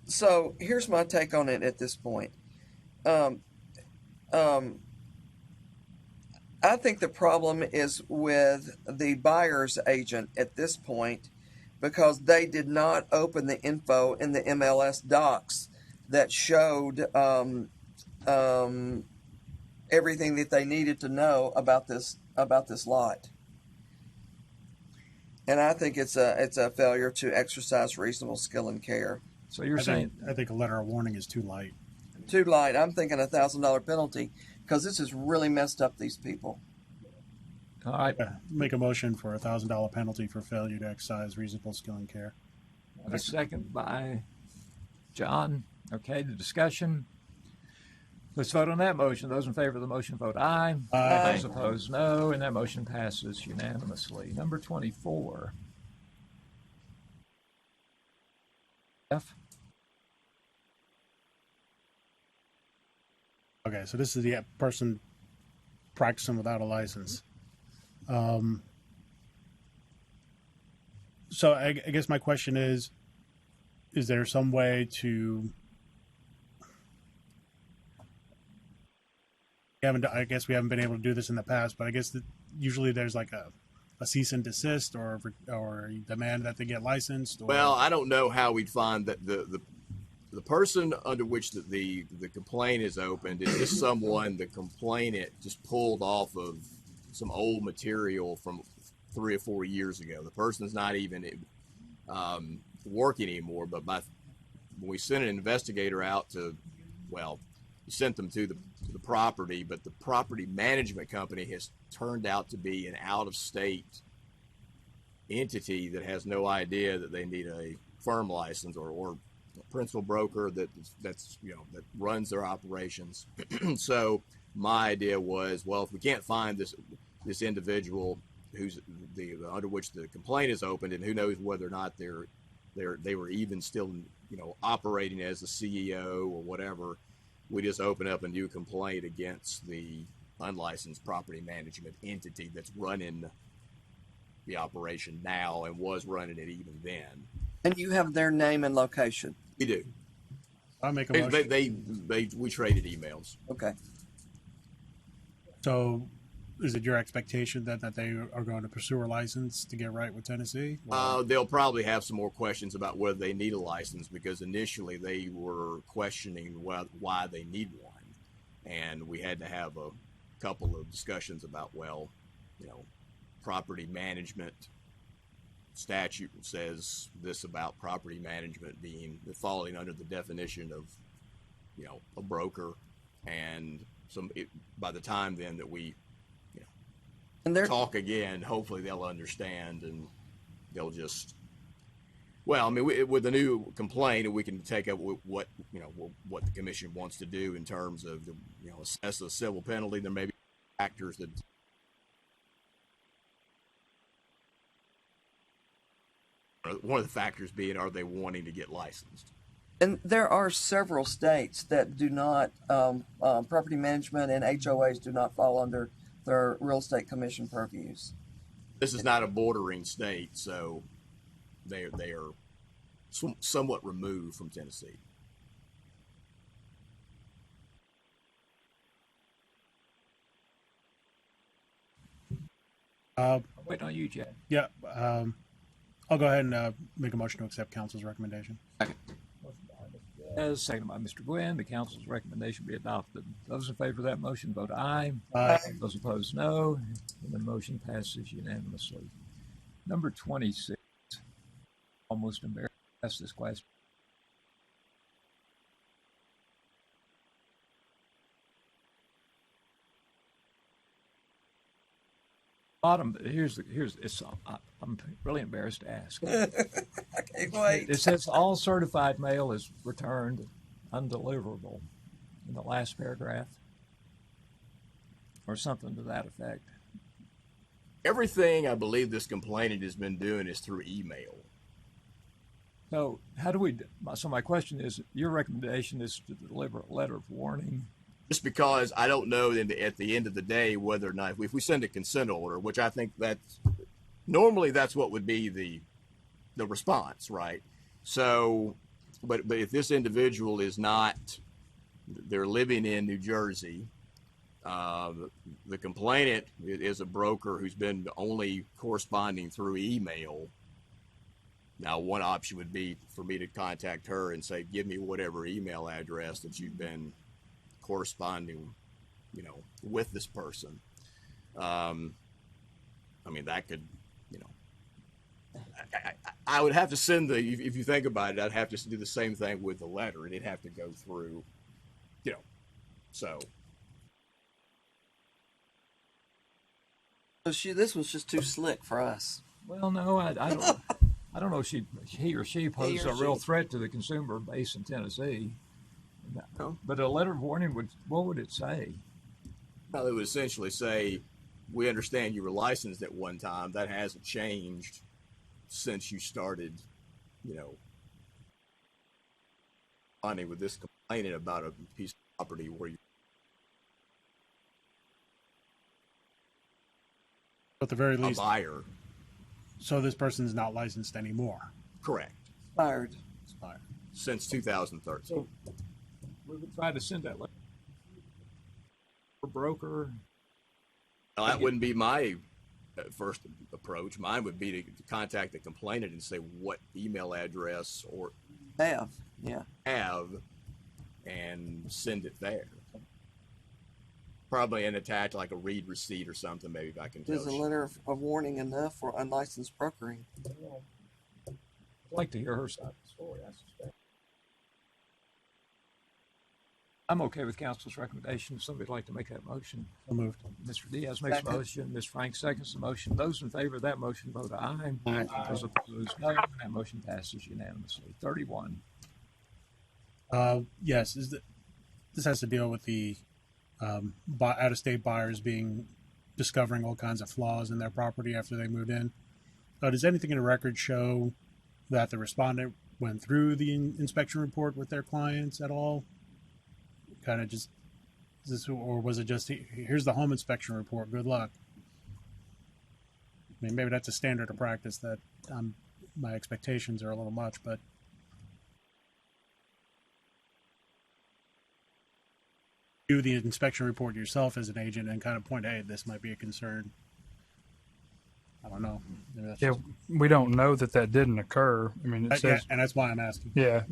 So here's my take on it at this point. I think the problem is with the buyer's agent at this point because they did not open the info in the MLS docs that showed everything that they needed to know about this lot. And I think it's a failure to exercise reasonable skill and care. So you're saying I think a letter of warning is too light. Too light. I'm thinking $1,000 penalty because this has really messed up these people. all right. Make a motion for $1,000 penalty for failure to exercise reasonable skill and care. A second by John. Okay, the discussion. Let's vote on that motion. Those in favor of the motion vote aye. Aye. Those opposed, no. And that motion passes unanimously. Number 24. F. Okay, so this is the person practicing without a license. So I guess my question is there some way to... I guess we haven't been able to do this in the past, but I guess that usually there's like a cease and desist or demand that they get licensed. Or... Well, I don't know how we'd find that the person under which the complaint is opened is just someone the complainant just pulled off of some old material from 3 or 4 years ago. The person's not even working anymore, but when we sent an investigator out to, well, we sent them to the property, but the property management company has turned out to be an out-of-state entity that has no idea that they need a firm license or a principal broker that runs their operations. So my idea was, well, if we can't find this individual who's under which the complaint is opened, and who knows whether or not they were even still operating as the CEO or whatever, we just open up a new complaint against the unlicensed property management entity that's running the operation now and was running it even then. And you have their name and location. We do. I'll make a motion. We traded emails. Okay. So is it your expectation that they are going to pursue a license to get right with Tennessee? They'll probably have some more questions about whether they need a license, because initially they were questioning why they need one. And we had to have a couple of discussions about, property management statute says this about property management falling under the definition of, a broker. And by the time then that we talk again, hopefully they'll understand and they'll just, with the new complaint, we can take up what the commission wants to do in terms of assess a civil penalty. There may be factors that one of the factors being, are they wanting to get licensed? And there are several states that do not, property management and HOAs do not fall under their real estate commission purviews. This is not a bordering state, so they are somewhat removed from Tennessee. Wait on you, Jed. Yeah. I'll go ahead and make a motion to accept council's recommendation. As seconded by Mr. Gwynn, the council's recommendation be adopted. Those in favor of that motion vote aye. Aye. Those opposed, no. And the motion passes unanimously. Number 26. Almost embarrassed to ask this question. Bottom, I'm really embarrassed to ask. I can't wait. It says all certified mail is returned undeliverable in the last paragraph, or something to that effect. Everything I believe this complainant has been doing is through email. So how do we? So my question is, your recommendation is to deliver a letter of warning. Just because I don't know at the end of the day whether or not if we send a consent order, which I think that's normally that's what would be the response, right? So, but if this individual is not, they're living in New Jersey. The complainant is a broker who's been only corresponding through email. Now, one option would be for me to contact her and say, give me whatever email address that you've been corresponding, with this person. I mean, that could, I would have to send if you think about it, I'd have to do the same thing with the letter, and it'd have to go through, so. So this was just too slick for us. Well, no, I don't know if he or she poses a real threat to the consumer base in Tennessee. No. But a letter of warning what would it say? Well, it would essentially say, we understand you were licensed at one time. That hasn't changed since you started, finding with this complainant about a piece of property where you. At the very least, a buyer. So this person's not licensed anymore. Correct. Expired. Since 2013. So we would try to send that letter for broker. Well, that wouldn't be my first approach. Mine would be to contact the complainant and say what email address or have and send it there. Probably and attach like a read receipt or something. Maybe if I can tell. Is a letter of warning enough for unlicensed brokering? I'd like to hear her side of the story, I suspect. I'm okay with Counsel's recommendation. If somebody'd like to make that motion. So moved. Mr. Diaz makes a motion. Ms. Frank seconds the motion. Those in favor of that motion vote aye. Aye. Those opposed, no. That motion passes unanimously. 31. Yes, this has to deal with the out-of-state buyers discovering all kinds of flaws in their property after they moved in. Does anything in the record show that the respondent went through the inspection report with their clients at all? Kind of just this, or was it just here's the home inspection report? Good luck. I mean, maybe that's a standard of practice that my expectations are a little much, but. Do the inspection report yourself as an agent and kind of point, hey, this might be a concern. I don't know. We don't know that didn't occur. I mean, it says, and that's why I'm asking. Yeah.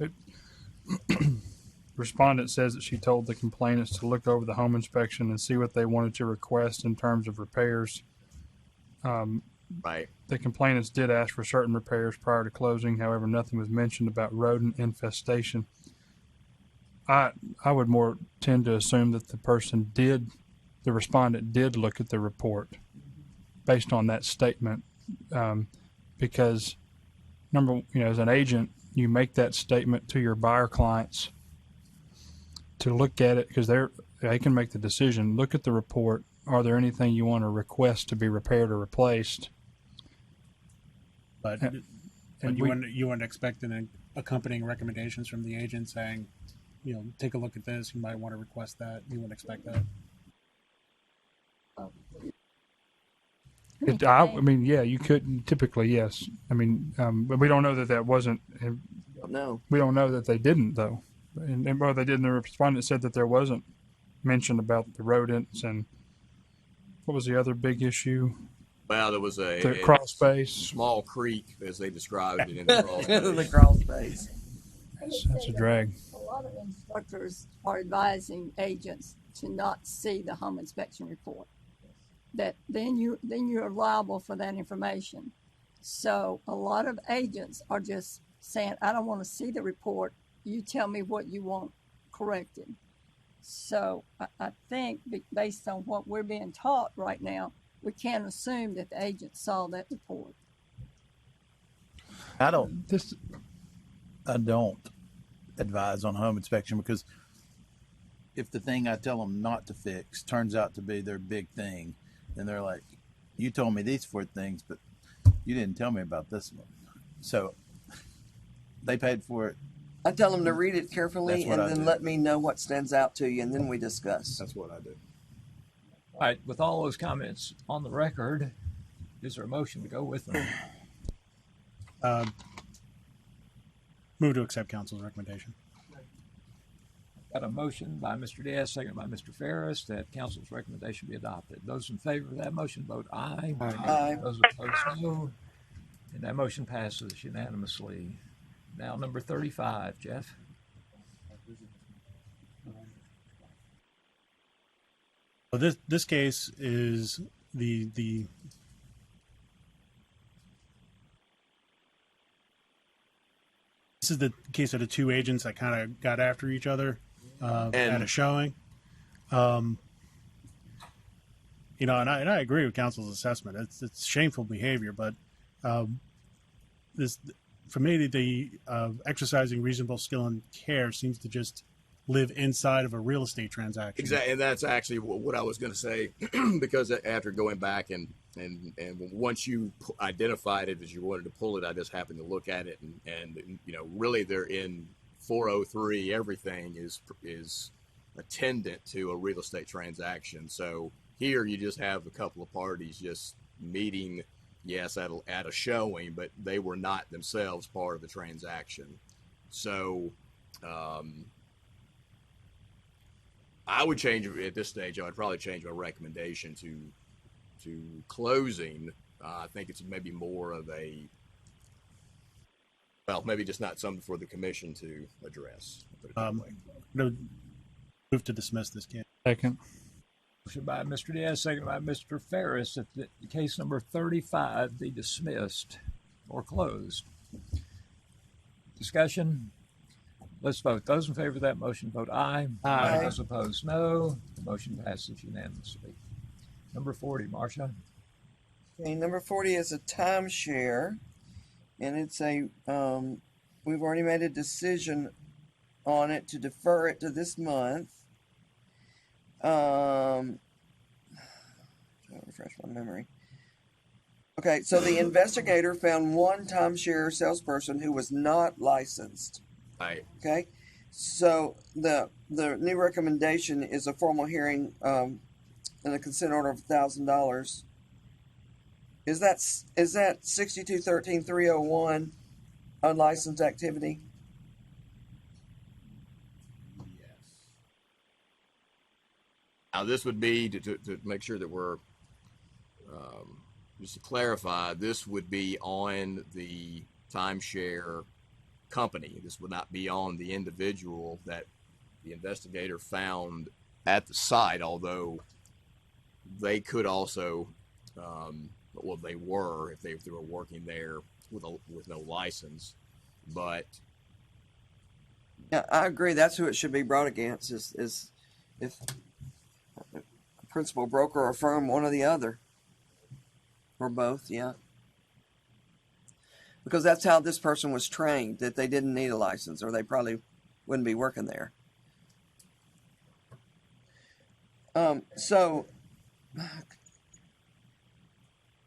Respondent says that she told the complainants to look over the home inspection and see what they wanted to request in terms of repairs. Right. The complainants did ask for certain repairs prior to closing. However, nothing was mentioned about rodent infestation. I would more tend to assume that the respondent did look at the report based on that statement, because as an agent, you make that statement to your buyer clients to look at it because they can make the decision. Look at the report. Are there anything you want to request to be repaired or replaced? But you wouldn't expect an accompanying recommendations from the agent saying, take a look at this. You might want to request that. You wouldn't expect that. You could typically, yes. I mean, but we don't know that wasn't. No. We don't know that they didn't though, and well, they didn't. The respondent said that there wasn't mention about the rodents and what was the other big issue? Well, there was the crawl space, small creek, as they described it in the crawl space. The crawl space. That's a drag. A lot of instructors are advising agents to not see the home inspection report. That then you're liable for that information. So a lot of agents are just saying, I don't want to see the report. You tell me what you want corrected. So I think based on what we're being taught right now, we can't assume that the agent saw that report. I don't advise on home inspection, because if the thing I tell them not to fix turns out to be their big thing, then they're like, you told me these 4 things, but you didn't tell me about this one. So they paid for it. I tell them to read it carefully That's what and I then do. let me know what stands out to you, and then we discuss. That's what I do. All right, with all those comments on the record, is there a motion to go with them? Move to accept council's recommendation. Got a motion by Mr. Diaz, second by Mr. Ferris, that council's recommendation be adopted. Those in favor of that motion vote aye. Aye. Those opposed, no. And that motion passes unanimously. Now, number 35, Jeff. Well, this case is the this is the case of the 2 agents that kind of got after each other at a showing. And I agree with council's assessment. It's shameful behavior, but this, for me, the exercising reasonable skill and care seems to just live inside of a real estate transaction. Exactly, and that's actually what I was going to say, because after going back and once you identified it as you wanted to pull it, I just happened to look at it, and really they're in 403. Everything is attendant to a real estate transaction. So here you just have a couple of parties just meeting, yes, at a showing, but they were not themselves part of the transaction. So I would change at this stage. I would probably change my recommendation to closing. I think it's maybe more of maybe just not something for the commission to address. Put it that way. No, move to dismiss this case. Second. Motion by Mr. Diaz, second by Mr. Ferris, that the case number 35 be dismissed or closed. Discussion? Let's vote. Those in favor of that motion vote aye. Aye. Those opposed, no. The motion passes unanimously. Number 40, Marcia. Okay, number 40 is a timeshare, and it's we've already made a decision on it to defer it to this month. Trying to refresh my memory. Okay, so the investigator found one timeshare salesperson who was not licensed. Right. Okay, so the new recommendation is a formal hearing and a consent order of $1,000. Is that 6213-301 unlicensed activity? Now, this would be, to make sure that we're, just to clarify, this would be on the timeshare company. This would not be on the individual that the investigator found at the site, although they could also, they were, if they were working there with no license. But yeah, I agree. That's who it should be brought against. Is if a principal broker or firm, one or the other, or both. Yeah, because that's how this person was trained, that they didn't need a license, or they probably wouldn't be working there. So,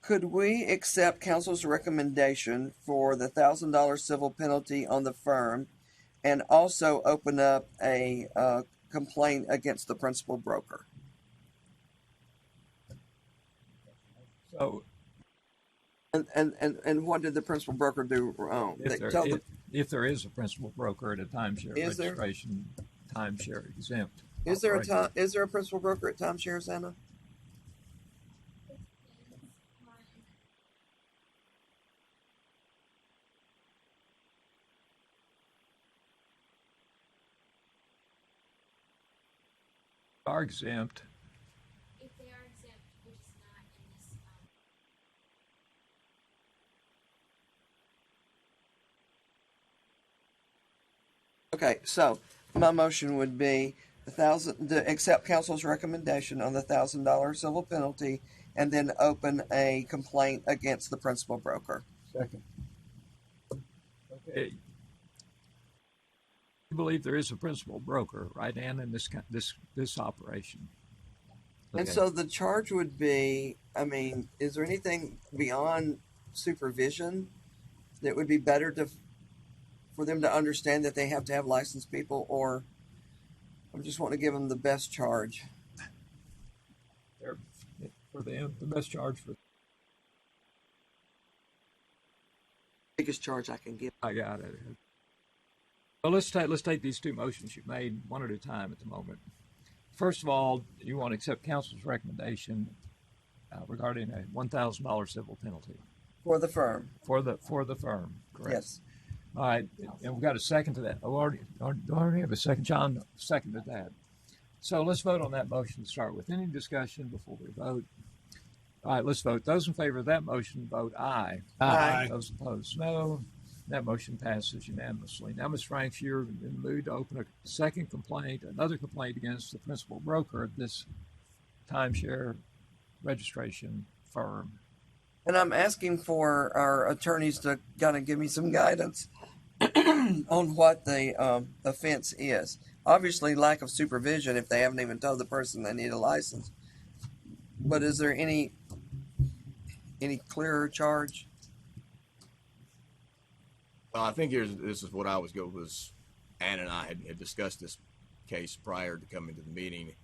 could we accept counsel's recommendation for the $1,000 civil penalty on the firm, and also open up a complaint against the principal broker? So, and what did the principal broker do wrong? If there is a principal broker at a timeshare Is there? registration, timeshare exempt. Is there operation. is there a principal broker at timeshares, Anna? Are exempt. If they are exempt, we're just not in this. Okay, so my motion would be to accept counsel's recommendation on the $1,000 civil penalty and then open a complaint against the principal broker. Second. Okay. You believe there is a principal broker, right, Ann, in this operation? And Okay. so the charge would be, I mean, is there anything beyond supervision that would be better for them to understand that they have to have licensed people, or I just want to give them the best charge? For them, the best charge for Biggest charge I can give. I got it. Well, let's take these two motions you've made one at a time at the moment. First of all, you want to accept counsel's recommendation regarding a $1,000 civil penalty For the firm. for the firm. Correct. Yes. All right, and we've got a second to that. Oh, already have a second. John seconded that. So let's vote on that motion to start with. Any discussion before we vote? All right, let's vote. Those in favor of that motion, vote aye. Aye. Those opposed, no. That motion passes unanimously. Now, Ms. Franks, you're in the mood to open a second complaint, another complaint against the principal broker of this timeshare registration firm. And I'm asking for our attorneys to kind of give me some guidance on what the offense is. Obviously, lack of supervision if they haven't even told the person they need a license. But is there any clearer charge? Well, I think this is what I was Ann and I had discussed this case prior to coming to the meeting.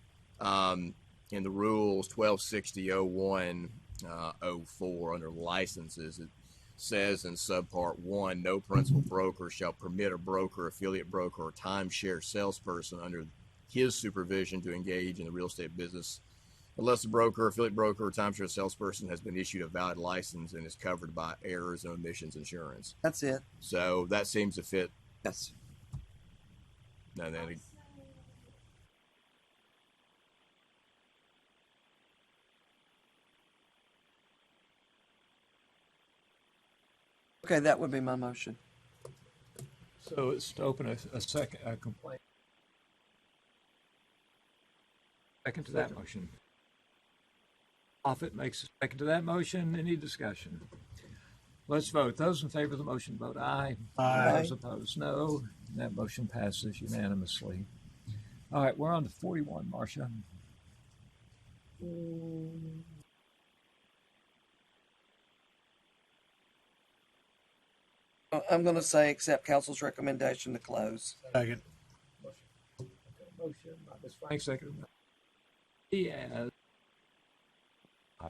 In the rules 1260.01.04 under licenses, it says in subpart 1, no principal broker shall permit a broker, affiliate broker, or timeshare salesperson under his supervision to engage in the real estate business unless the broker, affiliate broker, or timeshare salesperson has been issued a valid license and is covered by errors and omissions insurance. That's it. So that seems to fit. Yes. No, then Okay, that would be my motion. So it's to open a complaint. Second to that motion. Offutt makes a second to that motion. Any discussion? Let's vote. Those in favor of the motion vote aye. Aye. Those opposed, no. That motion passes unanimously. All right, we're on to 41, Marcia. I'm going to say accept council's recommendation to close. Second. Motion by Ms. Frank, second by Diaz. In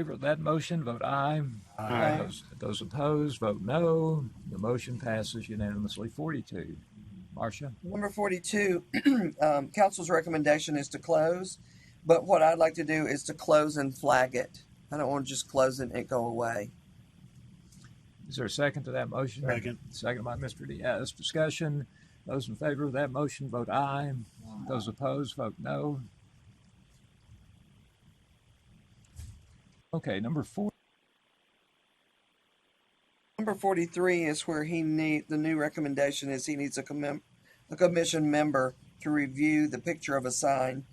favor of that motion, vote aye. Aye. Those opposed, vote no. The motion passes unanimously. 42. Marcia? Number 42, council's recommendation is to close, but what I'd like to do is to close and flag it. I don't want to just close it and it go away. Is there a second to that motion? Second. Second by Mr. Diaz. Discussion. Those in favor of that motion, vote aye. Those opposed, vote no. Okay, number 4. Number 43 is where the new recommendation is he needs a commission member to review the picture of a sign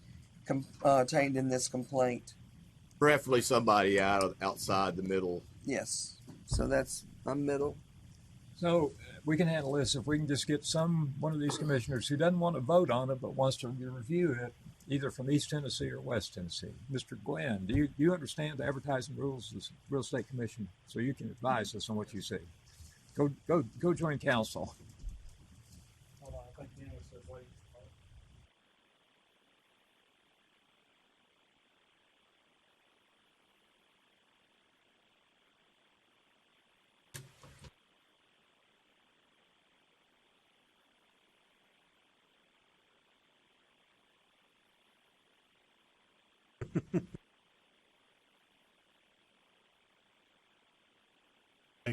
contained in this complaint. preferably somebody outside the middle. Yes. So that's my middle. So we can handle this if we can just get one of these commissioners who doesn't want to vote on it but wants to review it, either from East Tennessee or West Tennessee. Mr. Glenn, do you understand the advertising rules of the Real Estate Commission so you can advise us on what you see? Go join counsel. Hold on, I think Dean said wait.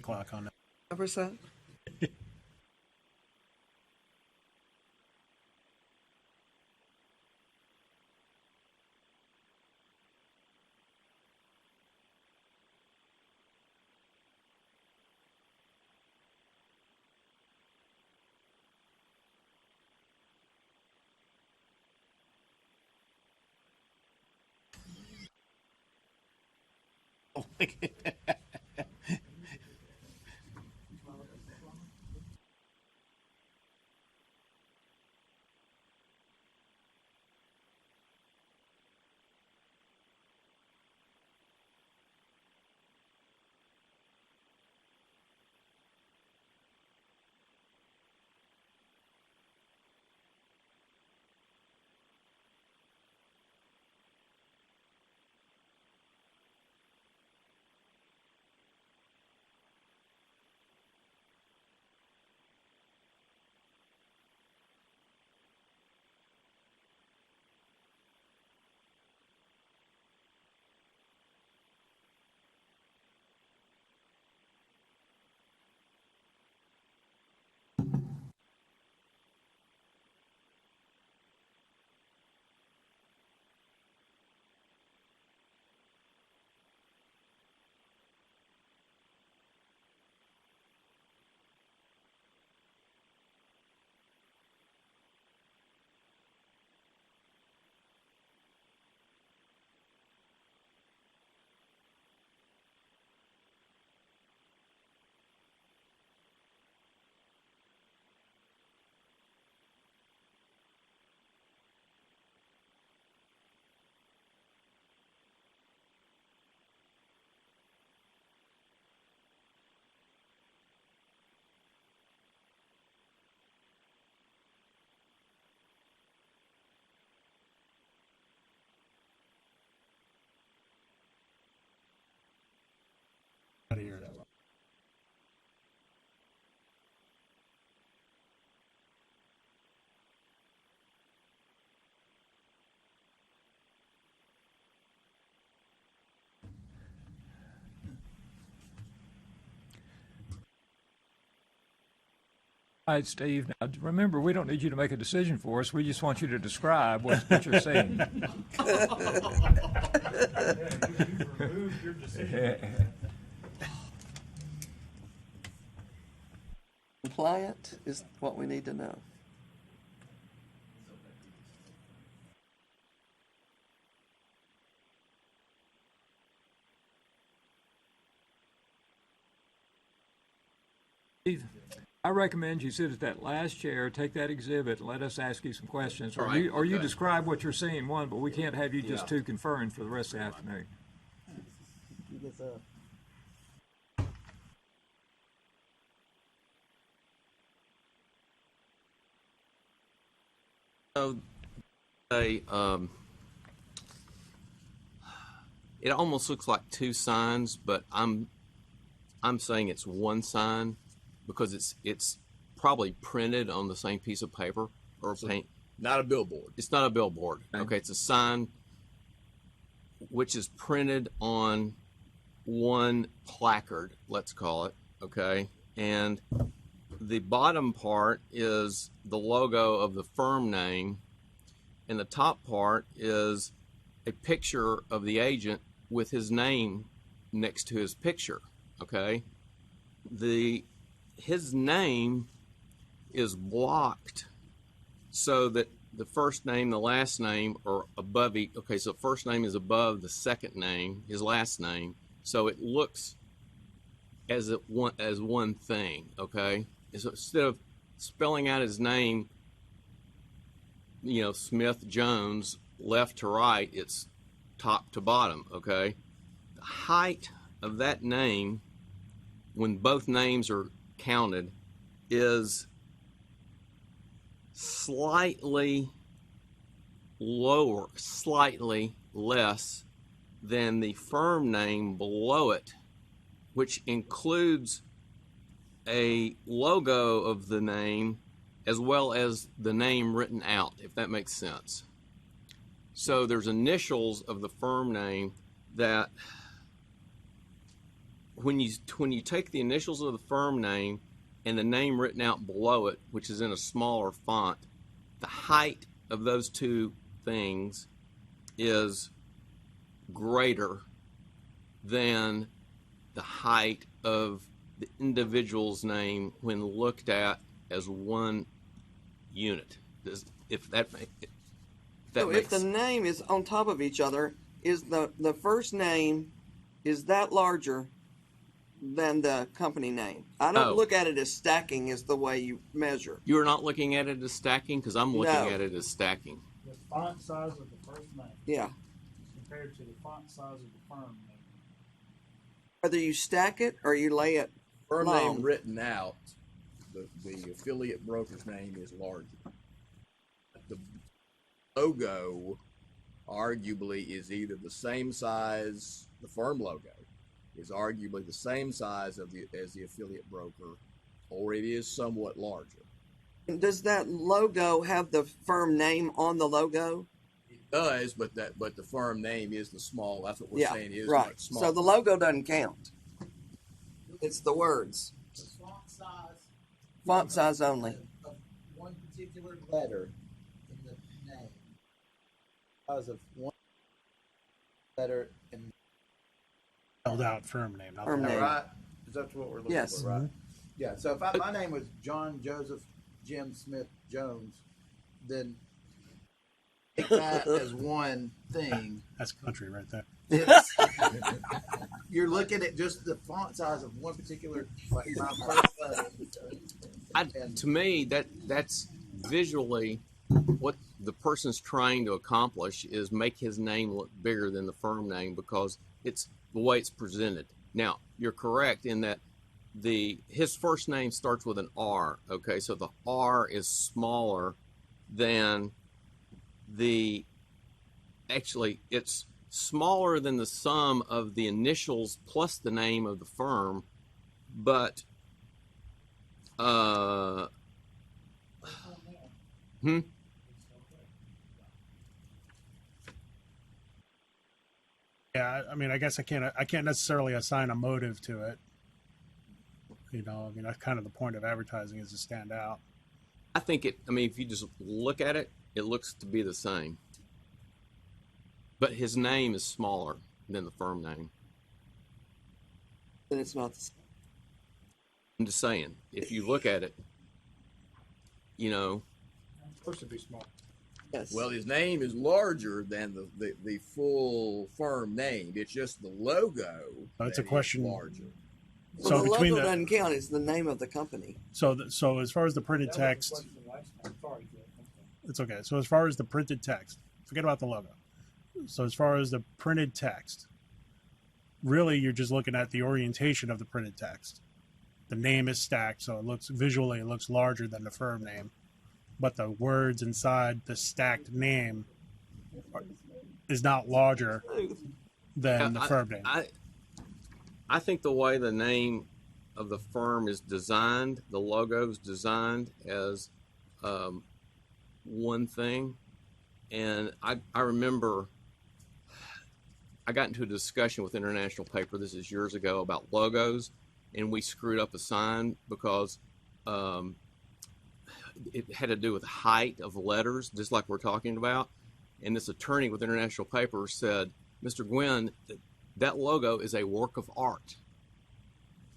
Clock on that. What percent? Out of here. All right, Steve. Now, remember, we don't need you to make a decision for us. We just want you to describe what you're seeing. Compliant is what we need to know. Steve, I recommend you sit at that last chair, take that exhibit, and let us ask you some questions. Or, All right, you okay. describe what you're seeing, one, but we can't have you just two conferring for the rest of the afternoon. So, it almost looks like two signs, but I'm saying it's one sign because it's probably printed on the same piece of paper or paint. Not a billboard. It's not a billboard. Okay, it's a sign which is printed on one placard, let's call it, okay? And the bottom part is the logo of the firm name, and the top part is a picture of the agent with his name next to his picture, okay? His name is blocked so that the first name, the last name are above each. Okay, so first name is above the second name, his last name, so it looks as one thing, okay? So instead of spelling out his name, you know, Smith Jones, left to right, it's top to bottom, okay? The height of that name, when both names are counted, is slightly lower, slightly less than the firm name below it, which includes a logo of the name as well as the name written out, if that makes sense. So there's initials of the firm name that when you take the initials of the firm name and the name written out below it, which is in a smaller font, the height of those two things is greater than the height of the individual's name when looked at as one unit. If that So makes if the name is on top of each other, is the first name is that larger than the company name? I don't No. look at it as stacking as the way you measure. You're not looking at it as stacking because I'm looking No. at it as stacking. The font size of the first name Yeah. compared to the font size of the firm name. Whether you stack it or you lay it Firm long. name written out, the affiliate broker's name is larger. The logo arguably is either the same size, the firm logo is arguably the same size as the affiliate broker, or it is somewhat larger. Does that logo have the firm name on the logo? It does, but the firm name is the small. That's what we're Yeah, saying is right. much small. So the logo doesn't count. It's the words. Font size only. Of one particular letter in the name. Because of one letter in Spelled out firm name. Not Firm the name. right? Is that what we're looking Yes. for, right? Yeah. So if my name was John Joseph Jim Smith Jones, then take that as one thing. That's country right there. It's, you're looking at just the font size of one particular, like my first letter. To me, that's visually what the person's trying to accomplish is make his name look bigger than the firm name because it's the way it's presented. Now, you're correct in that his first name starts with an R. Okay, so the R is smaller than actually it's smaller than the sum of the initials plus the name of the firm, but Yeah, I mean, I guess I can't necessarily assign a motive to it. You know, I mean, that's kind of the point of advertising is to stand out. I think if you just look at it, it looks to be the same. But his name is smaller than the firm name. Then it's not the same. I'm just saying, if you look at it, you know. It's supposed to be small. Yes. Well, his name is larger than the full firm name. It's just the logo. That's a that is question. larger. So So the between logo the doesn't count. It's the name of the company. so as far as the printed text, it's okay. So as far as the printed text, forget about the logo. So as far as the printed text, really you're just looking at the orientation of the printed text. The name is stacked, so it looks larger than the firm name, but the words inside the stacked name is not larger than the firm name. I think the way the name of the firm is designed, the logo is designed as one thing. And I remember I got into a discussion with International Paper, this is years ago, about logos, and we screwed up a sign because it had to do with height of letters, just like we're talking about. And this attorney with International Paper said, Mr. Gwynn, that logo is a work of art.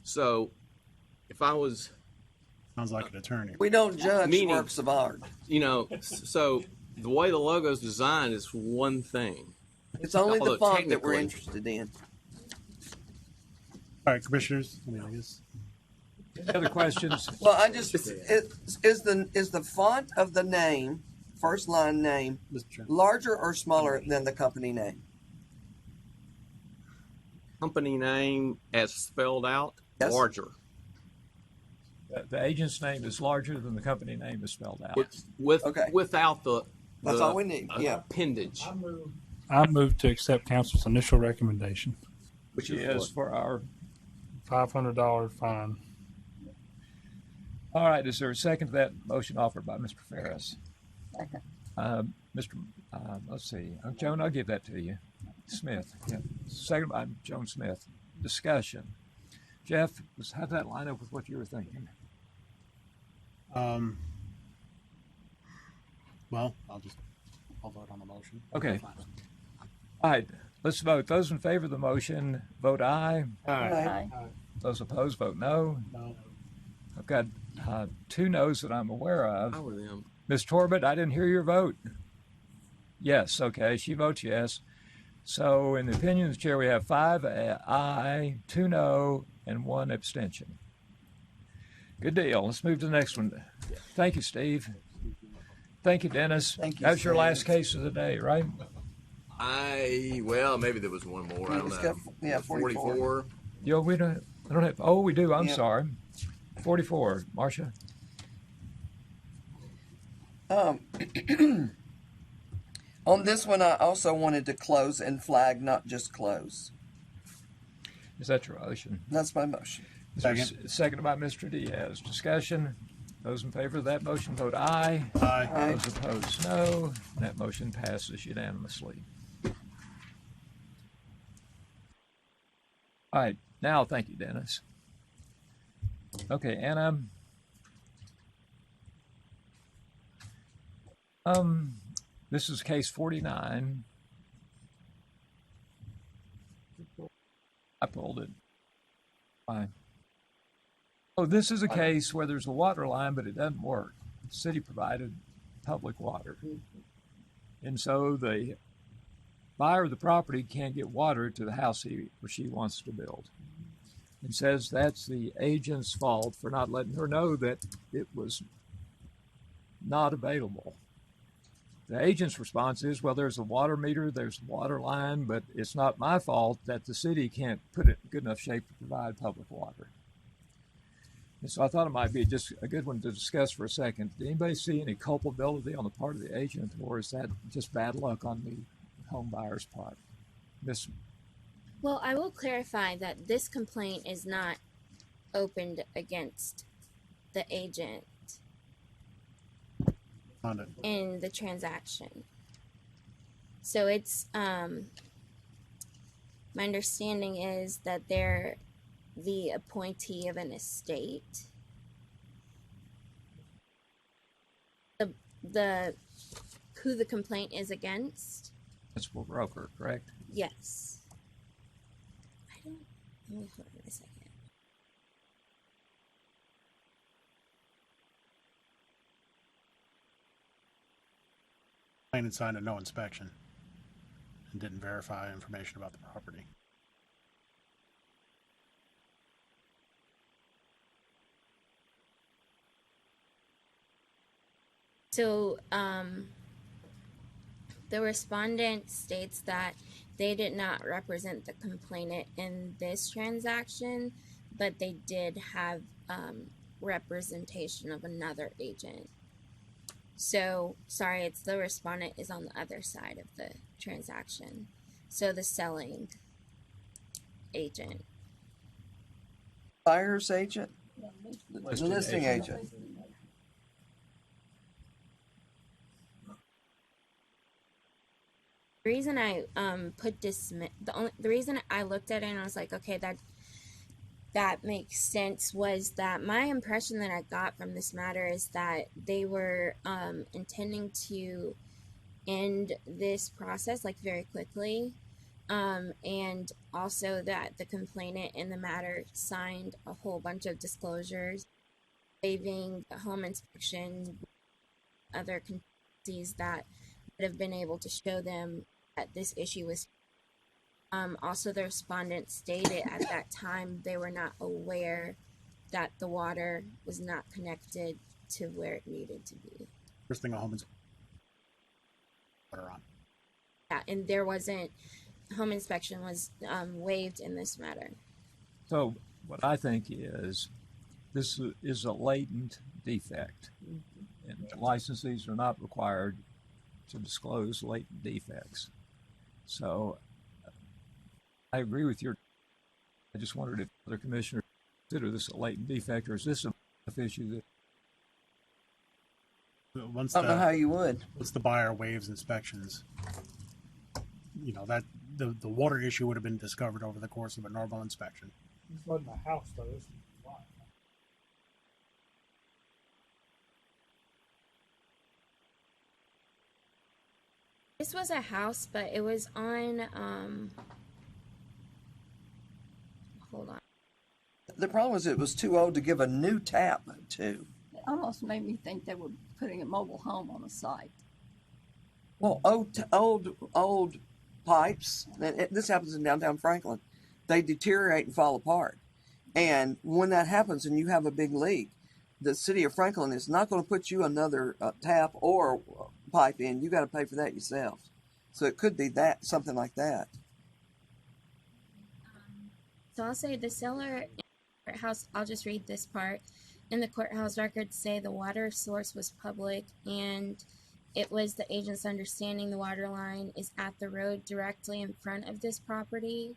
So if I was... Sounds like an attorney. We don't judge Meaning- works of art. You know, so the way the logo is designed is one thing. It's only Although the font that we're technically- interested in. All right, commissioners. I mean, I guess. Other questions? Well, is the font of the name, first line name, Mr. Chairman. larger or smaller than the company name? Company name as spelled out, Yes. larger. The agent's name is larger than the company name is spelled out. Without the That's all we need, yeah. appendage. I move to accept council's initial recommendation. Which is for our... $500 fine. All right, is there a second to that motion offered by Mr. Ferris? Second. Let's see. Joan, I'll give that to you. Smith. Yeah. Second by Joan Smith. Discussion. Jeff, how did that line up with what you were thinking? Well, I'll vote on the motion. Okay. All right, let's vote. Those in favor of the motion, vote aye. Aye. Those opposed, vote no. No. I've got 2 noes that I'm aware of. How are them? Ms. Torbett, I didn't hear your vote. Yes, okay, she votes yes. So in the opinion of the chair, we have 5 aye, 2 no, and 1 abstention. Good deal. Let's move to the next one. Thank you, Steve. Thank you, Dennis. Thank you, That was your Steve. last case of the day, right? Well, maybe there was one more. I don't know. Yeah, 44. Yo, I don't have, oh, we do. I'm Yep. sorry. 44. Marcia? On this one, I also wanted to close and flag, not just close. Is that your motion? That's my motion. Seconded by Mr. Diaz. Discussion. Those in favor of that motion vote aye. Aye. Those opposed, no. That motion passes unanimously. All right. Now, thank you, Dennis. Okay, Anna. This is case 49. I pulled it. Fine. Oh, this is a case where there's a water line, but it doesn't work. The city provided public water. And so the buyer of the property can't get water to the house he or she wants to build. And says that's the agent's fault for not letting her know that it was not available. The agent's response is, well, there's a water meter, there's a water line, but it's not my fault that the city can't put it in good enough shape to provide public water. And so I thought it might be just a good one to discuss for a second. Did anybody see any culpability on the part of the agent, or is that just bad luck on the home buyer's part? Miss? Well, I will clarify that this complaint is not opened against the agent in the transaction. So it's, my understanding is that they're the appointee of an estate. Who the complaint is against? Principal broker, correct? Yes. Let me hold on a second. Complainant signed a no inspection and didn't verify information about the property. So, the respondent states that they did not represent the complainant in this transaction, but they did have representation of another agent. So, sorry, it's the respondent is on the other side of the transaction. So the selling agent. Buyer's agent? The listing agent. The reason I put dismiss, the reason I looked at it and I was like, okay, that makes sense, was that my impression that I got from this matter is that they were intending to end this process like very quickly, and also that the complainant in the matter signed a whole bunch of disclosures, waiving a home inspection, other contingencies that would have been able to show them that this issue was. Also, the respondent stated at that time they were not aware that the water was not connected to where it needed to be. First thing a home inspection. Water on. Yeah, and there wasn't, home inspection was waived in this matter. So what I think is this is a latent defect, and licensees are not required to disclose latent defects. So I agree with your, I just wondered if other commissioners consider this a latent defect, or is this an issue that Once I don't know how you would. Once the buyer waives inspections, you know, that the water issue would have been discovered over the course of a normal inspection. This wasn't a house, though. This was a lot. This was a house, but it was on, hold on. The problem is it was too old to give a new tap to. It almost made me think they were putting a mobile home on the site. Well, old pipes, and this happens in downtown Franklin, they deteriorate and fall apart. And when that happens and you have a big leak, the city of Franklin is not going to put you another tap or pipe in. You got to pay for that yourself. So it could be that, something like that. So I'll say the seller in the courthouse, I'll just read this part. In the courthouse records say the water source was public and it was the agent's understanding the water line is at the road directly in front of this property,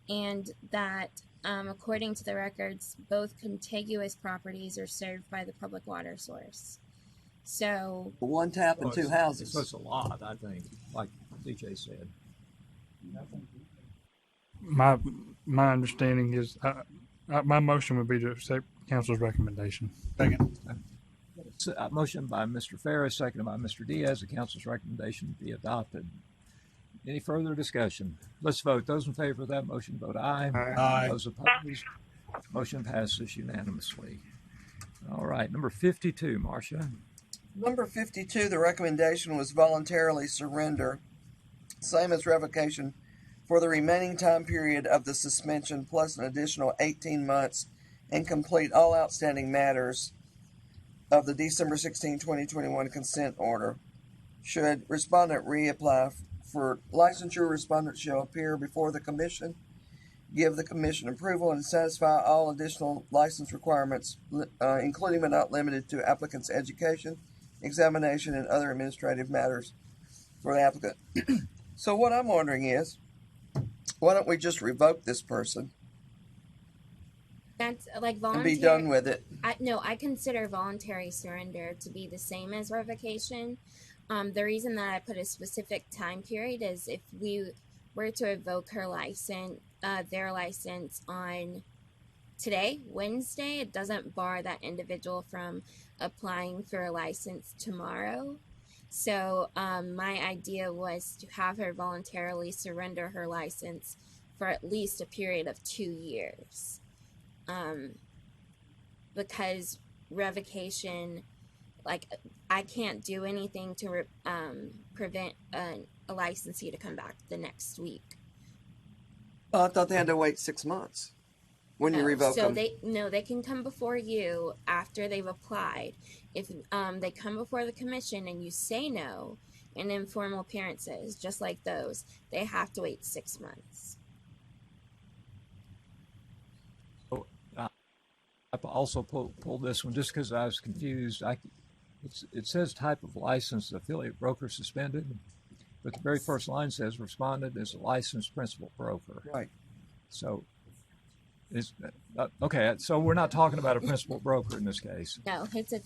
and that according to the records, both contiguous properties are served by the public water source. So one tap and two houses. So it's a lot, I think, like DJ said. My understanding is my motion would be to accept council's recommendation. Second. Motion by Mr. Ferris, seconded by Mr. Diaz. The council's recommendation be adopted. Any further discussion? Let's vote. Those in favor of that motion vote aye. Aye. Those opposed, motion passes unanimously. All right, number 52, Marcia. Number 52, the recommendation was voluntarily surrender, same as revocation, for the remaining time period of the suspension plus an additional 18 months and complete all outstanding matters of the December 16, 2021 consent order. Should respondent reapply for licensure, respondent shall appear before the commission, give the commission approval, and satisfy all additional license requirements, including but not limited to applicant's education, examination, and other administrative matters for the applicant. So what I'm wondering is, why don't we just revoke this person that's like and voluntary. be done with it? I consider voluntary surrender to be the same as revocation. The reason that I put a specific time period is if we were to revoke her license, their license on today, Wednesday, it doesn't bar that individual from applying for a license tomorrow. So my idea was to have her voluntarily surrender her license for at least a period of 2 years. Because revocation, like, I can't do anything to prevent a licensee to come back the next week. Well, I thought they had to wait 6 months when you revoke so them. they can come before you after they've applied. If they come before the commission and you say no in informal appearances, just like those, they have to wait 6 months. I also pulled this one just because I was confused. It says type of license, affiliate broker suspended, but the very first line says respondent is a licensed principal broker. Right. So, okay, so we're not talking about a principal broker in this case. No, it's a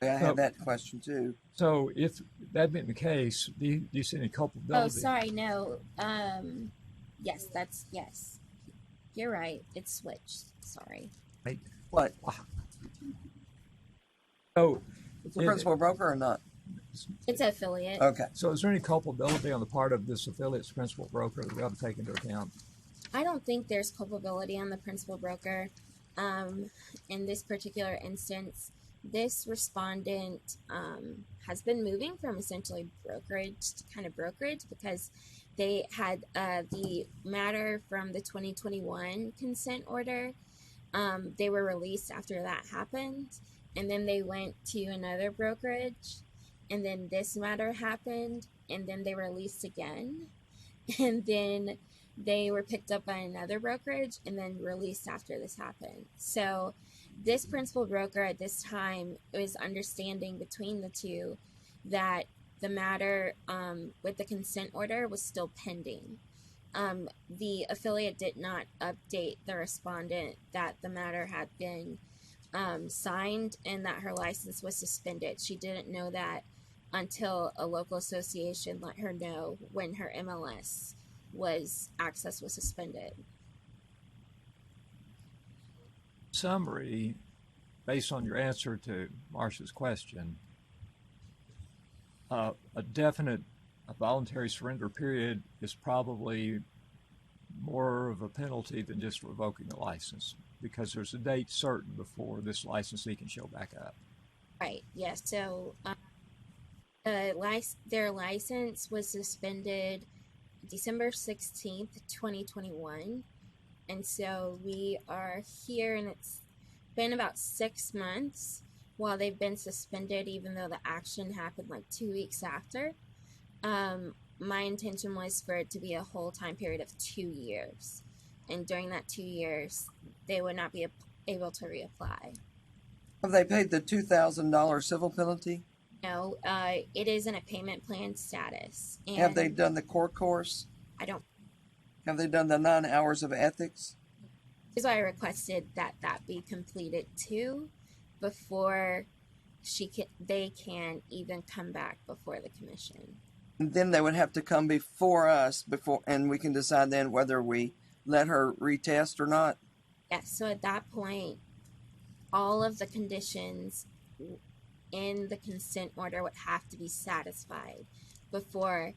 I had that question too. So if that being the case, do you see any culpability? Oh, sorry, no. Yes, yes. You're right. It's switched. Sorry. Right. What? So, it's a principal broker or not? It's an affiliate. Okay. So is there any culpability on the part of this affiliate's principal broker that we ought to take into account? I don't think there's culpability on the principal broker. In this particular instance, this respondent has been moving from essentially brokerage to kind of brokerage because they had the matter from the 2021 consent order. They were released after that happened, and then they went to another brokerage, and then this matter happened, and then they were released again, and then they were picked up by another brokerage and then released after this happened. So this principal broker at this time was understanding between the two that the matter with the consent order was still pending. The affiliate did not update the respondent that the matter had been signed and that her license was suspended. She didn't know that until a local association let her know when her MLS access was suspended. Summary, based on your answer to Marcia's question, a voluntary surrender period is probably more of a penalty than just revoking a license because there's a date certain before this licensee can show back up. Right. Yes. So Their license was suspended December 16th, 2021. And so we are here, and it's been about 6 months while they've been suspended, even though the action happened like 2 weeks after. My intention was for it to be a whole time period of 2 years. And during that 2 years, they would not be able to reapply. Have they paid the $2,000 civil penalty? No, it is in a payment plan status. And Have they done the court course? I don't. Have they done the 9 hours of ethics? Is why I requested that be completed too, before they can even come back before the commission. And then they would have to come before us and we can decide then whether we let her retest or not. Yes. So at that point, all of the conditions in the consent order would have to be satisfied before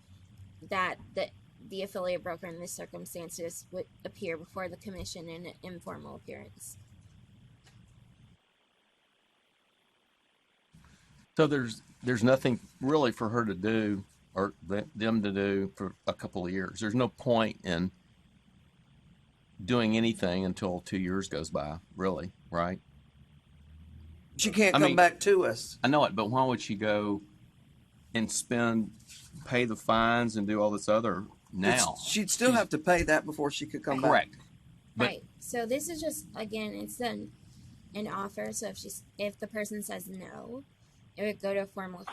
that the affiliate broker in this circumstances would appear before the commission in an informal appearance. So there's nothing really for her to do or them to do for a couple of years. There's no point in doing anything until 2 years goes by, really, right? She can't come back to us. I know it, but why would she go and pay the fines and do all this other now? She'd still have to pay that before she could come back. Correct. Right. So this is just, again, it's an offer. So if the person says no, it would go to a formal,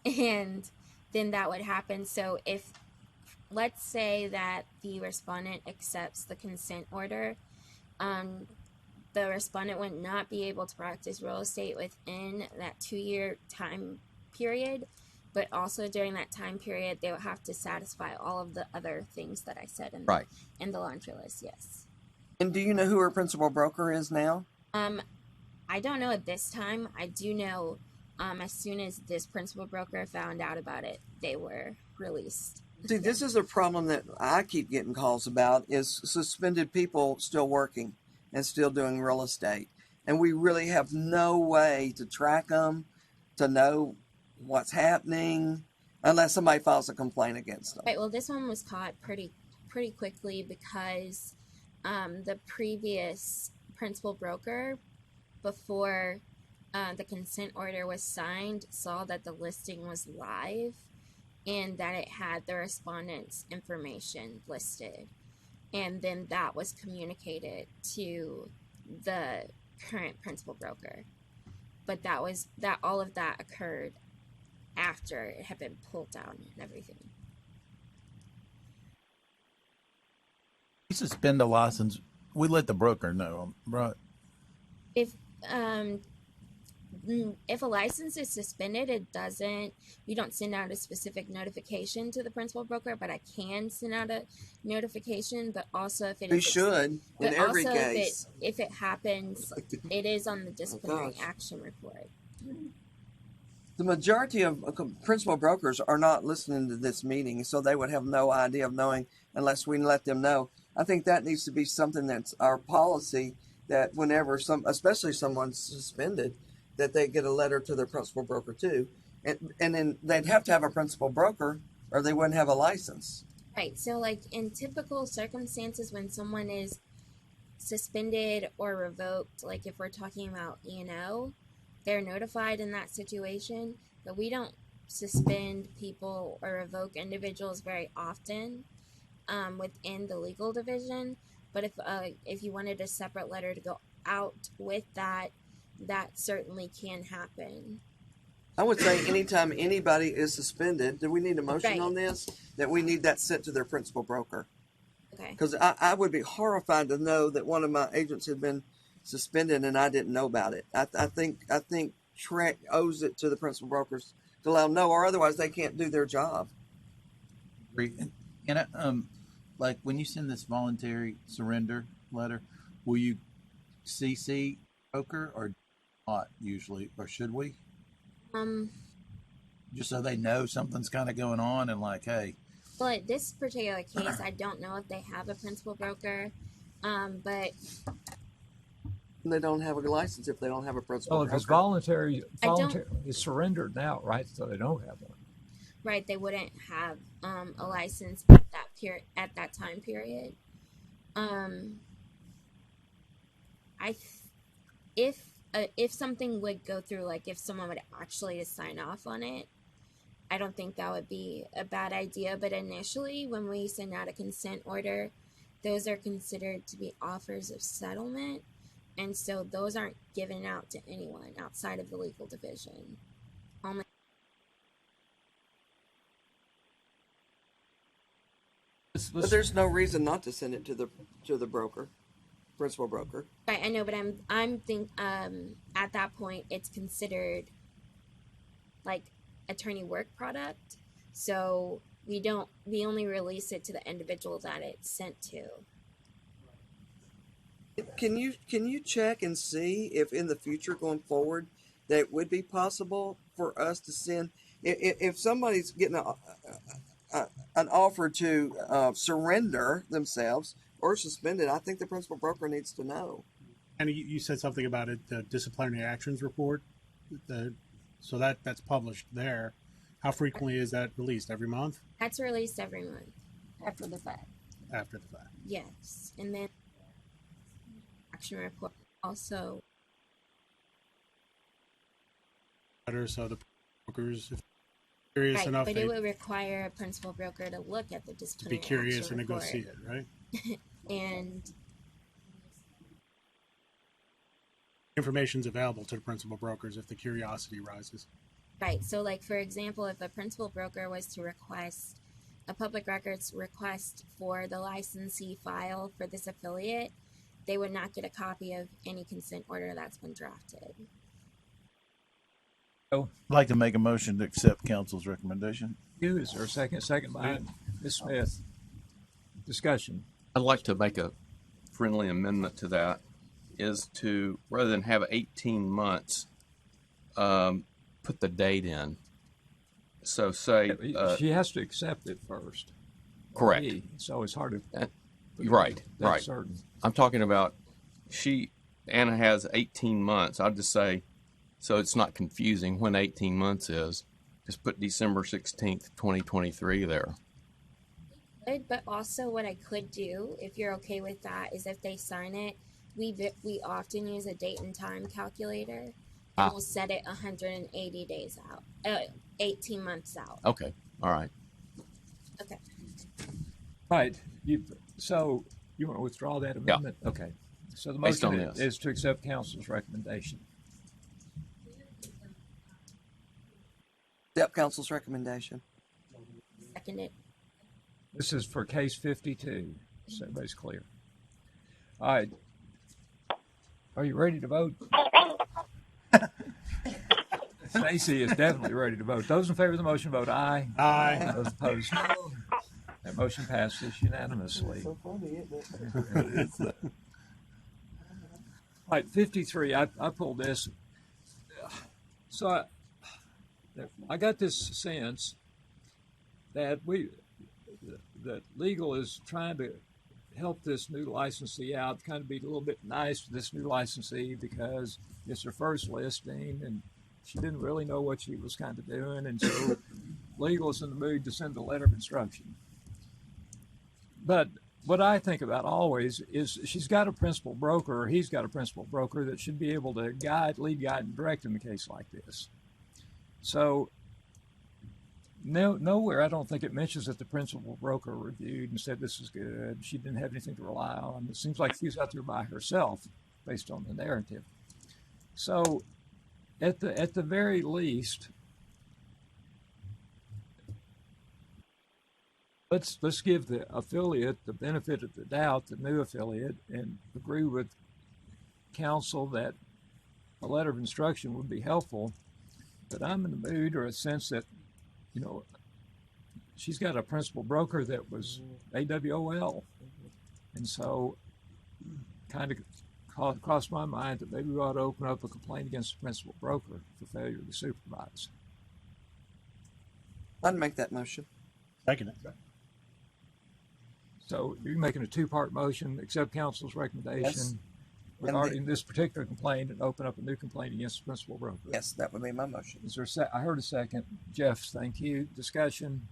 and then that would happen. So if, let's say that the respondent accepts the consent order, the respondent would not be able to practice real estate within that 2-year time period, but also during that time period, they would have to satisfy all of the other things that I said in the laundry list. Yes. And do you know who her principal broker is now? I don't know at this time. I do know as soon as this principal broker found out about it, they were released. See, this is a problem that I keep getting calls about, is suspended people still working and still doing real estate. And we really have no way to track them, to know what's happening, unless somebody files a complaint against them. Right, well, this one was caught pretty quickly because the previous principal broker, before the consent order was signed, saw that the listing was live and that it had the respondent's information listed. And then that was communicated to the current principal broker. But all of that occurred after it had been pulled down and everything. We suspend a license, we let the broker know, right? If a license is suspended, we don't send out a specific notification to the principal broker, but I can send out a notification. But also if we should, in every case. If it happens, it is on the disciplinary action report. The majority of principal brokers are not listening to this meeting, so they would have no idea of knowing unless we let them know. I think that needs to be something that's our policy, that whenever especially someone's suspended, that they get a letter to their principal broker too. And then they'd have to have a principal broker or they wouldn't have a license. Right. So like in typical circumstances when someone is suspended or revoked, like if we're talking about E&O, they're notified in that situation, but we don't suspend people or revoke individuals very often within the legal division. But if you wanted a separate letter to go out with that certainly can happen. I would say anytime anybody is suspended, do we need a motion on this? That we need that sent to their principal broker. Okay. Because I would be horrified to know that one of my agents had been suspended and I didn't know about it. I think Trek owes it to the principal brokers to allow them know, or otherwise they can't do their job. And like when you send this voluntary surrender letter, will you CC broker or not usually, or should we? Just so they know something's kind of going on and like, hey. Well, in this particular case, I don't know if they have a principal broker, but They don't have a license if they don't have a principal Well, if it's broker. voluntary, I don't- voluntary, it's surrendered now, right? So they don't have one. Right, they wouldn't have a license at that time period. If something would go through, like if someone would actually sign off on it, I don't think that would be a bad idea. But initially, when we send out a consent order, those are considered to be offers of settlement, and so those aren't given out to anyone outside of the legal division. Only. But there's no reason not to send it to the broker, principal broker. Right, I know, but at that point it's considered like attorney work product, so we only release it to the individual that it's sent to. Can you check and see if in the future going forward that it would be possible for us to send if somebody's getting an offer to surrender themselves or suspend it? I think the principal broker needs to know. And you said something about it, the disciplinary actions report. So that's published there. How frequently is that released? Every month? That's released every month. After the fact. After the fact. Yes, and then action report also. So the brokers, if curious Right, enough, but it would require a principal broker to look at the to disciplinary be curious action and to go report. see it, right? And Information's available to the principal brokers if the curiosity rises. right, so like for example, if a principal broker was to request a public records request for the licensee file for this affiliate, they would not get a copy of any consent order that's been drafted. I'd like to make a motion to accept council's recommendation. Is there a second? Second by Ms. Smith. Discussion. I'd like to make a friendly amendment to that, is to, rather than have 18 months, put the date in. So say... she has to accept it first. Correct. So it's hard to... Right, that's right. certain. I'm talking about Anna has 18 months. I'll just say, so it's not confusing when 18 months is, just put December 16th, 2023 there. But also what I could do, if you're okay with that, is if they sign it, we often use a date and time calculator, and we'll set it 180 days out, 18 months out. Okay, all right. Okay. Right. So you want to withdraw that amendment? Yeah. Okay. So the motion is to accept council's recommendation. Accept council's recommendation. Seconded. This is for case 52, so everybody's clear. All right. Are you ready to vote? Stacy is definitely ready to vote. Those in favor of the motion vote aye. Aye. Those opposed, no. That motion passes unanimously. So funny, isn't it? All right, 53. I pulled this. So I got this sense that that legal is trying to help this new licensee out, kind of be a little bit nice to this new licensee because it's her first listing and she didn't really know what she was kind of doing, and so legal is in the mood to send a letter of instruction. But what I think about always is she's got a principal broker, or he's got a principal broker that should be able to lead, guide, and direct in a case like this. So nowhere I don't think it mentions that the principal broker reviewed and said this is good. She didn't have anything to rely on. It seems like she's out there by herself based on the narrative. So at the very least, let's give the affiliate the benefit of the doubt, the new affiliate, and agree with counsel that a letter of instruction would be helpful. But I'm in the mood or a sense that, she's got a principal broker that was AWOL. And so kind of crossed my mind that maybe we ought to open up a complaint against the principal broker for failure to supervise. I'd make that motion. Second it. So you're making a two-part motion, accept counsel's recommendation, regarding this particular complaint and open up a new complaint against the principal broker. Yes, that would be my motion. Is there I heard a second. Jeff, thank you. Discussion.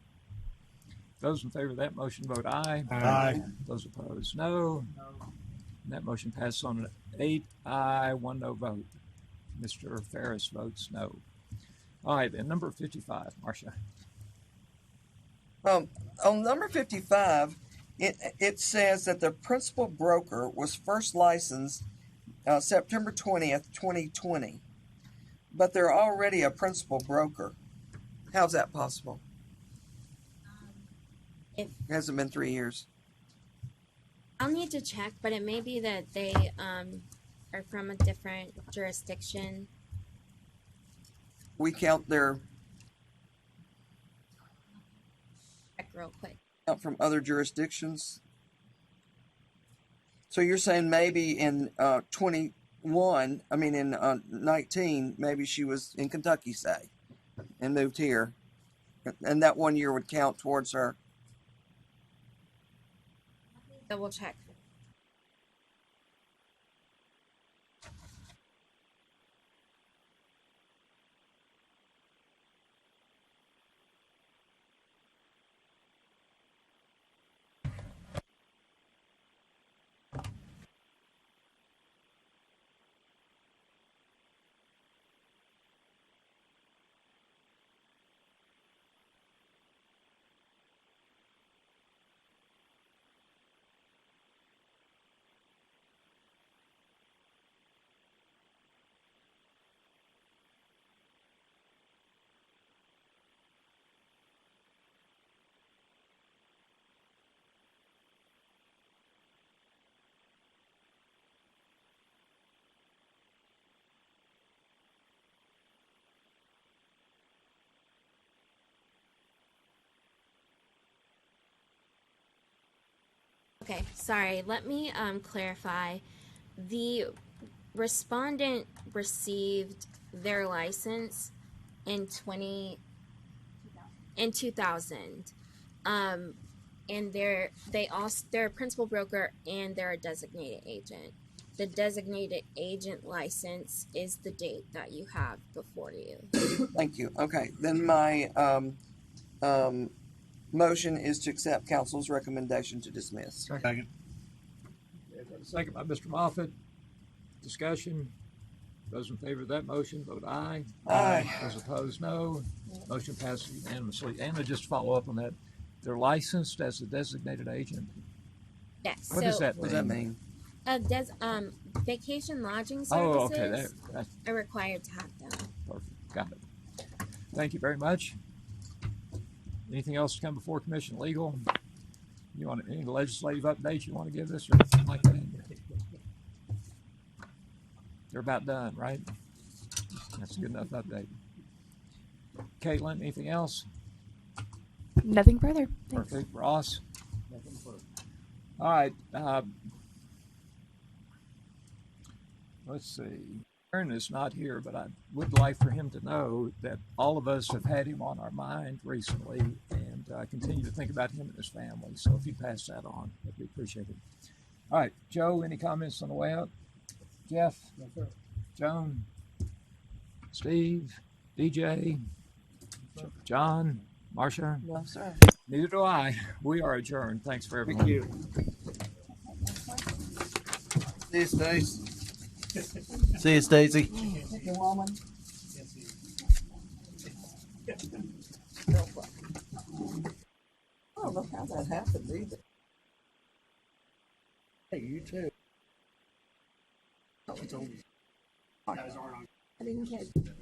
Those in favor of that motion vote aye. Aye. Those opposed, no. And that motion passes on an 8 aye, 1 no vote. Mr. Ferris votes no. All right, then number 55, Marcia. On number 55, it says that the principal broker was first licensed September 20th, 2020, but they're already a principal broker. How's that possible? It hasn't been 3 years. I'll need to check, but it may be that they are from a different jurisdiction. We count their Check real quick. out from other jurisdictions. So you're saying maybe in 19, maybe she was in Kentucky, say, and moved here, and that 1 year would count towards her. Double check. Okay, sorry. Let me clarify. The respondent received their license in 2000. And they're a principal broker and they're a designated agent. The designated agent license is the date that you have before you. Thank you. Okay, then my motion is to accept counsel's recommendation to dismiss. Second. Second by Mr. Moffett. Discussion. Those in favor of that motion vote aye. Aye. Those opposed, no. Motion passes unanimously. Anna, just follow up on that. They're licensed as a designated agent. Yes. What does that mean? What does that mean? Vacation lodging Oh, services okay. are required to have them. Perfect. Got it. Thank you very much. Anything else to come before Commission Legal? You want any legislative updates you want to give us or anything like that? They're about done, right? That's a good enough update. Caitlin, anything else? Nothing further. Thanks. Perfect. Ross? All right. Let's see. Aaron is not here, but I would like for him to know that all of us have had him on our mind recently and continue to think about him and his family. So if you pass that on, that'd be appreciated. All right. Joe, any comments on the way out? Jeff? No, sir. Joan? Steve? DJ? John? Marcia? No, sir. Neither do I. We are adjourned. Thanks for everything. Thank you. See you, Stace. See you, Stacy. Woman. I don't know how that happened either. Hey, you too. I didn't catch it.